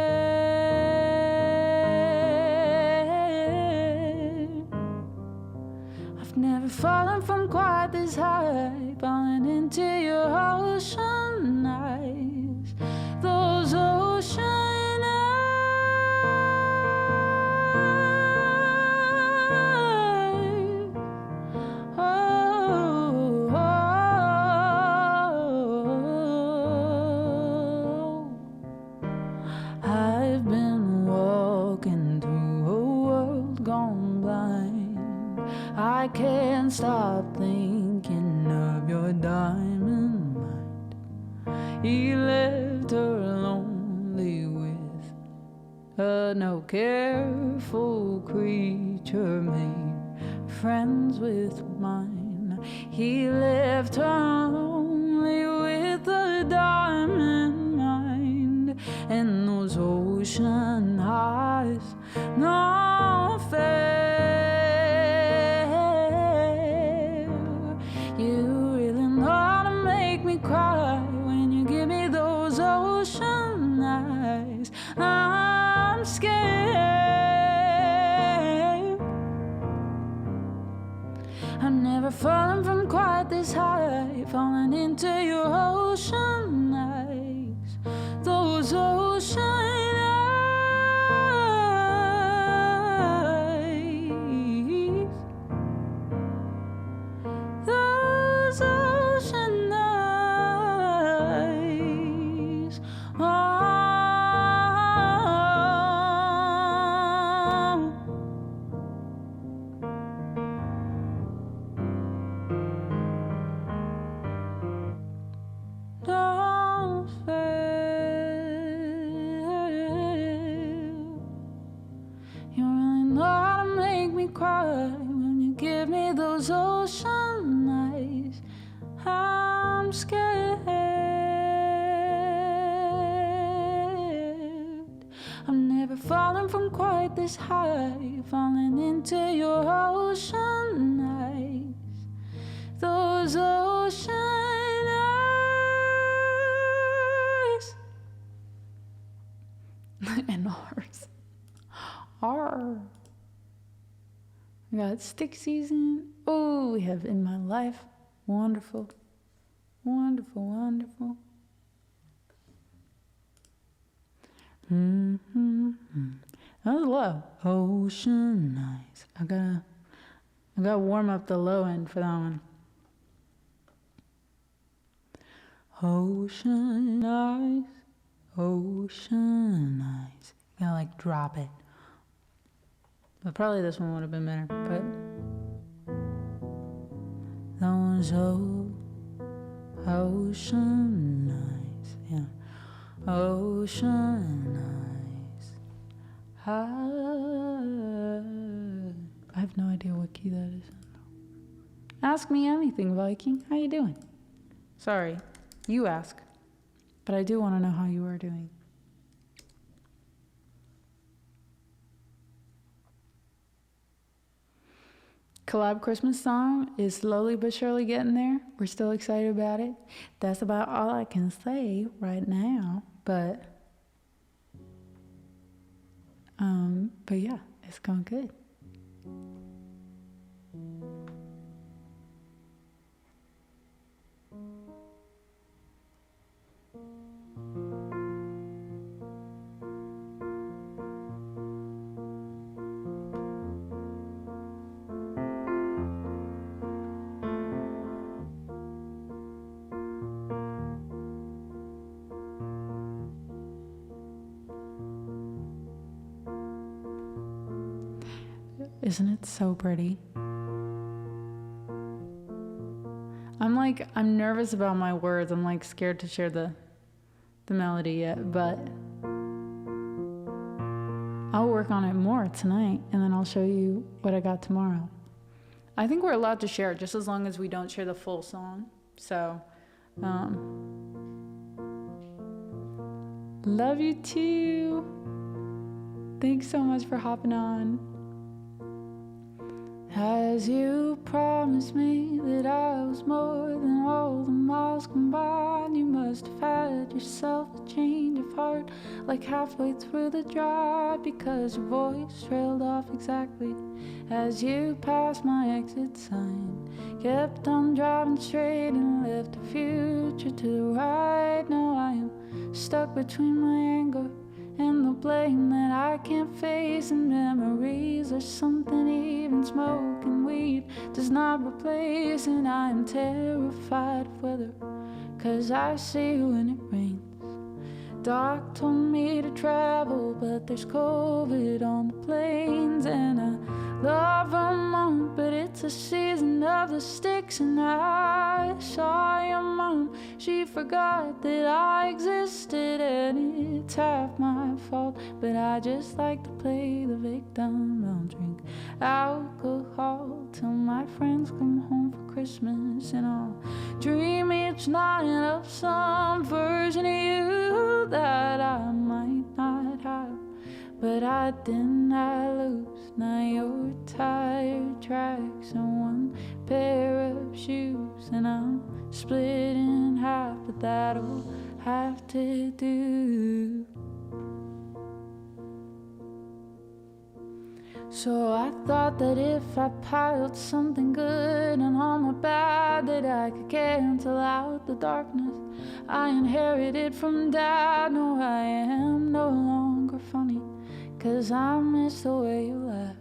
I've never fallen from quite this high, falling into your ocean eyes. Those ocean I can't stop thinking of your diamond mind. He left her lonely with no careful creature made friends with mine. He left her lonely with a diamond mind and those ocean eyes. No fair. Cry I'm scared. I've never fallen from quite this high, falling into your ocean eyes, those ocean eyes, those ocean eyes. Oh. Don't fail. You really know how to make me cry when you give me those ocean eyes. I'm scared. I'm never falling from quite this high, falling into your ocean eyes, those ocean eyes. And ours. R. We got stick season. Oh, we have In My Life. Wonderful. Wonderful, wonderful. That was low. Ocean eyes. I gotta warm up the low end for that one. Ocean eyes. Ocean eyes. You gotta like drop it. But probably this one would have been better. But that one's ocean eyes. Yeah. Ocean eyes. I have no idea what key that is. Ask me anything, Viking. How you doing? Sorry, you ask. But I do want to know how you are doing. Collab Christmas song is slowly but surely getting there. We're still excited about it. That's about all I can say right now. But yeah, it's going good. Isn't it so pretty? I'm nervous about my words. I'm like scared to share the melody yet, but I'll work on it more tonight and then I'll show you what I got tomorrow. I think we're allowed to share just as long as we don't share the full song. So, love you too. Thanks so much for hopping on. As you promised me that I was more than all the miles combined, you must have had yourself a change of heart like halfway through the drive, because your voice trailed off exactly as you passed my exit sign. Kept on driving straight and left a future to the right. Now I am stuck between my anger and the blame that I can't face, and memories are something even smoking weed does not replace. And I am terrified of weather, 'cause I see when it rains. Doc told me to travel, but there's COVID on the planes. And I love Vermont, but it's a season of the sticks. And I saw your mom, she forgot that I existed, and it's half my fault, but I just like to play the victim. I'll drink alcohol till my friends come home for Christmas, and I'll dream each night of some version of you that I might not have, but I did not lose. Now your tire tracks and one pair of shoes, and I'm split in half, but that'll have to do. So I thought that if I piled something good and all my bad, that I could cancel out the darkness I inherited from dad. No, I am no longer funny, 'cause I miss the way you laugh.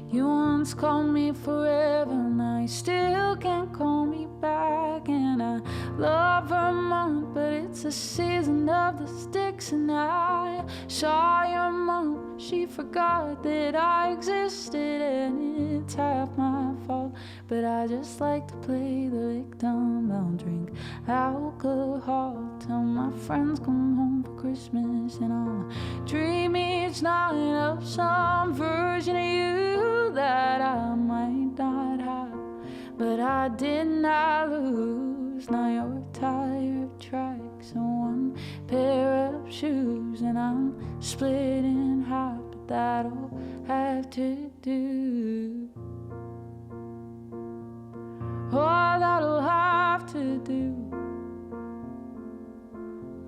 You once called me forever, now you still can't call me back. And I love Vermont, but it's a season of the sticks. And I saw your mom, she forgot that I existed. And it's half my fault, but I just like to play the victim. I'll drink alcohol till my friends come home for Christmas. And I'll dream each night of some version of you that I might not have, but I did not lose. Now your tire tracks and one pair of shoes, and I'm split in half, but that'll have to do. Oh, that'll have to do.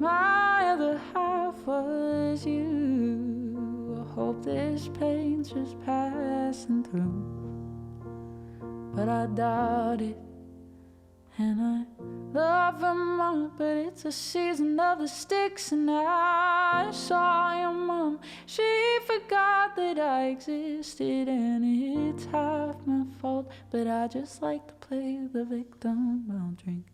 My other half was you. I hope this pain's just passing through, but I doubt it. And I love Vermont, but it's a season of the sticks. And I saw your mom, she forgot that I existed. And it's half my fault, but I just like to play the victim. I'll drink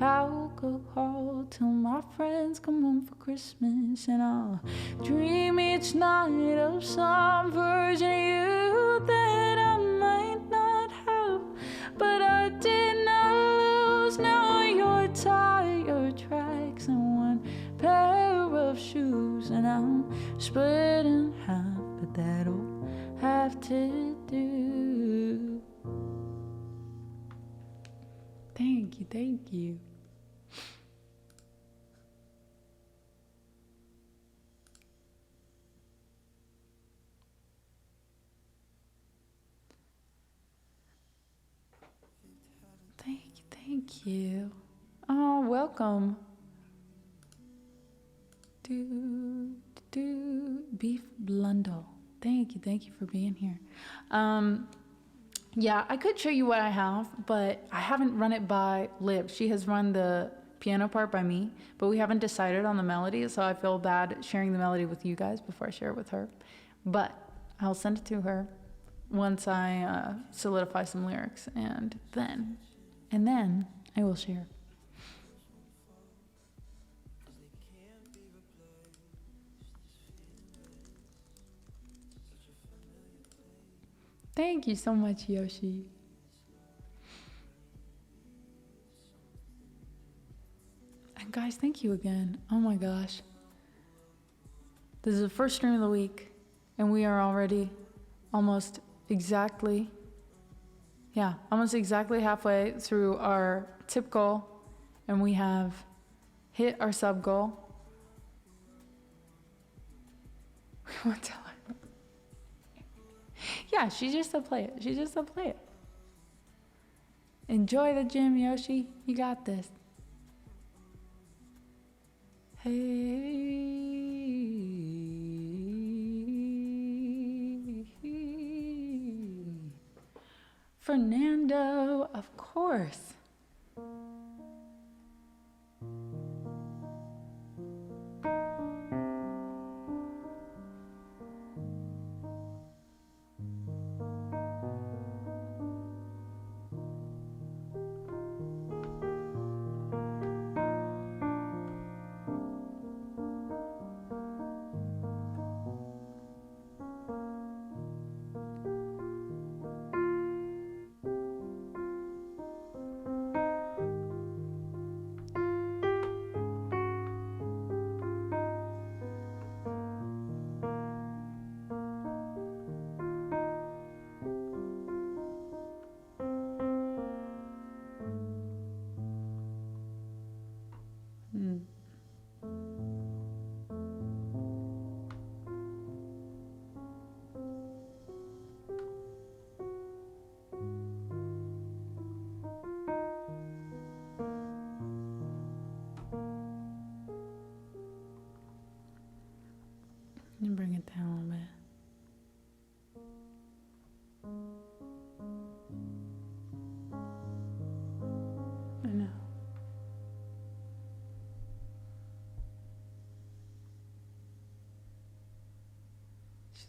alcohol till my friends come home for Christmas. And I'll dream each night of some version of you that I might not have, but I did not lose. Now your tire tracks and one pair of shoes, and I'm split in half, but that'll have to do. Thank you, thank you. Thank you. Oh, welcome. Beef Blundell. Thank you for being here. Yeah, I could show you what I have, but I haven't run it by Liv. She has run the piano part by me, but we haven't decided on the melody, so I feel bad sharing the melody with you guys before I share it with her. But I'll send it to her once I solidify some lyrics, and then I will share. Thank you so much, Yoshi. And guys, thank you again. Oh my gosh. This is the first stream of the week, and we are already almost exactly halfway through our tip goal, and we have hit our sub goal. We won't tell her. Yeah, she's just a play it. Enjoy the gym, Yoshi. You got this. Hey. Fernando, of course.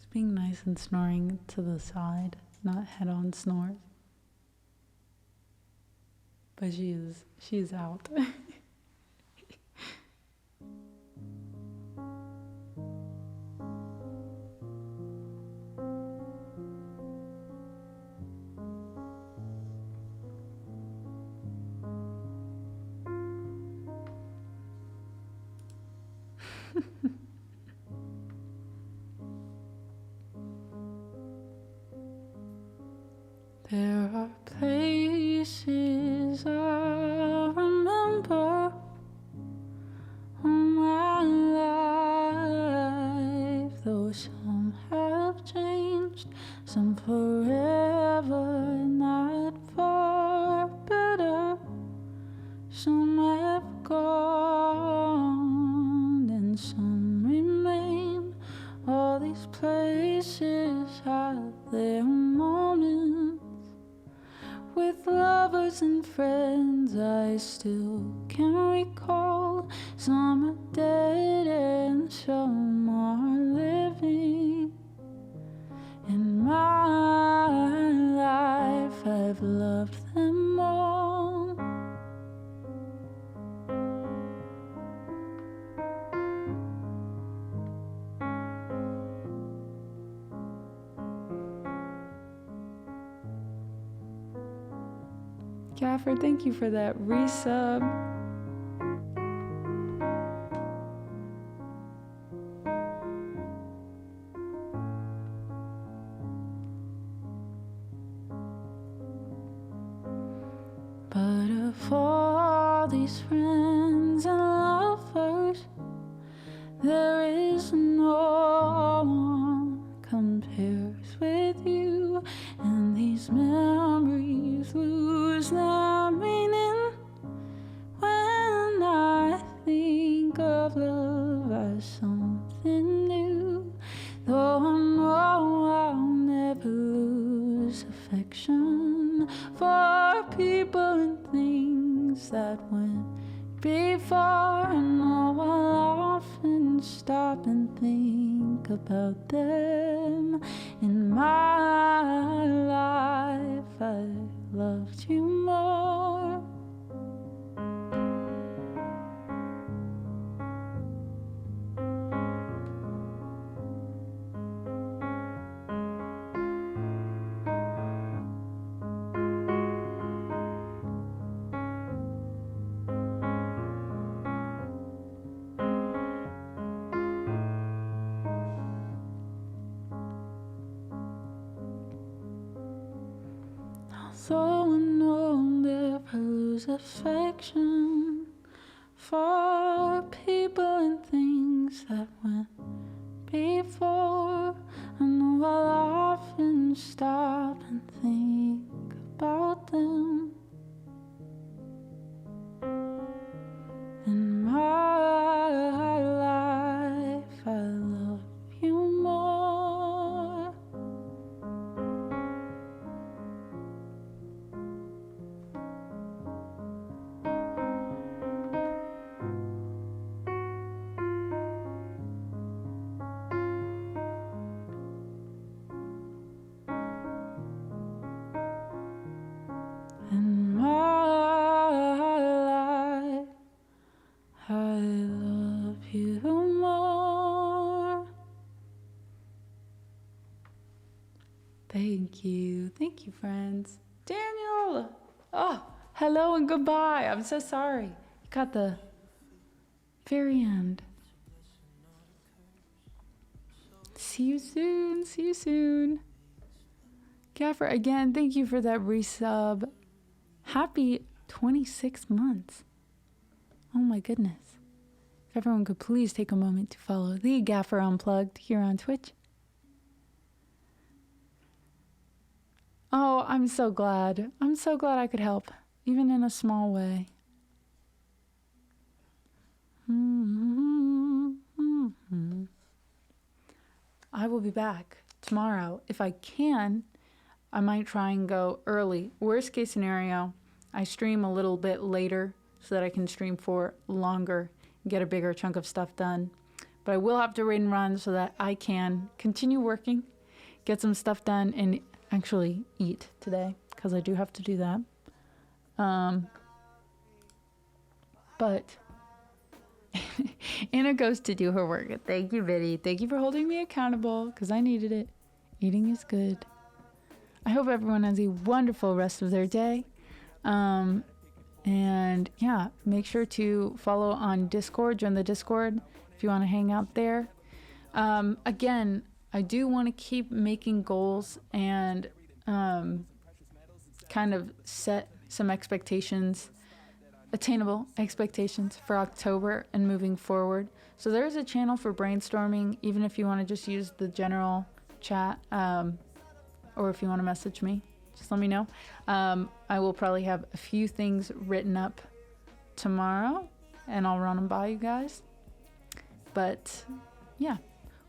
Just being nice and snoring to the side, not head-on snores. But she's out. There are places I remember in my life, though some have changed, some forever, not for better. Some have gone and some remain. All these places have their moments. With lovers and friends I still can recall. Some are dead and some are living. In my life I've loved them all. Gaffer, thank you for that resub. But of all these friends and lovers, there is no one compares with you. And these memories lose their meaning when I think of love as something new. Though I know I'll never lose affection for people and things that went before. I know I'll often stop and think about them. In my life I loved you more. Although I know I'll never lose affection for people and things that went before, I know I'll often stop and think about them. In my life I love you more. In my life, I love you more. Thank you, friends. Daniel! Oh, hello and goodbye. I'm so sorry. You got the very end. See you soon. Gaffer, again, thank you for that resub. Happy 26 months. Oh my goodness. If everyone could please take a moment to follow the Gaffer Unplugged here on Twitch. Oh, I'm so glad. I'm so glad I could help, even in a small way. I will be back tomorrow. If I can, I might try and go early. Worst case scenario, I stream a little bit later so that I can stream for longer and get a bigger chunk of stuff done. but I will have to raid and run so that I can continue working, get some stuff done, and actually eat today because I do have to do that. But Anna goes to do her work. Thank you, Biddy. Thank you for holding me accountable because I needed it. Eating is good. I hope everyone has a wonderful rest of their day. And yeah, make sure to follow on Discord, join the Discord if you want to hang out there. Again, I do want to keep making goals and kind of set some expectations, attainable expectations for October and moving forward. So there's a channel for brainstorming, even if you want to just use the general chat, or if you want to message me, just let me know. I will probably have a few things written up tomorrow and I'll run them by you guys. But yeah,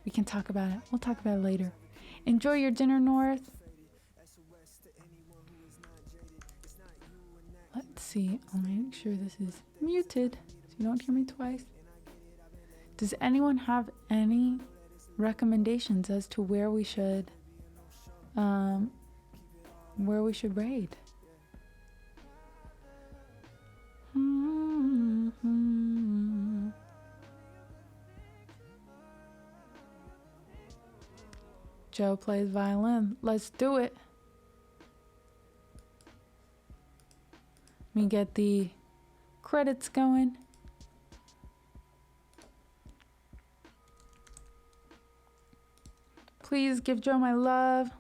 we can talk about it. We'll talk about it later. Enjoy your dinner, North. Let's see. I'll make sure this is muted so you don't hear me twice. Does anyone have any recommendations as to where we should raid? Joe plays violin. Let's do it. Let me get the credits going. Please give Joe my love.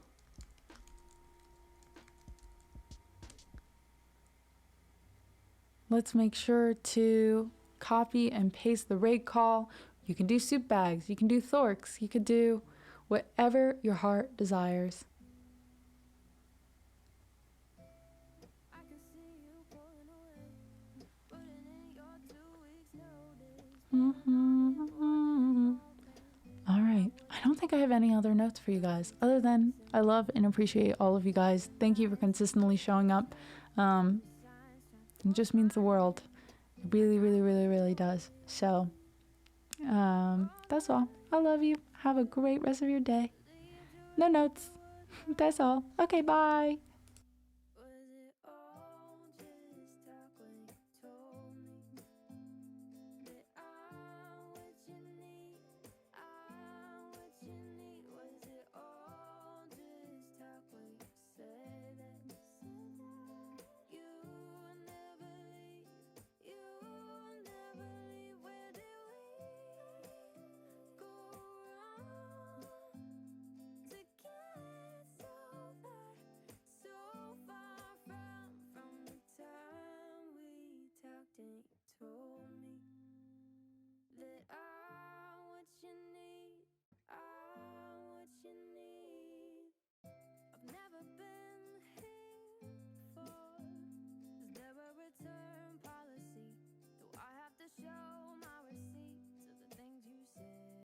Let's make sure to copy and paste the raid call. You can do soup bags. You can do thorks. You could do whatever your heart desires. All right. I don't think I have any other notes for you guys other than I love and appreciate all of you guys. Thank you for consistently showing up. It just means the world. It really, really, really, really does. So, that's all. I love you. Have a great rest of your day. No notes. That's all. Okay, bye.